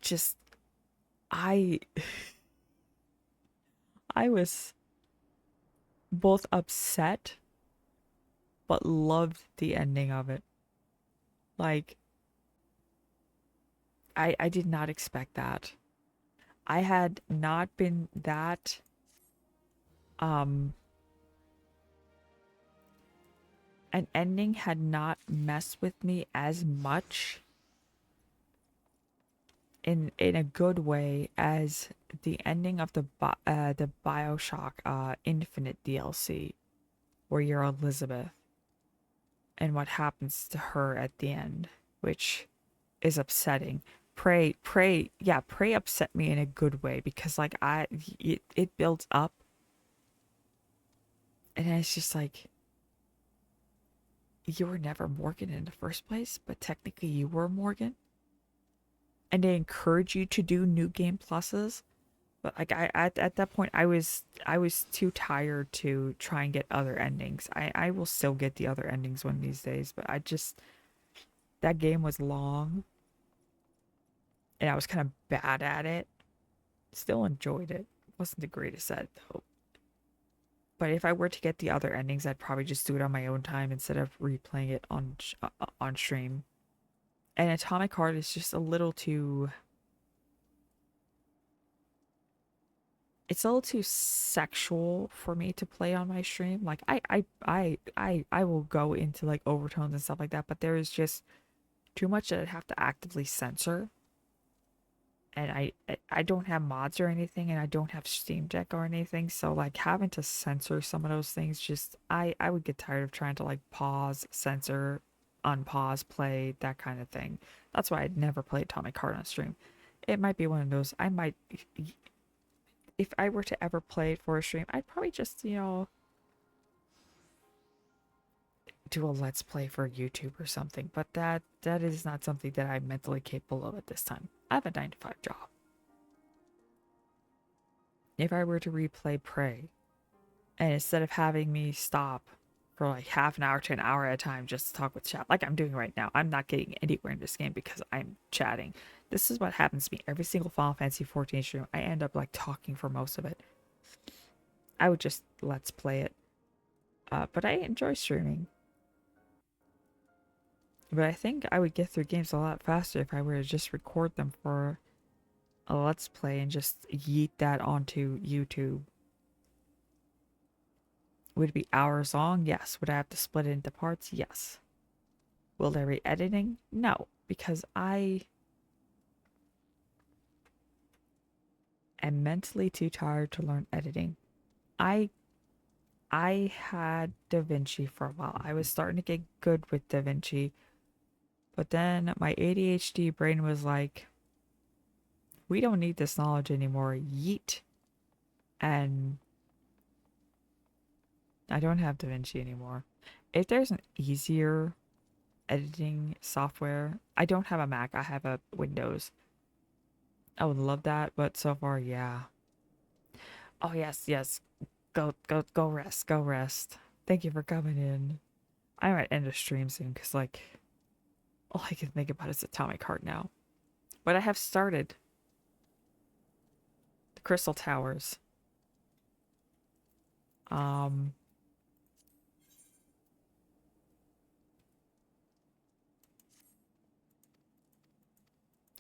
just, I was both upset but loved the ending of it. Like, I did not expect that. I had not been that an ending had not messed with me as much in a good way as the ending of the BioShock Infinite DLC, where you're Elizabeth and what happens to her at the end, which is upsetting. Prey upset me in a good way, because like it builds up, and then it's just like, you were never Morgan in the first place, but technically you were Morgan. And they encourage you to do new game pluses, but like, at that point I was too tired to try and get other endings. I will still get the other endings one of these days, but that game was long and I was kind of bad at it. Still enjoyed it, wasn't the greatest at it, though. But if I were to get the other endings, I'd probably just do it on my own time instead of replaying it on stream. And Atomic Heart is just a little too... It's a little too sexual for me to play on my stream. Like, I will go into, like, overtones and stuff like that, but there is just too much that I'd have to actively censor. And I don't have mods or anything, and I don't have Steam Deck or anything, so like having to censor some of those things, just I would get tired of trying to like pause, censor, unpause, play, that kind of thing. That's why I'd never play Atomic Heart on stream. It might be one of those, I might, if I were to ever play it for a stream, I'd probably just, you know, do a let's play for YouTube or something, but that is not something that I'm mentally capable of at this time. I have a 9-to-5 job. If I were to replay Prey, and instead of having me stop for like half an hour to an hour at a time just to talk with chat, like I'm doing right now, I'm not getting anywhere in this game because I'm chatting. This is what happens to me every single Final Fantasy 14 stream. I end up like talking for most of it. I would just let's play it. But I enjoy streaming. But I think I would get through games a lot faster if I were to just record them for a let's play and just yeet that onto YouTube. Would it be hours long? Yes. Would I have to split it into parts? Yes. Will there be editing? No, because I am mentally too tired to learn editing. I had DaVinci for a while. I was starting to get good with DaVinci. But then my ADHD brain was like, we don't need this knowledge anymore. Yeet. And I don't have DaVinci anymore. If there's an easier editing software, I don't have a Mac. I have a Windows. I would love that, but so far, yeah. Oh, yes, yes. Go rest. Go rest. Thank you for coming in. I might end the stream soon because, like, all I can think about is Atomic Heart now. But I have started the Crystal Towers. At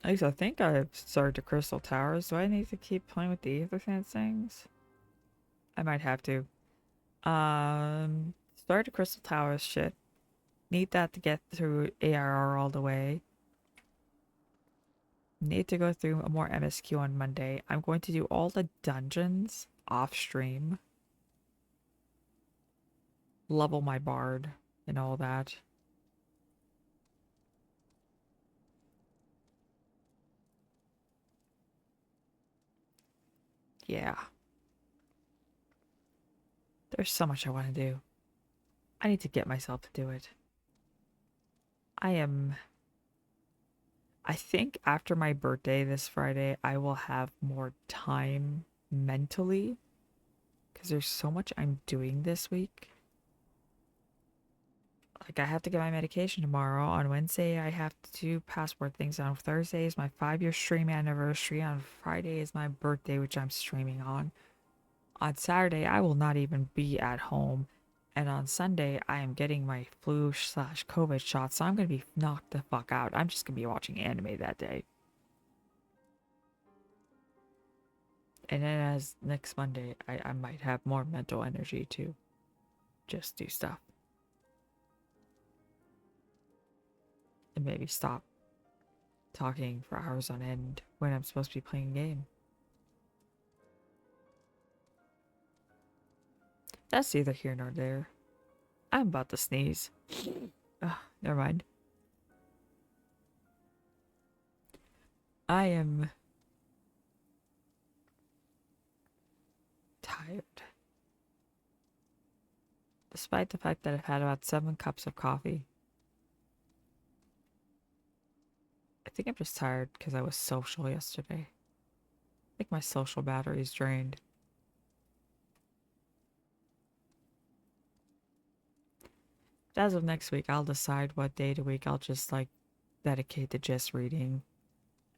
least I think I've started the Crystal Towers. Do I need to keep playing with the Ether things? I might have to. Start the Crystal Towers shit. Need that to get through ARR all the way. Need to go through more MSQ on Monday. I'm going to do all the dungeons off stream. Level my bard and all that. Yeah. There's so much I want to do. I need to get myself to do it. I think after my birthday this Friday, I will have more time mentally. Because there's so much I'm doing this week. Like, I have to get my medication tomorrow. On Wednesday, I have to do passport things. On Thursday is my 5-year stream anniversary. On Friday is my birthday, which I'm streaming on. On Saturday, I will not even be at home. And on Sunday, I am getting my flu/COVID shot, so I'm going to be knocked the fuck out. I'm just going to be watching anime that day. And then as next Monday, I might have more mental energy to just do stuff. And maybe stop talking for hours on end when I'm supposed to be playing a game. That's neither here nor there. I'm about to sneeze. Ugh, never mind. I am tired. Despite the fact that I've had about 7 cups of coffee. I think I'm just tired because I was social yesterday. I think my social battery is drained. As of next week, I'll decide what day of the week I'll just like dedicate to just reading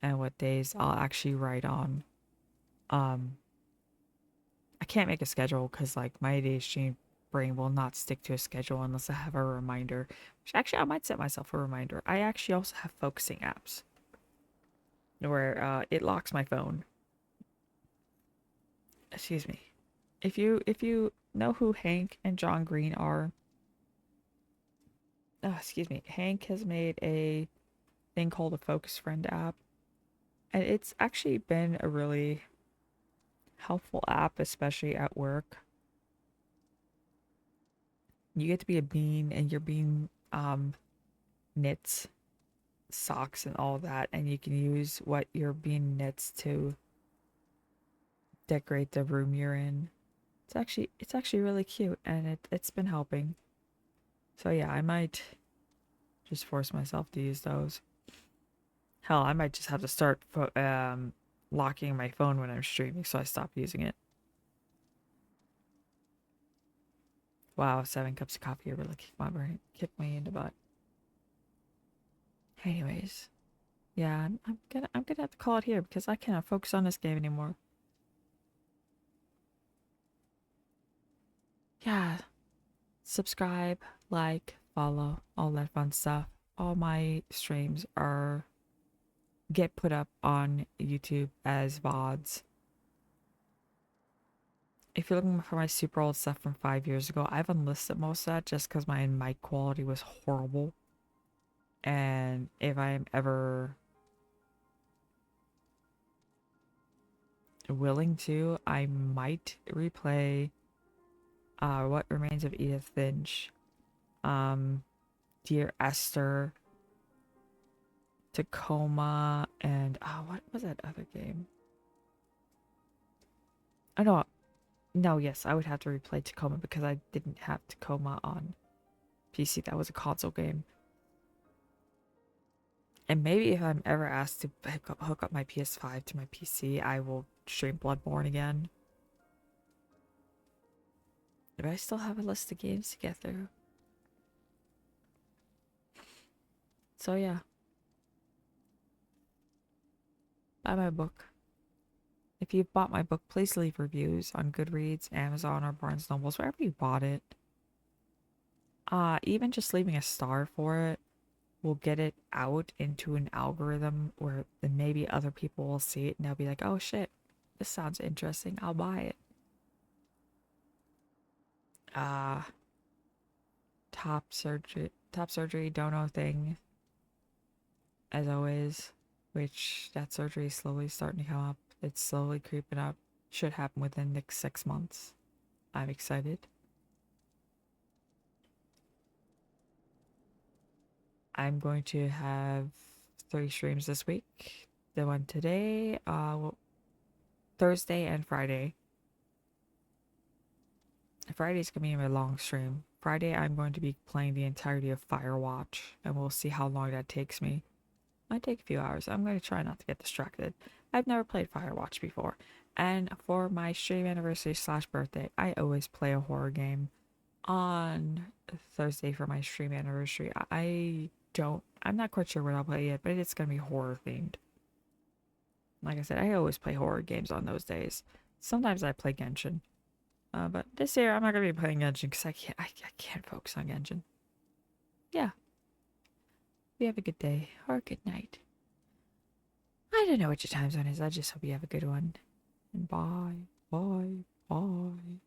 and what days I'll actually write on. I can't make a schedule because like my ADHD brain will not stick to a schedule unless I have a reminder. Which actually I might set myself a reminder. I actually also have focusing apps where it locks my phone. Excuse me. If you know who Hank and John Green are, excuse me, Hank has made a thing called a Focus Friend app, and it's actually been a really helpful app, especially at work. You get to be a bean, and your bean knits socks and all that, and you can use what your bean knits to decorate the room you're in. It's actually really cute, and it's been helping. So yeah, I might just force myself to use those. Hell, I might just have to start locking my phone when I'm streaming so I stop using it. Wow, 7 cups of coffee really kicked me in the butt. Anyways, yeah, I'm gonna have to call it here because I cannot focus on this game anymore. Yeah, subscribe, like, follow, all that fun stuff. All my streams get put up on YouTube as VODs. If you're looking for my super old stuff from 5 years ago, I've unlisted most of that just because my mic quality was horrible. And if I'm ever willing to, I might replay What Remains of Edith Finch, Dear Esther, Tacoma, and what was that other game? I know. No, yes, I would have to replay Tacoma because I didn't have Tacoma on PC. That was a console game. And maybe if I'm ever asked to hook up my PS5 to my PC, I will stream Bloodborne again. But I still have a list of games to get through. So yeah. Buy my book. If you've bought my book, please leave reviews on Goodreads, Amazon, or Barnes Nobles, wherever you bought it. Even just leaving a star for it will get it out into an algorithm where then maybe other people will see it and they'll be like, oh shit, this sounds interesting, I'll buy it. Top surgery dono thing, as always, which that surgery is slowly starting to come up. It's slowly creeping up. Should happen within the next 6 months. I'm excited. I'm going to have 3 streams this week. The one today, Thursday and Friday. Friday's gonna be my long stream. Friday, I'm going to be playing the entirety of Firewatch, and we'll see how long that takes me. Might take a few hours. I'm going to try not to get distracted. I've never played Firewatch before, and for my stream anniversary / birthday, I always play a horror game on Thursday for my stream anniversary. I'm not quite sure what I'll play yet, but it's gonna be horror themed. Like I said, I always play horror games on those days. Sometimes I play Genshin. But this year I'm not gonna be playing Genshin because I can't focus on Genshin. Yeah. You have a good day or a good night. I don't know what your time zone is. I just hope you have a good one. And bye. Bye. Bye.